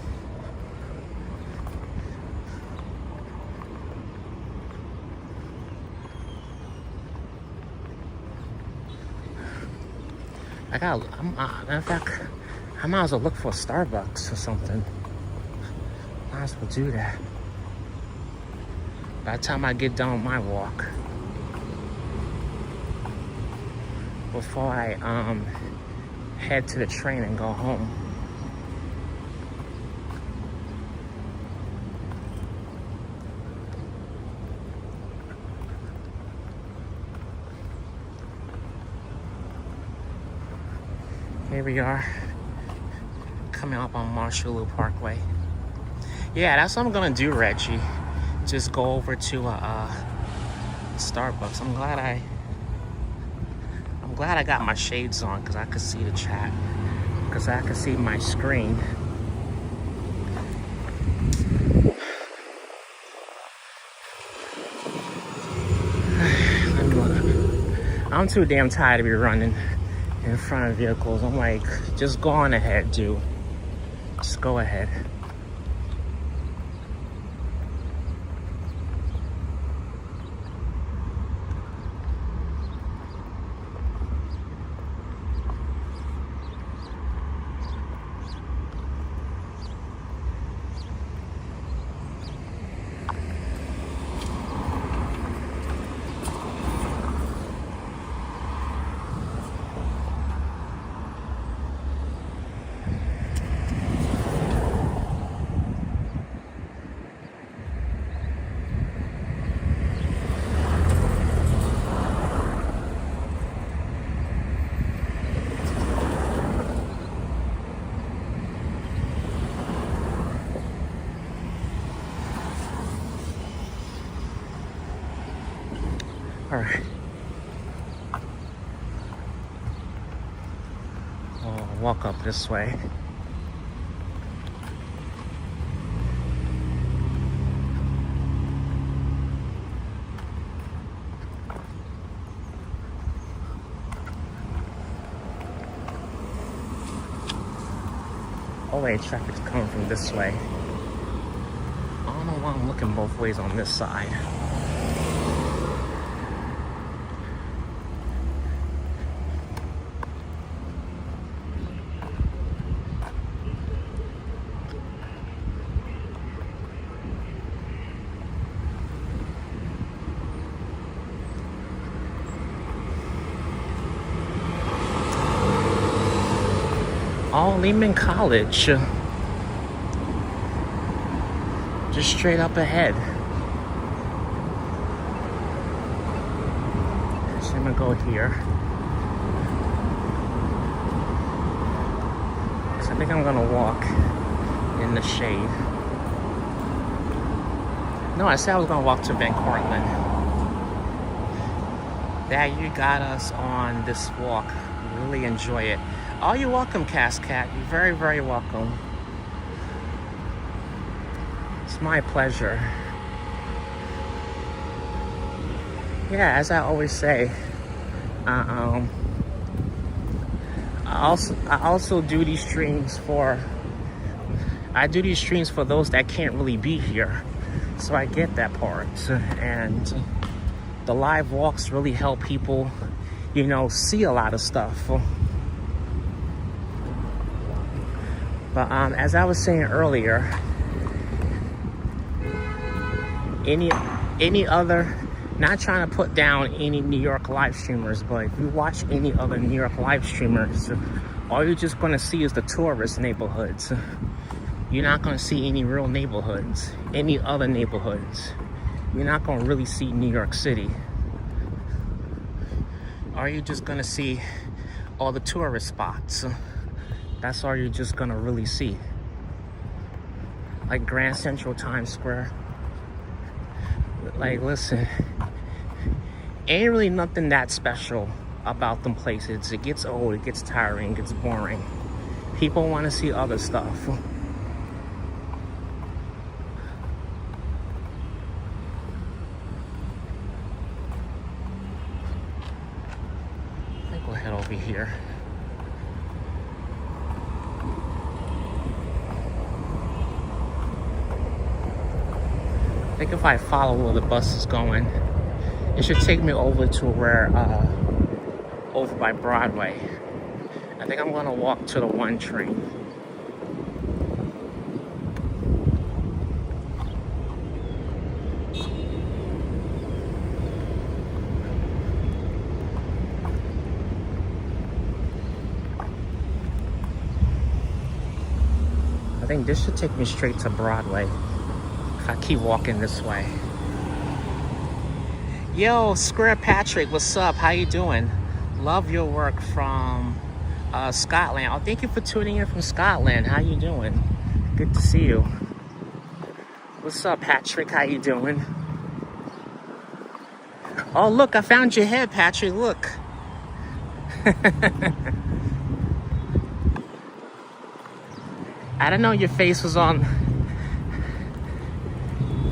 In fact, I might as well look for a Starbucks or something. Might as well do that. By the time I get done with my walk, before I head to the train and go home. Here we are, coming up on Marshall Loop Parkway. Yeah, that's what I'm gonna do, Reggie. Just go over to Starbucks. I'm glad I got my shades on because I could see the chat, because I could see my screen. I'm too damn tired to be running in front of vehicles. I'm like, just go on ahead, dude. Just go ahead. All right. I'll walk up this way. Oh wait, traffic's coming from this way. I don't know why I'm looking both ways on this side. Oh, Lehman College. Just straight up ahead. So I'm gonna go here. So I think I'm gonna walk in the shade. No, I said I was gonna walk to Van Cortlandt. That you got us on this walk. Really enjoy it. Oh, you're welcome, Cascat. You're very, very welcome. It's my pleasure. Yeah, as I always say, I also do these streams for those that can't really be here. So I get that part. And the live walks really help people, you know, see a lot of stuff. But as I was saying earlier, any other, not trying to put down any New York live streamers, but if you watch any other New York live streamers, all you're just gonna see is the tourist neighborhoods. You're not gonna see any real neighborhoods, any other neighborhoods. You're not gonna really see New York City. Or you're just gonna see all the tourist spots. That's all you're just gonna really see. Like Grand Central, Times Square. Like, listen, ain't really nothing that special about them places. It gets old, it gets tiring, it gets boring. People wanna see other stuff. I think we'll head over here. I think if I follow where the bus is going, it should take me over to where, over by Broadway. I think I'm gonna walk to the 1 train. I think this should take me straight to Broadway if I keep walking this way. Yo, Square Patrick, what's up? How you doing? Love your work from Scotland. Oh, thank you for tuning in from Scotland. How you doing? Good to see you. What's up, Patrick? How you doing? Oh, look, I found your head, Patrick. Look. I didn't know your face was on.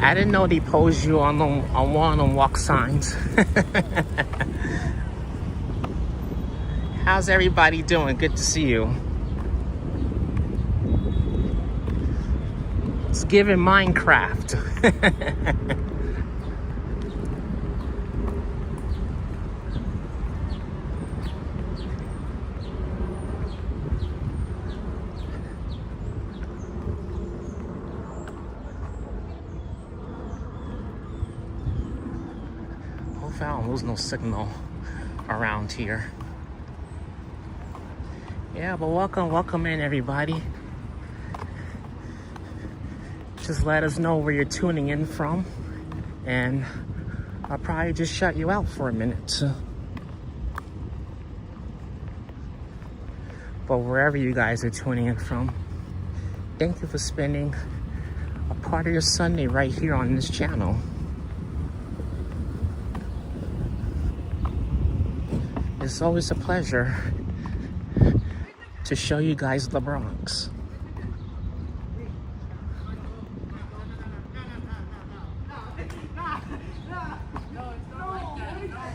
I didn't know they posed you on one of them walk signs. How's everybody doing? Good to see you. It's giving Minecraft. Hopefully I don't lose no signal around here. Yeah, but welcome in everybody. Just let us know where you're tuning in from, and I'll probably just shut you out for a minute. But wherever you guys are tuning in from, thank you for spending a part of your Sunday right here on this channel. It's always a pleasure to show you guys the Bronx.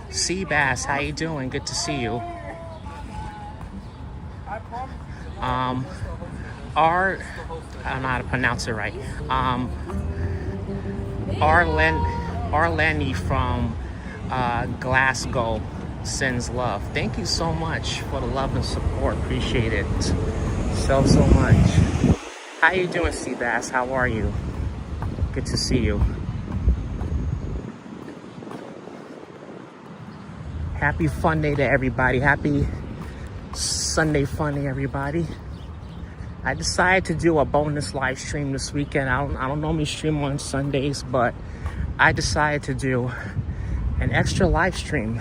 Seabass, how you doing? Good to see you. I don't know how to pronounce it right. Arleni from Glasgow sends love. Thank you so much for the love and support. Appreciate it so much. How you doing, Seabass? How are you? Good to see you. Happy Funday to everybody. Happy Sunday Funday, everybody. I decided to do a bonus live stream this weekend. I don't normally stream on Sundays, but I decided to do an extra live stream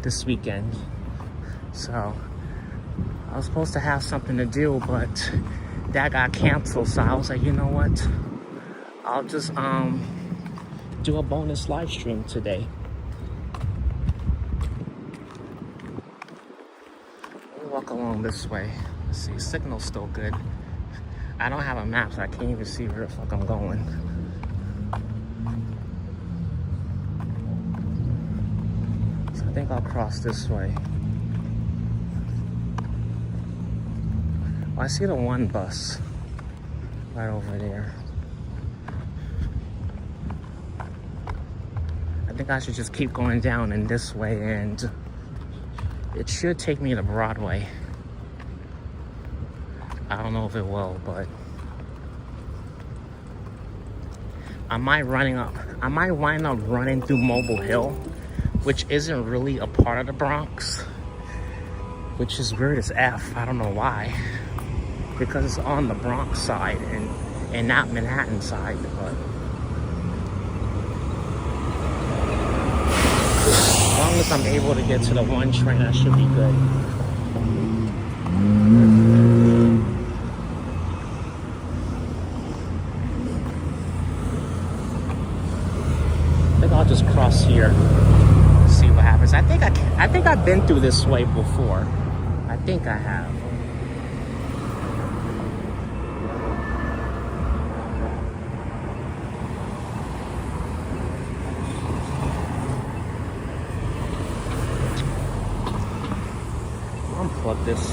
this weekend. So I was supposed to have something to do, but that got canceled. So I was like, you know what? I'll just do a bonus live stream today. We'll walk along this way. Let's see, signal's still good. I don't have a map, so I can't even see where the fuck I'm going. So I think I'll cross this way. Oh, I see the one bus right over there. I think I should just keep going down in this way, and it should take me to Broadway. I don't know if it will, but I might wind up running through Mobile Hill, which isn't really a part of the Bronx, which is weird as F. I don't know why, because it's on the Bronx side and not Manhattan side, but as long as I'm able to get to the one train, I should be good. I think I'll just cross here, see what happens. I think I've been through this way before. I think I have. Unplug this,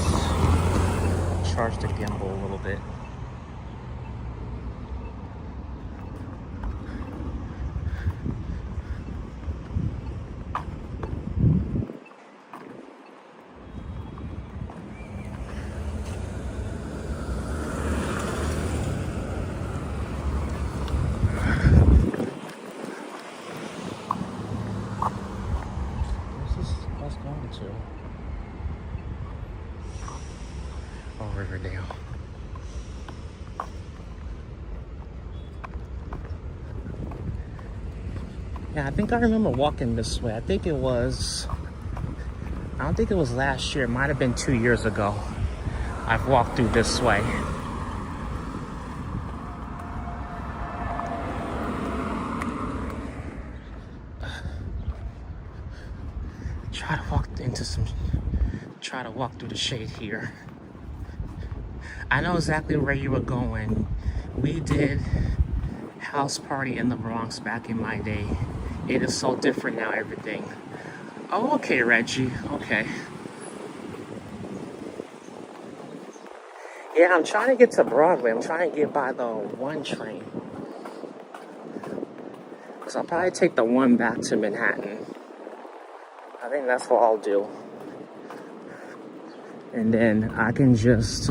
charge the gimbal a little bit. Where's this bus going to? Oh, Riverdale. Yeah, I think I remember walking this way. I don't think it was last year. It might have been 2 years ago. I've walked through this way. Try to walk through the shade here. I know exactly where you were going. We did house party in the Bronx back in my day. It is so different now, everything. Oh, okay, Reggie, okay. Yeah, I'm trying to get to Broadway. I'm trying to get by the 1 train. So I'll probably take the 1 back to Manhattan. I think that's what I'll do. And then I can just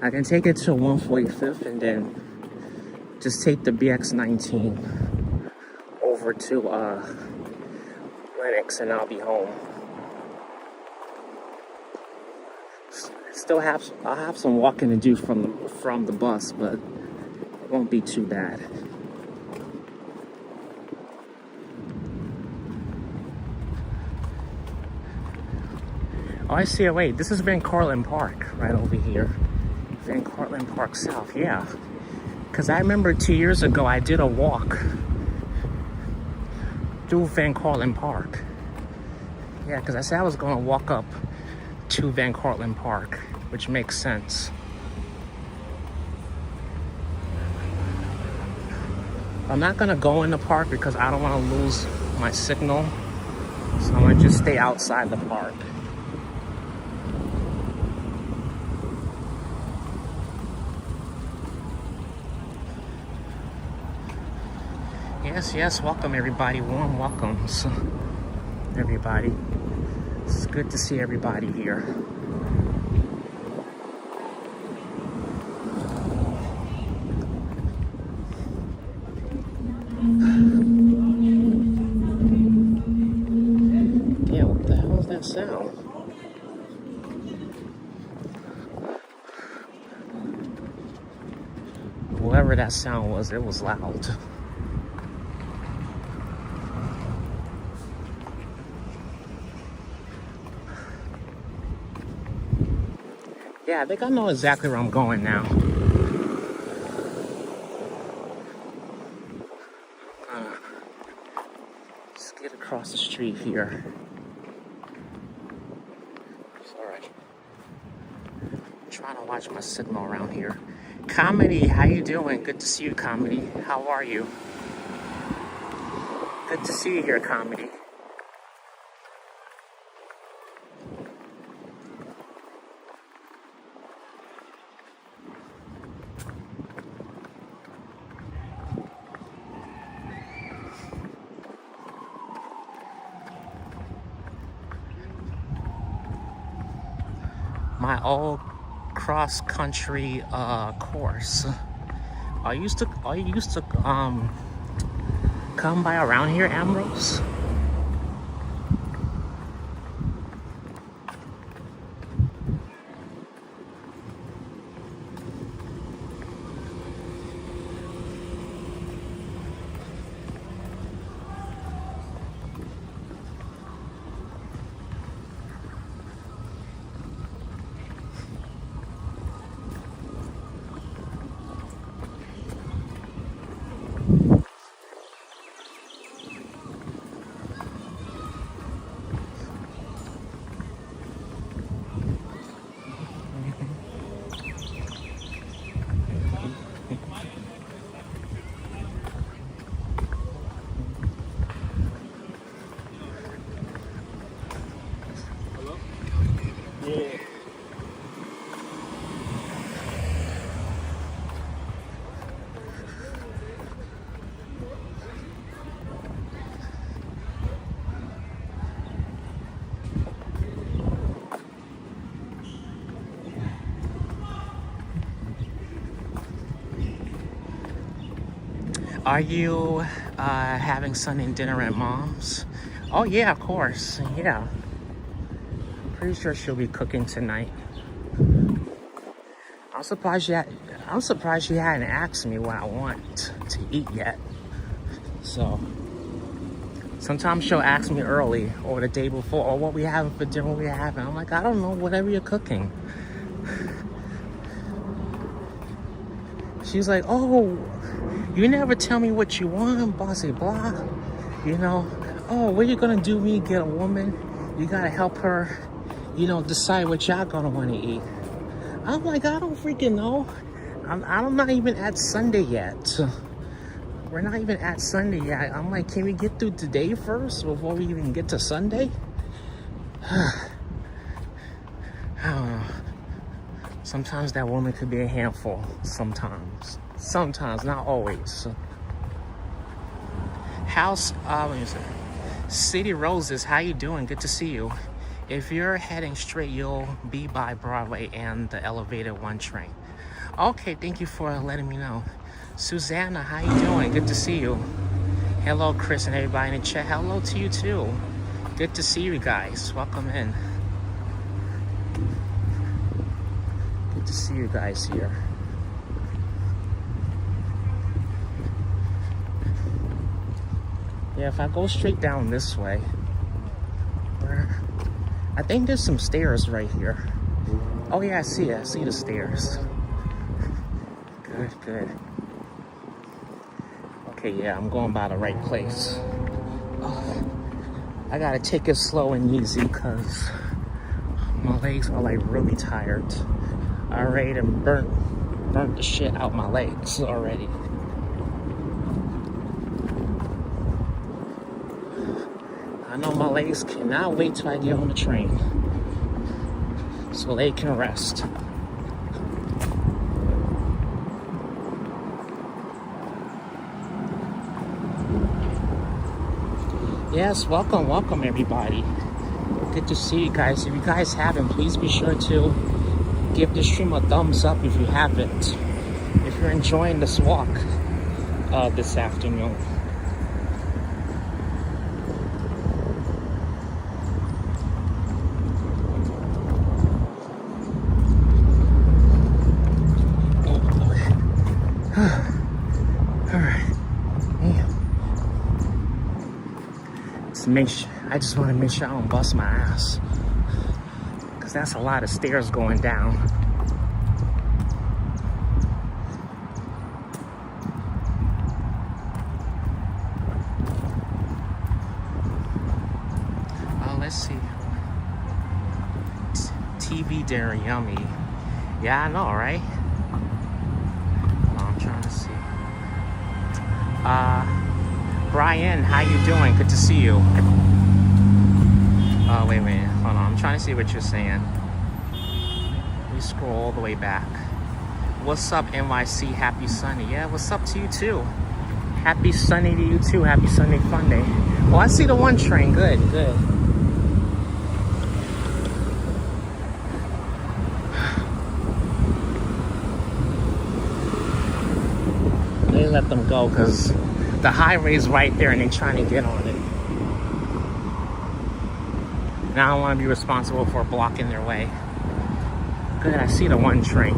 I can take it to 145th and then just take the BX19 over to Lenox, and I'll be home. I'll have some walking to do from the bus, but it won't be too bad. Oh, I see. Wait, this is Van Cortlandt Park right over here. Van Cortlandt Park South, yeah. Because I remember 2 years ago I did a walk through Van Cortlandt Park. Yeah, because I said I was going to walk up to Van Cortlandt Park, which makes sense. I'm not going to go in the park because I don't want to lose my signal. So I'm going to just stay outside the park. Yes, welcome everybody. Warm welcomes, everybody. It's good to see everybody here. Yeah, what the hell is that sound? Whoever that sound was, it was loud. Yeah, I think I know exactly where I'm going now. across the street here. It's alright. I'm trying to watch my signal around here. Comedy, how you doing? Good to see you, Comedy. How are you? Good to see you here, Comedy. My old cross-country course. I used to come by around here, Ambrose? Are you having Sunday dinner at Mom's? Oh yeah, of course. Yeah. Pretty sure she'll be cooking tonight. I'm surprised you hadn't asked me what I want to eat yet. So sometimes she'll ask me early or the day before, or what we having for dinner, what we having. I'm like, I don't know, whatever you're cooking. She's like, oh, you never tell me what you want, blah, blah, blah. You know, oh, what you gonna do when you get a woman? You gotta help her, you know, decide what y'all gonna wanna eat. I'm like, I don't freaking know. I'm not even at Sunday yet. We're not even at Sunday yet. I'm like, can we get through today first before we even get to Sunday? I don't know. Sometimes that woman could be a handful. Sometimes, not always. House, let me see. City Roses, how you doing? Good to see you. If you're heading straight, you'll be by Broadway and the Elevated 1 train. Okay, thank you for letting me know. Susanna, how you doing? Good to see you. Hello, Chris and everybody in the chat. Hello to you too. Good to see you guys. Welcome in. Good to see you guys here. Yeah, if I go straight down this way, I think there's some stairs right here. Oh yeah, I see the stairs. Good. Okay, yeah, I'm going by the right place. Oh, I gotta take it slow and easy because my legs are like really tired. I already burnt the shit out my legs already. I know my legs cannot wait till I get on the train so they can rest. Yes, welcome everybody. Good to see you guys. If you guys haven't, please be sure to give this stream a thumbs up if you haven't. If you're enjoying this walk this afternoon. I just want to make sure I don't bust my ass, because that's a lot of stairs going down. let's see. TV dinner yummy. Yeah, I know, right? I'm trying to see. Brian, how you doing? Good to see you. Oh, wait a minute. Hold on. I'm trying to see what you're saying. Let me scroll all the way back. What's up, NYC? Happy Sunday. Yeah, what's up to you too? Happy Sunday to you too. Happy Sunday Funday. Oh, I see the one train. Good, good. They let them go because the highway's right there and they're trying to get on it. And I don't want to be responsible for blocking their way. Good, I see the one train.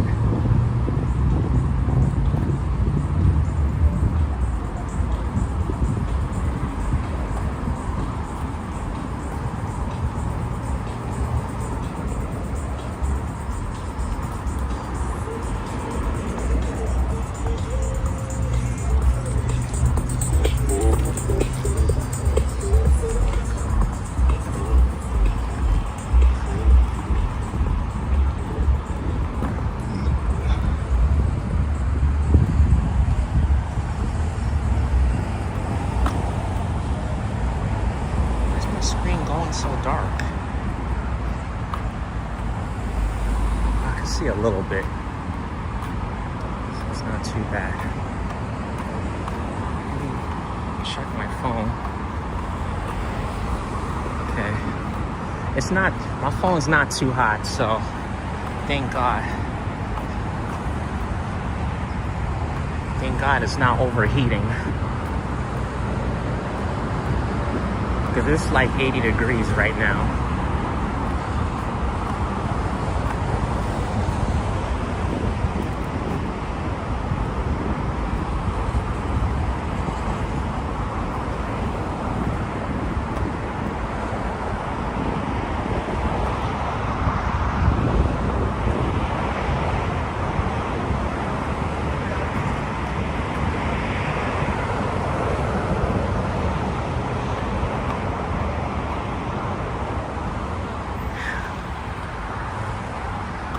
So dark. I can see a little bit. It's not too bad. Let me check my phone. Okay. It's not, my phone's not too hot, so thank God. Thank God it's not overheating. Because it's like 80 degrees right now.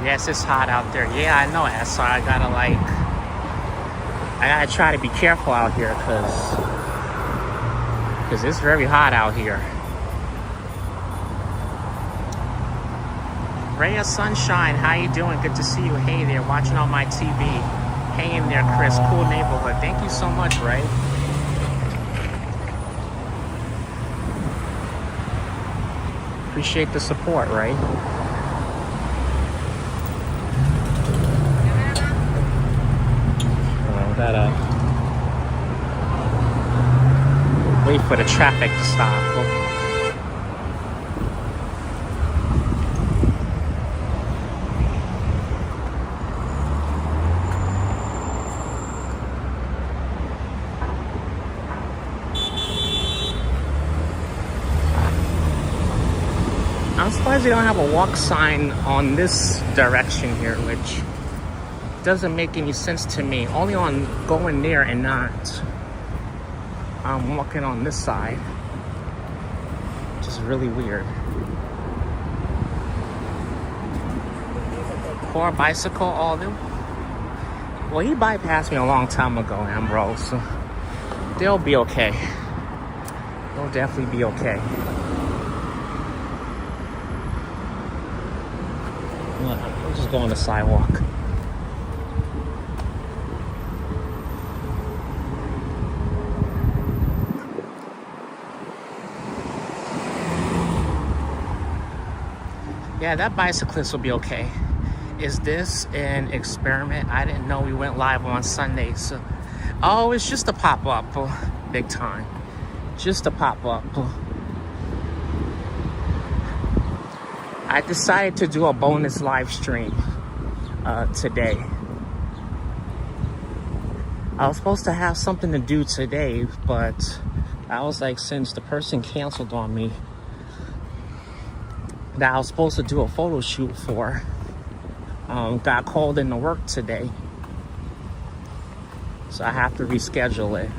Yes, it's hot out there. Yeah, I know that. So I gotta try to be careful out here because it's very hot out here. Ray of Sunshine, how you doing? Good to see you. Hey there, watching on my TV. Hey in there, Chris. Cool neighborhood. Thank you so much, Ray. Appreciate the support, Ray. Gotta wait for the traffic to stop. I'm surprised they don't have a walk sign on this direction here, which doesn't make any sense to me. Only on going there and not walking on this side, which is really weird. Poor bicycle, all them. Well, he bypassed me a long time ago, Ambrose. So they'll be okay. They'll definitely be okay. We'll just go on the sidewalk. Yeah, that bicyclist will be okay. Is this an experiment? I didn't know we went live on Sunday. So, oh, it's just a pop-up, big time. Just a pop-up. I decided to do a bonus live stream today. I was supposed to have something to do today, but I was like, since the person canceled on me that I was supposed to do a photo shoot for, got called into work today, so I have to reschedule it.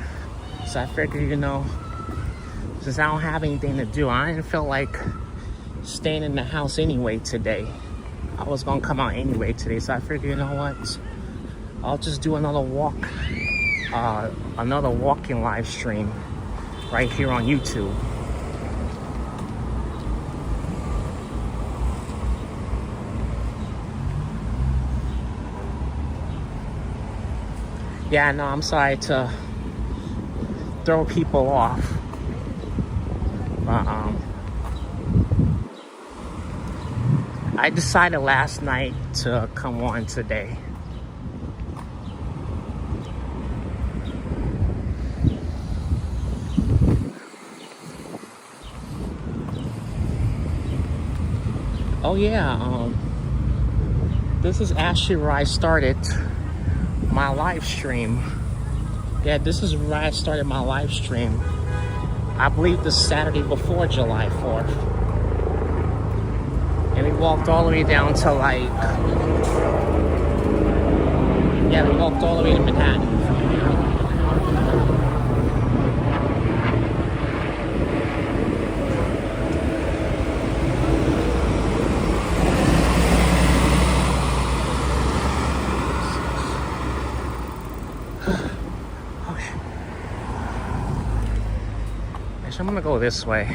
So I figured, you know, since I don't have anything to do, I didn't feel like staying in the house anyway today. I was gonna come out anyway today, so I figured, you know what? I'll just do another walk, another walking live stream right here on YouTube. Yeah, no, I'm sorry to throw people off, but I decided last night to come on today. Oh yeah, this is actually where I started my live stream. Yeah, this is where I started my live stream. I believe the Saturday before July 4th. And we walked all the way down to like, yeah, we walked all the way to Manhattan from here. I'm gonna go this way.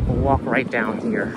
We'll walk right down here.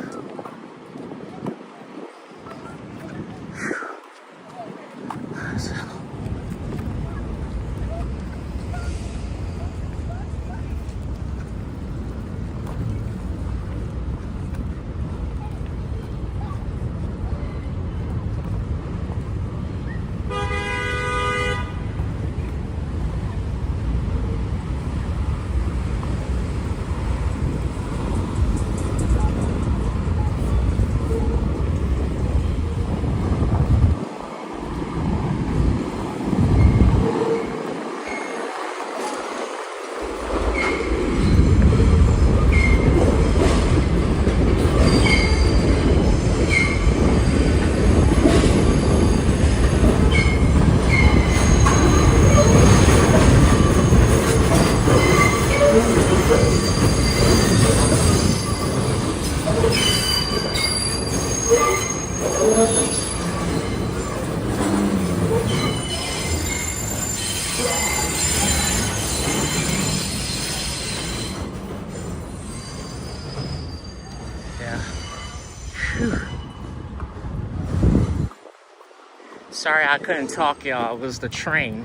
Sorry I couldn't talk, y'all. It was the train.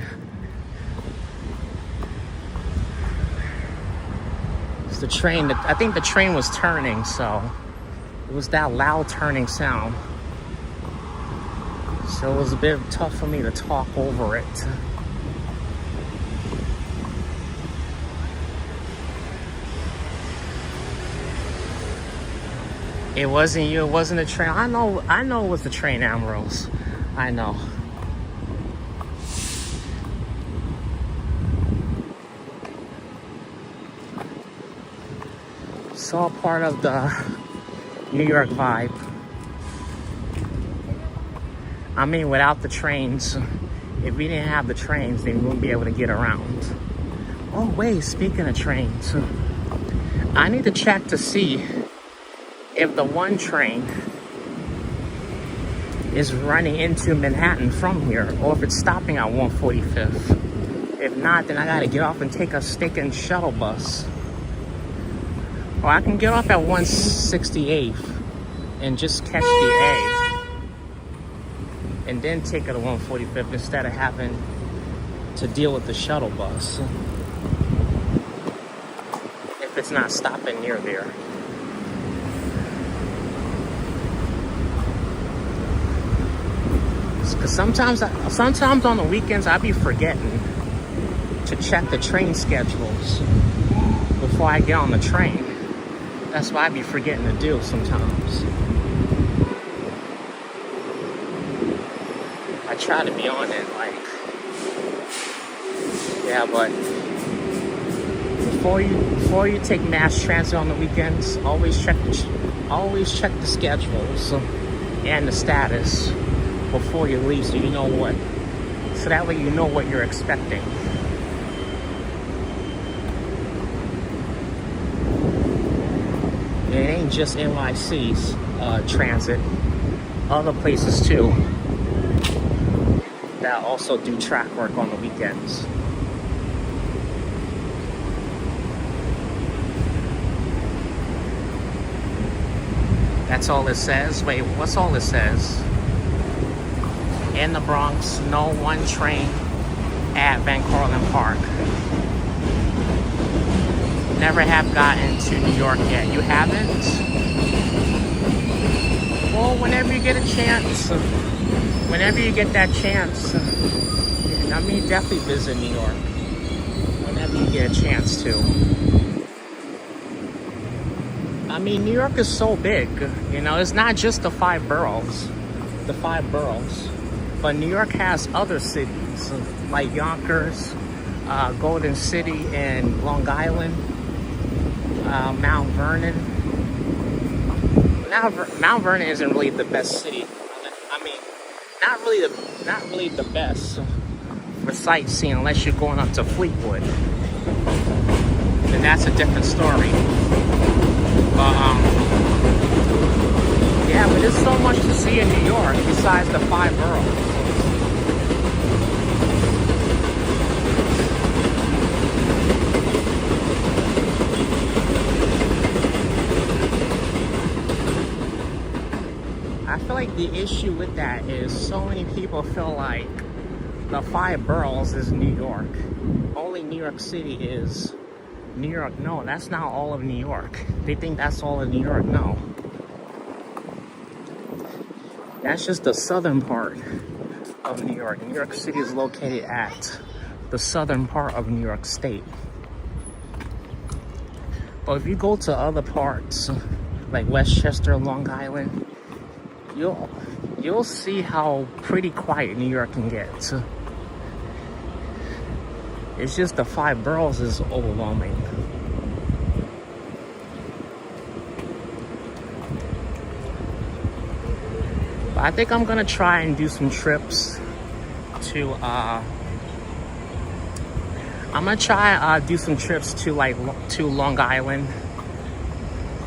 It's the train. I think the train was turning, so it was that loud turning sound. So it was a bit tough for me to talk over it. It wasn't you, it wasn't a train. I know it was the train, Ambrose. I know. It's all part of the New York vibe. I mean, without the trains, if we didn't have the trains, then we wouldn't be able to get around. Oh wait, speaking of trains, I need to check to see if the one train is running into Manhattan from here, or if it's stopping at 145th. If not, then I gotta get off and take a stinking shuttle bus. Or I can get off at 168th and just catch the A, and then take it to 145th instead of having to deal with the shuttle bus if it's not stopping near there. Because sometimes on the weekends I be forgetting to check the train schedules before I get on the train. That's why I be forgetting to do sometimes. I try to be on it, like, yeah, but before you take mass transit on the weekends, always check the schedules and the status before you leave, so you know what, so that way you know what you're expecting. And it ain't just NYC's transit. Other places too that also do track work on the weekends. That's all it says? Wait, what's all it says? In the Bronx, no one train at Van Cortlandt Park. Never have gotten to New York yet. You haven't? Well, whenever you get a chance, whenever you get that chance, I mean, definitely visit New York. Whenever you get a chance to. I mean, New York is so big, you know, it's not just the five boroughs, but New York has other cities like Yonkers, Golden City, and Long Island, Mount Vernon. Mount Vernon isn't really the best city. I mean, not really the best for sightseeing unless you're going up to Fleetwood. Then that's a different story. Yeah, but there's so much to see in New York besides the five boroughs. I feel like the issue with that is so many people feel like the five boroughs is New York. Only New York City is New York. No, that's not all of New York. They think that's all of New York. No. That's just the southern part of New York. New York City is located at the southern part of New York State. But if you go to other parts, like Westchester, Long Island, you'll see how pretty quiet New York can get. It's just the five boroughs is overwhelming. But I think I'm gonna try and do some trips to to Long Island.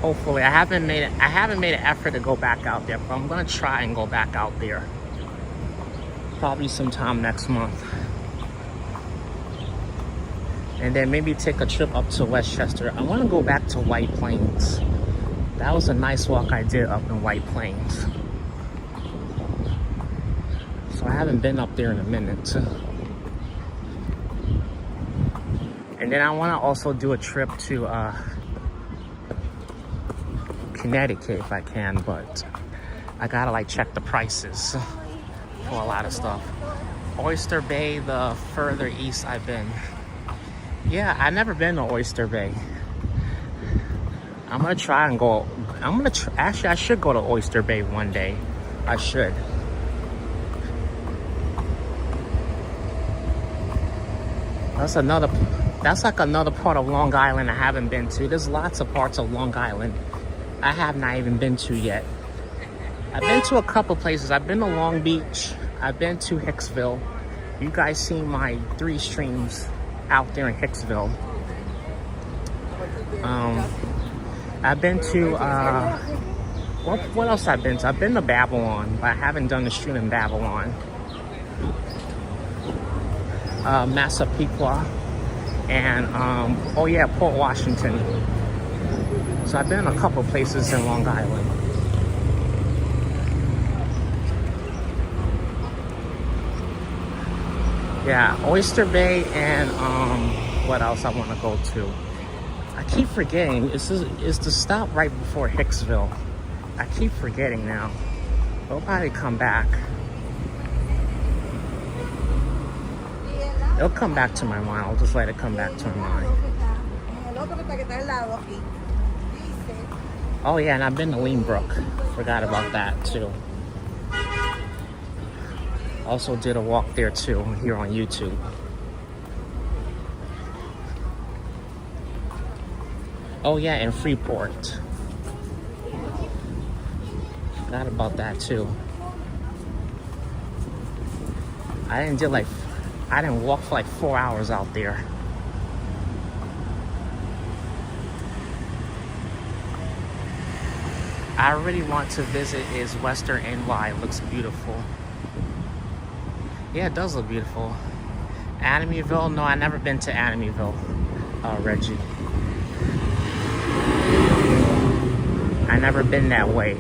Hopefully, I haven't made an effort to go back out there, but I'm gonna try and go back out there. Probably sometime next month. And then maybe take a trip up to Westchester. I want to go back to White Plains. That was a nice walk I did up in White Plains. So I haven't been up there in a minute. And then I want to also do a trip to Connecticut if I can, but I gotta like check the prices for a lot of stuff. Oyster Bay, the further east I've been. Yeah, I've never been to Oyster Bay. I'm gonna try and go. Actually, I should go to Oyster Bay one day. I should. That's like another part of Long Island I haven't been to. There's lots of parts of Long Island I have not even been to yet. I've been to a couple places. I've been to Long Beach. I've been to Hicksville. You guys seen my 3 streams out there in Hicksville. I've been to what else I've been to? I've been to Babylon, but I haven't done the stream in Babylon. Massapequa and oh yeah, Port Washington. So I've been in a couple places in Long Island. Yeah, Oyster Bay and what else I want to go to? I keep forgetting. It's the stop right before Hicksville. I keep forgetting now. It'll probably come back. It'll come back to my mind. I'll just let it come back to my mind. Oh yeah, and I've been to Leanbrook. Forgot about that too. Also did a walk there too, here on YouTube. Oh yeah, and Freeport. Forgot about that too. I didn't walk for like 4 hours out there. I really want to visit is Western NY. It looks beautiful. Yeah, it does look beautiful. Amityville? No, I've never been to Amityville, Reggie. I never been that way.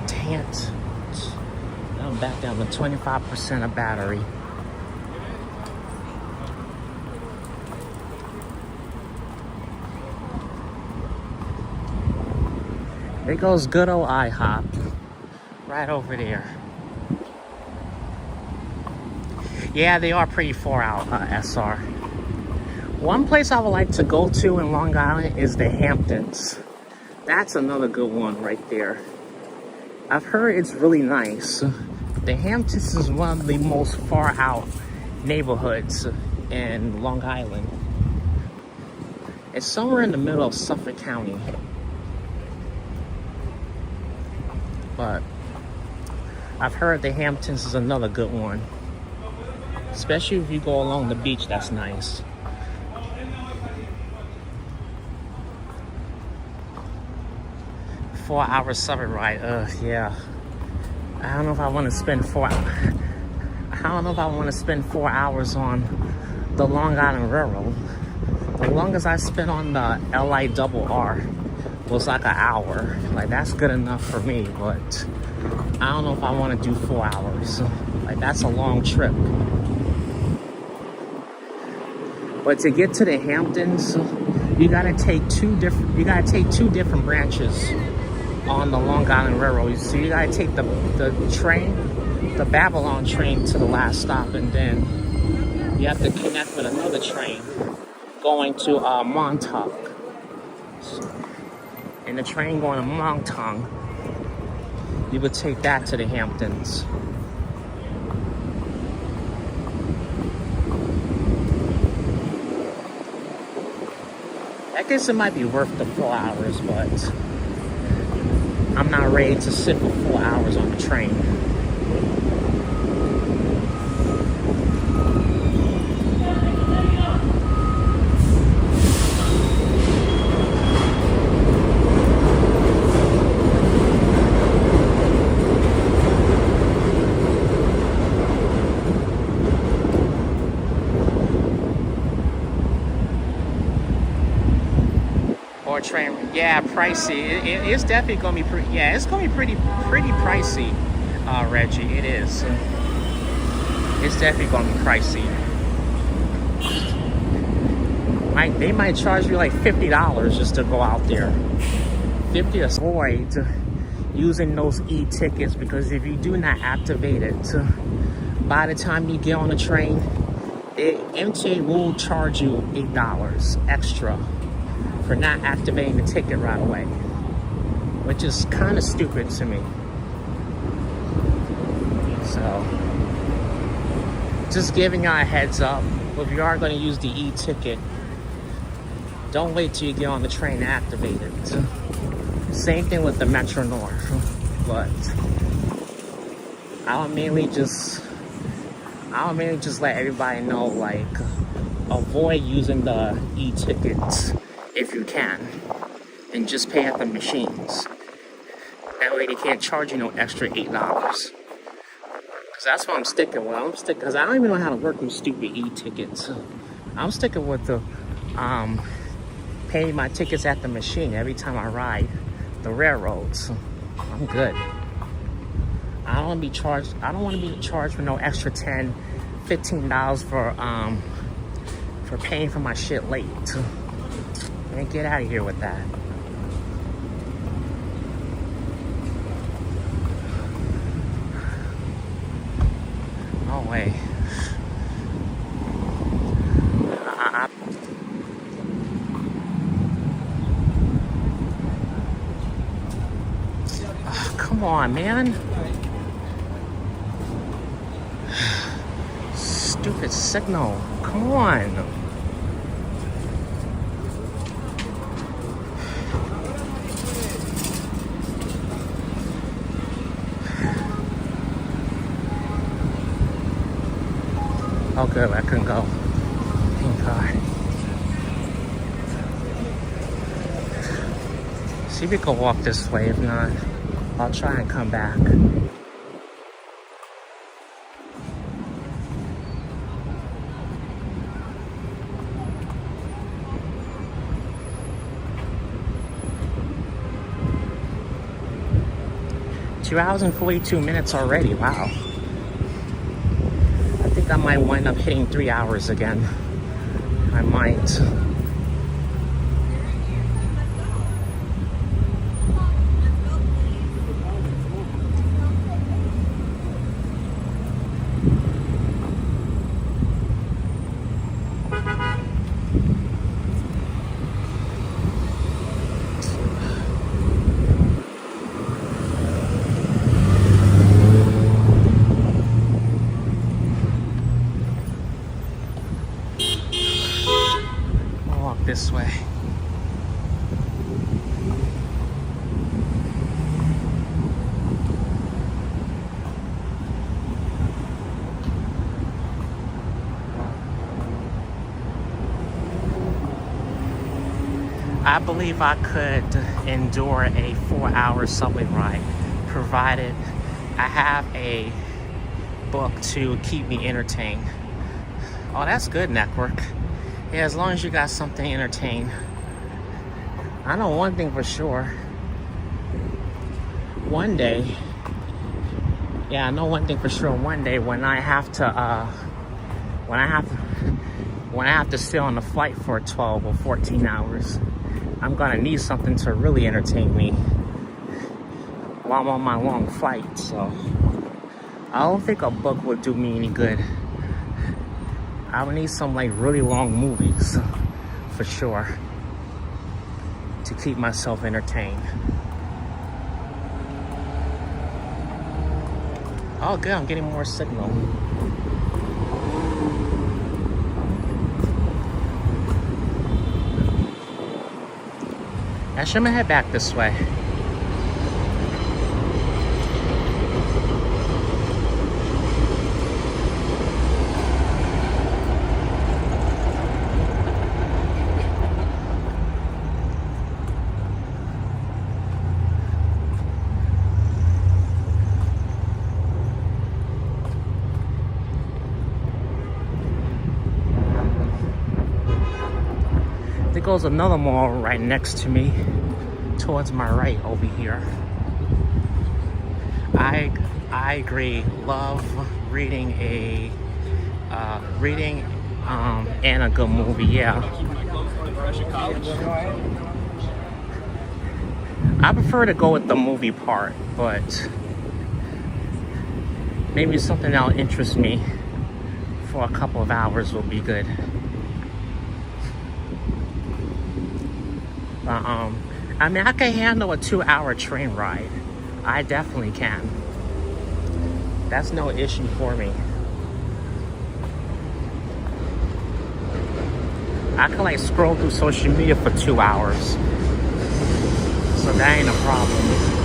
Can't. I'm back down to 25% of battery. There goes good old IHOP. Right over there. Yeah, they are pretty far out, SR. One place I would like to go to in Long Island is the Hamptons. That's another good one right there. I've heard it's really nice. The Hamptons is one of the most far out neighborhoods in Long Island. It's somewhere in the middle of Suffolk County. But I've heard the Hamptons is another good one. Especially if you go along the beach, that's nice. Four-hour subway ride. Yeah. I don't know if I want to spend 4 hours on the Long Island Railroad. The longest I spent on the LIRR was like an hour. Like, that's good enough for me, but I don't know if I want to do 4 hours. Like, that's a long trip. But to get to the Hamptons, you gotta take two different branches on the Long Island Railroad. So you gotta take the train, the Babylon train, to the last stop, and then you have to connect with another train going to Montauk. And the train going to Montauk, you would take that to the Hamptons. I guess it might be worth the 4 hours, but I'm not ready to sit for 4 hours on the train. Or train, yeah, pricey. It's definitely gonna be pretty. Yeah, it's gonna be pretty pricey, Reggie. It is. It's definitely gonna be pricey. They might charge you like $50 just to go out there. 50 to avoid using those e-tickets, because if you do not activate it, by the time you get on the train, MTA will charge you $8 extra for not activating the ticket right away, which is kind of stupid to me. So, just giving y'all a heads up, if you are going to use the e-ticket, don't wait till you get on the train to activate it. Same thing with the Metro North, but I'll mainly just let everybody know, like, avoid using the e-tickets if you can, and just pay at the machines. That way they can't charge you no extra $8. Because that's what I'm sticking with. Because I don't even know how to work them stupid e-tickets. I'm sticking with the paying my tickets at the machine every time I ride the railroads. I'm good. I don't want to be charged. I don't want to be charged for no extra $10, $15 for paying for my shit late. Man, get out of here with that. No way. Oh, Come on, man. Stupid signal. Come on. Oh, good. I couldn't go. Thank God. See if we can walk this way. If not, I'll try and come back. Two hours and 42 minutes already. Wow. I think I might wind up hitting 3 hours again. I might. This way. I believe I could endure a 4-hour subway ride, provided I have a book to keep me entertained. Oh, that's good, network. Yeah, as long as you got something entertained. I know one thing for sure. One day, yeah, I know one thing for sure. One day when I have to stay on the flight for 12 or 14 hours, I'm gonna need something to really entertain me while I'm on my long flight. So I don't think a book would do me any good. I would need some like really long movies for sure to keep myself entertained. Oh good, I'm getting more signal. Actually, I'm gonna head back this way. There goes another mall right next to me, towards my right over here. I agree. Love reading and a good movie. Yeah. I prefer to go with the movie part, but maybe something that'll interest me for a couple of hours will be good. I mean, I can handle a 2-hour train ride. I definitely can. That's no issue for me. I can like scroll through social media for 2 hours. So that ain't a problem.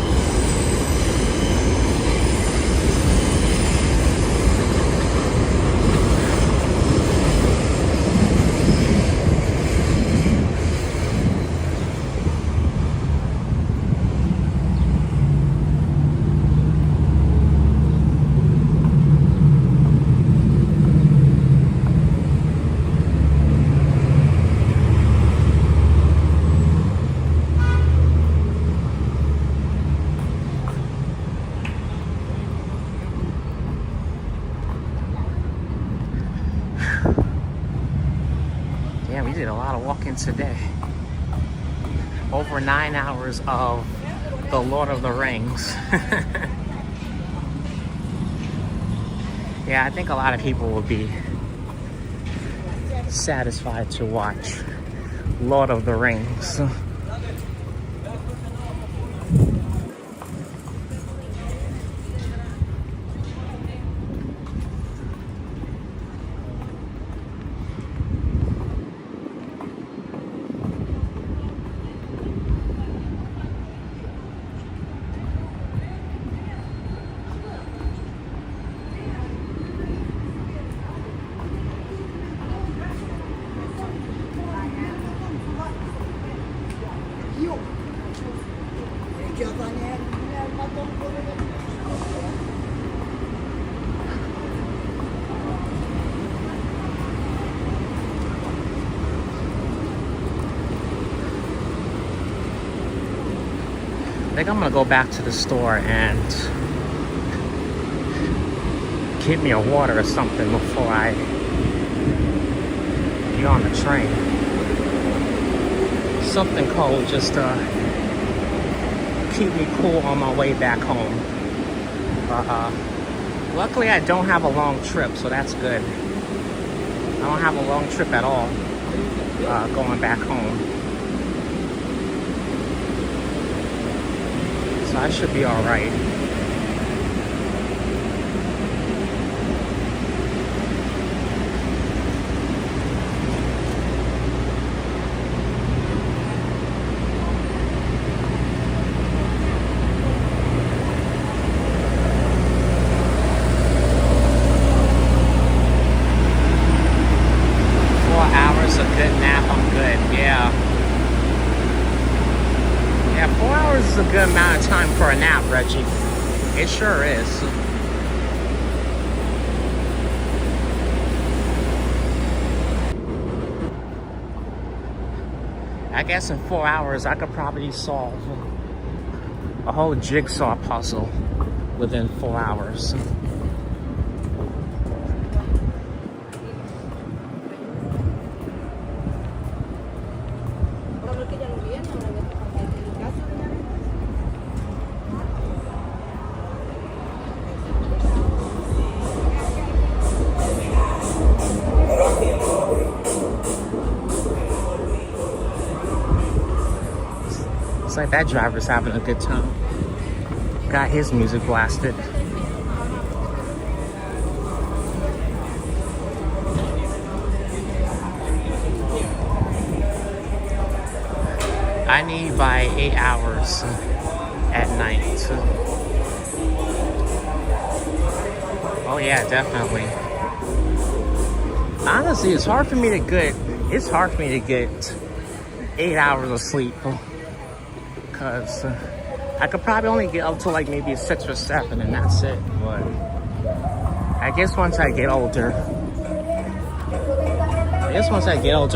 We did a lot of walking today. Over 9 hours of The Lord of the Rings. Yeah, I think a lot of people will be satisfied to watch Lord of the Rings. think I'm gonna go back to the store and get me a water or something before I get on the train. Something cold just to keep me cool on my way back home. Luckily I don't have a long trip, so that's good. I don't have a long trip at all going back home. So I should be all right. A good amount of time for a nap, Reggie. It sure is. I guess in 4 hours I could probably solve a whole jigsaw puzzle within 4 hours. It's like that driver's having a good time. Got his music blasted. I need by 8 hours at night. Oh yeah, definitely. Honestly, it's hard for me to get 8 hours of sleep. Because I could probably only get up to like maybe 6 or 7 and that's it. But I guess once I get older,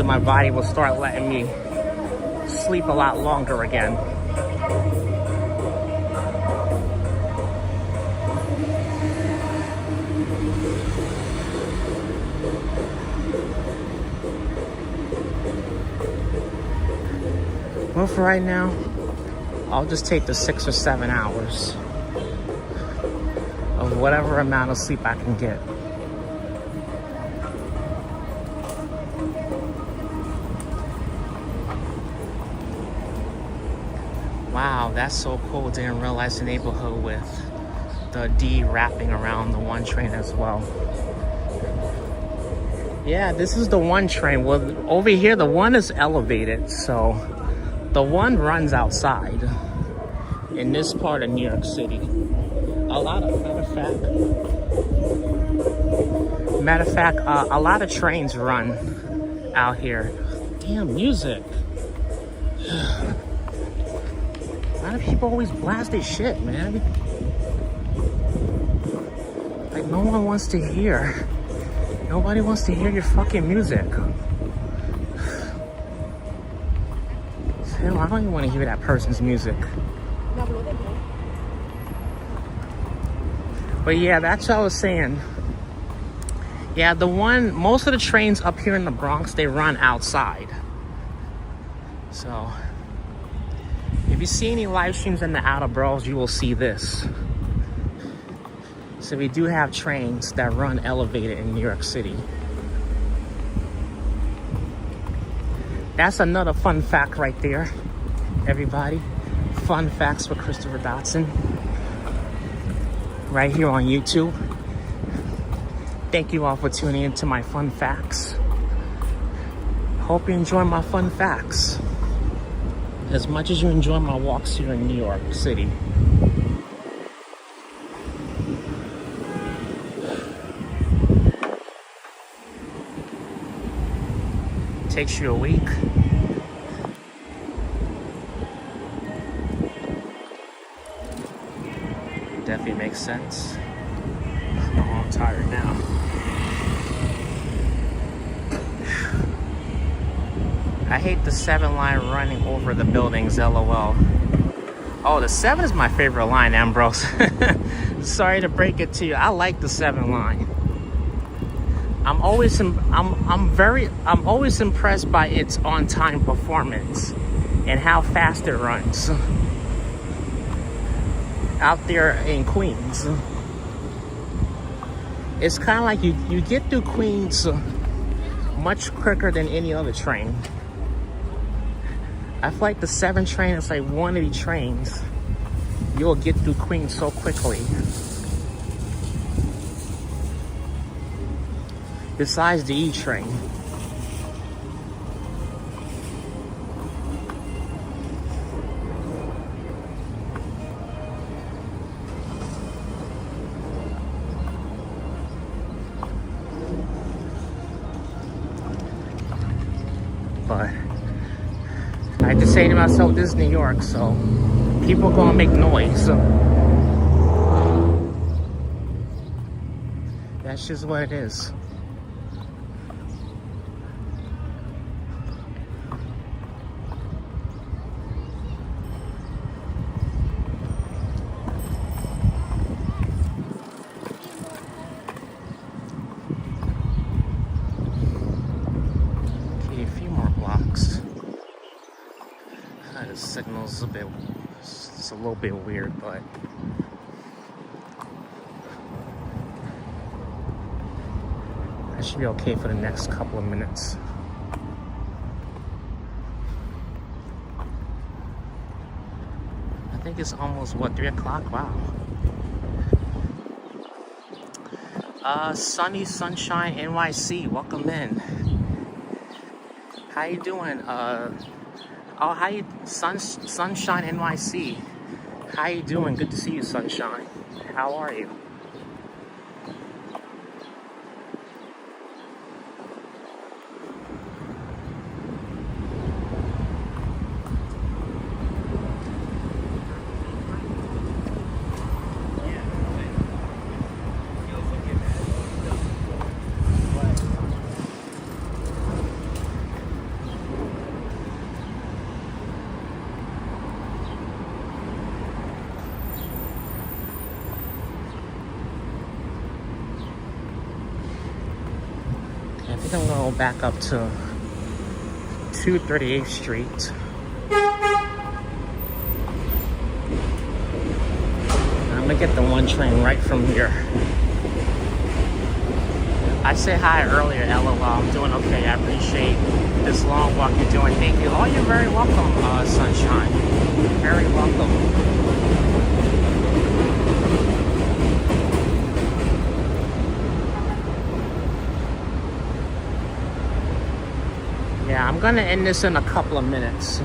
my body will start letting me sleep a lot longer again. Well, for right now, I'll just take the 6 or 7 hours of whatever amount of sleep I can get. Wow, that's so cool. Didn't realize the neighborhood with the D wrapping around the one train as well. Yeah, this is the one train. Well, over here, the one is elevated, so the one runs outside in this part of New York City. A lot of trains run out here. Damn music. A lot of people always blast their shit, man. Like no one wants to hear. Nobody wants to hear your fucking music. Hell, I don't even want to hear that person's music. But yeah, that's what I was saying. Yeah, most of the trains up here in the Bronx, they run outside. So, if you see any live streams in the outer boroughs, you will see this. So we do have trains that run elevated in New York City. That's another fun fact right there, everybody. Fun facts with Christopher Dotson. Right here on YouTube. Thank you all for tuning into my fun facts. Hope you enjoy my fun facts as much as you enjoy my walks here in New York City. Takes you a week. Definitely makes sense. Oh, I'm tired now. I hate the 7 line running over the buildings, LOL. Oh, the 7 is my favorite line, Ambrose. Sorry to break it to you. I like the 7 line. I'm always impressed by its on-time performance and how fast it runs out there in Queens. It's kind of like you get through Queens much quicker than any other train. I feel like the 7 train is like one of the trains you'll get through Queens so quickly. Besides the E train. But I just say to myself, this is New York, so people gonna make noise. So that's just what it is. Okay, a few more blocks. The signal's it's a little bit weird, but I should be okay for the next couple of minutes. I think it's almost, what, 3 o'clock? Wow. Sunny Sunshine NYC, welcome in. How you doing? Oh, how you, Sunshine NYC. How you doing? Good to see you, Sunshine. How are you? I think I'm gonna go back up to 238th Street. I'm gonna get the 1 train right from here. I said hi earlier, LOL. I'm doing okay. I appreciate this long walk you're doing. Thank you. Oh, you're very welcome, Sunshine. Very welcome. Yeah, I'm gonna end this in a couple of minutes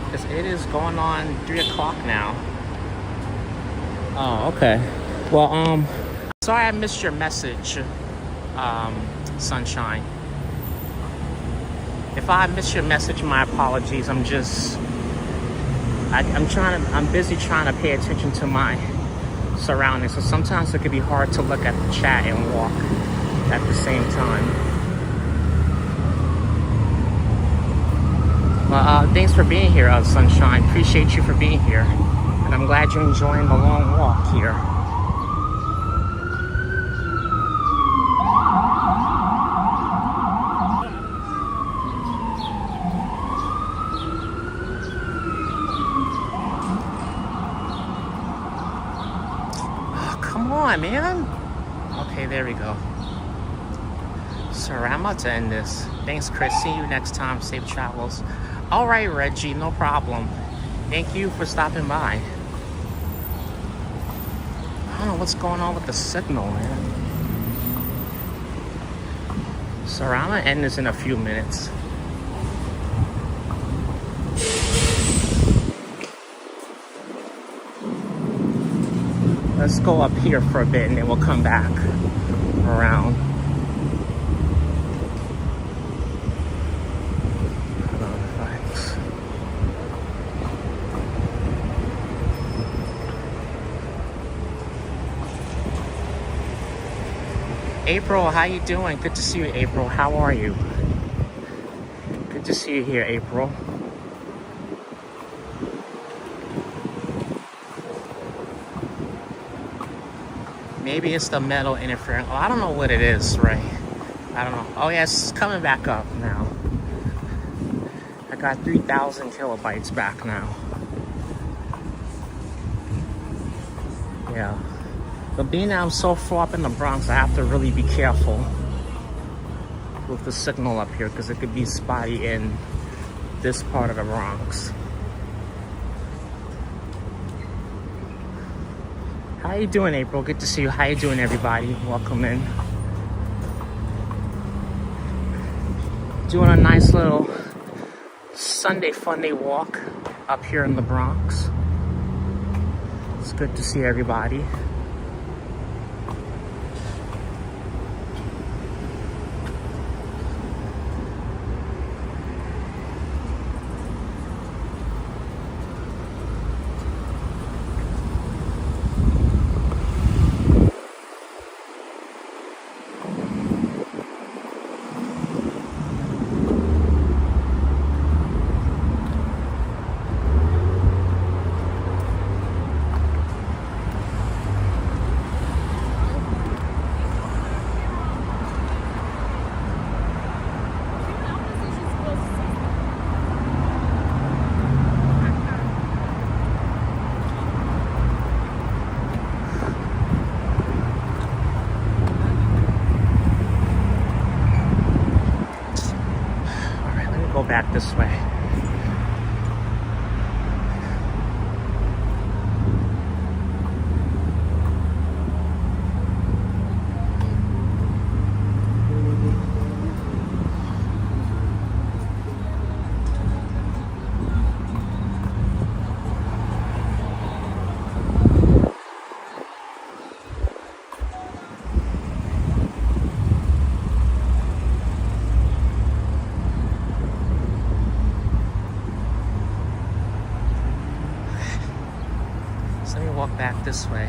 because it is going on 3 o'clock now. Oh, okay. Well, sorry I missed your message, Sunshine. If I missed your message, my apologies. I'm busy trying to pay attention to my surroundings. So sometimes it can be hard to look at the chat and walk at the same time. Well, thanks for being here, Sunshine. Appreciate you for being here. And I'm glad you're enjoying the long walk here. Oh, come on, man. Okay, there we go. Sorry, I'm about to end this. Thanks, Chris. See you next time. Safe travels. All right, Reggie, no problem. Thank you for stopping by. I don't know what's going on with the signal, man. So I'm gonna end this in a few minutes. Let's go up here for a bit and then we'll come back around. April, how you doing? Good to see you, April. How are you? Good to see you here, April. Maybe it's the metal interfering. Oh, I don't know what it is, right? I don't know. Oh, yeah, it's coming back up now. I got 3,000 kilobytes back now. Yeah. But being that I'm so far up in the Bronx, I have to really be careful with the signal up here because it could be spotty in this part of the Bronx. How you doing, April? Good to see you. How you doing, everybody? Welcome in. Doing a nice little Sunday Funday walk up here in the Bronx. It's good to see everybody. Go back this way. So let me walk back this way.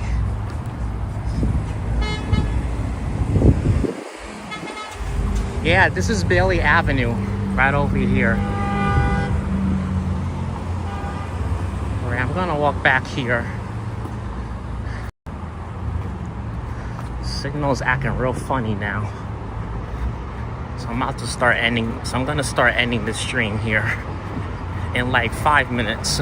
Yeah, this is Bailey Avenue, right over here. Alright, I'm gonna walk back here. Signal's acting real funny now. So I'm about to start ending, so I'm gonna start ending the stream here in like 5 minutes.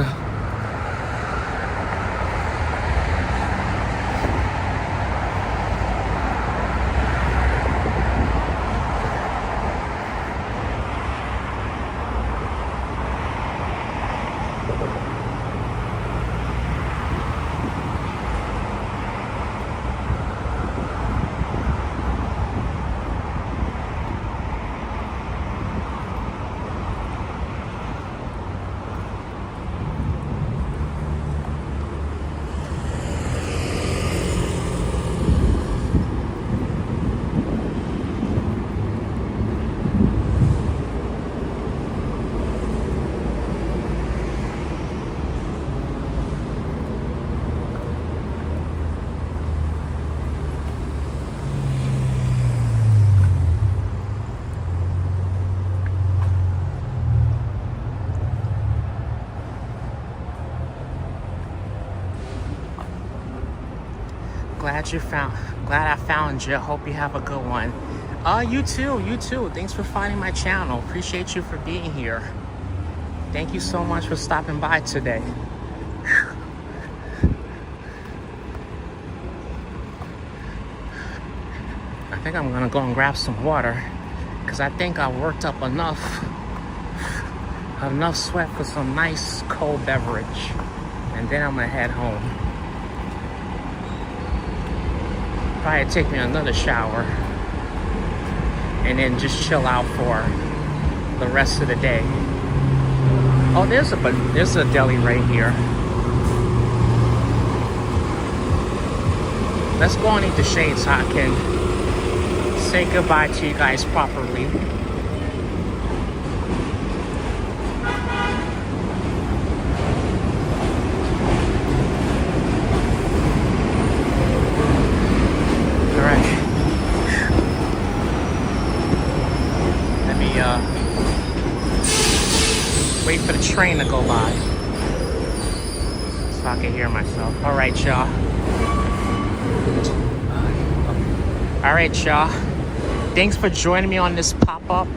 Glad I found you. Hope you have a good one. You too. Thanks for finding my channel. Appreciate you for being here. Thank you so much for stopping by today. I think I'm gonna go and grab some water because I think I worked up enough sweat for some nice cold beverage, and then I'm gonna head home. Probably take me another shower and then just chill out for the rest of the day. Oh, there's a deli right here. Let's go underneath the shade so I can say goodbye to you guys properly. Wait for the train to go by so I can hear myself. All right, y'all. All right, y'all. Thanks for joining me on this pop-up,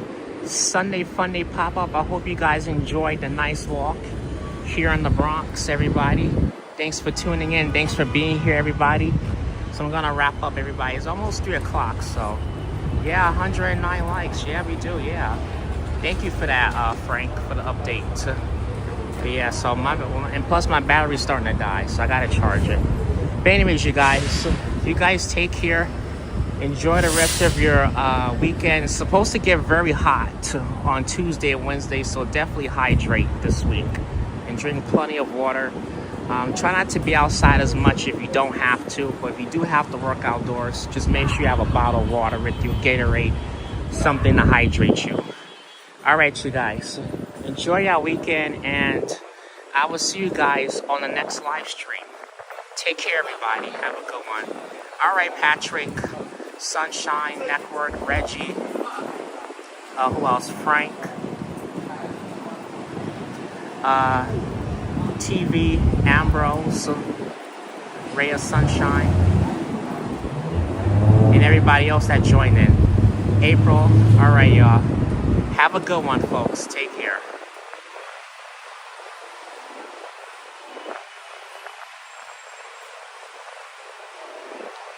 Sunday Funday pop-up. I hope you guys enjoyed the nice walk here in the Bronx, everybody. Thanks for tuning in. Thanks for being here, everybody. So I'm gonna wrap up, everybody. It's almost 3 o'clock, so yeah, 109 likes. Yeah, we do, yeah. Thank you for that, Frank, for the update. But yeah, so and plus my battery's starting to die, so I gotta charge it. But anyways, you guys take care. Enjoy the rest of your weekend. It's supposed to get very hot on Tuesday and Wednesday, so definitely hydrate this week and drink plenty of water. Try not to be outside as much if you don't have to, but if you do have to work outdoors, just make sure you have a bottle of water with you, Gatorade, something to hydrate you. All right, you guys, enjoy your weekend, and I will see you guys on the next live stream. Take care, everybody. Have a good one. All right, Patrick, Sunshine Network, Reggie, who else? Frank, TV, Ambrose, Ray of Sunshine, and everybody else that joined in. April, all right, y'all. Have a good one, folks. Take care.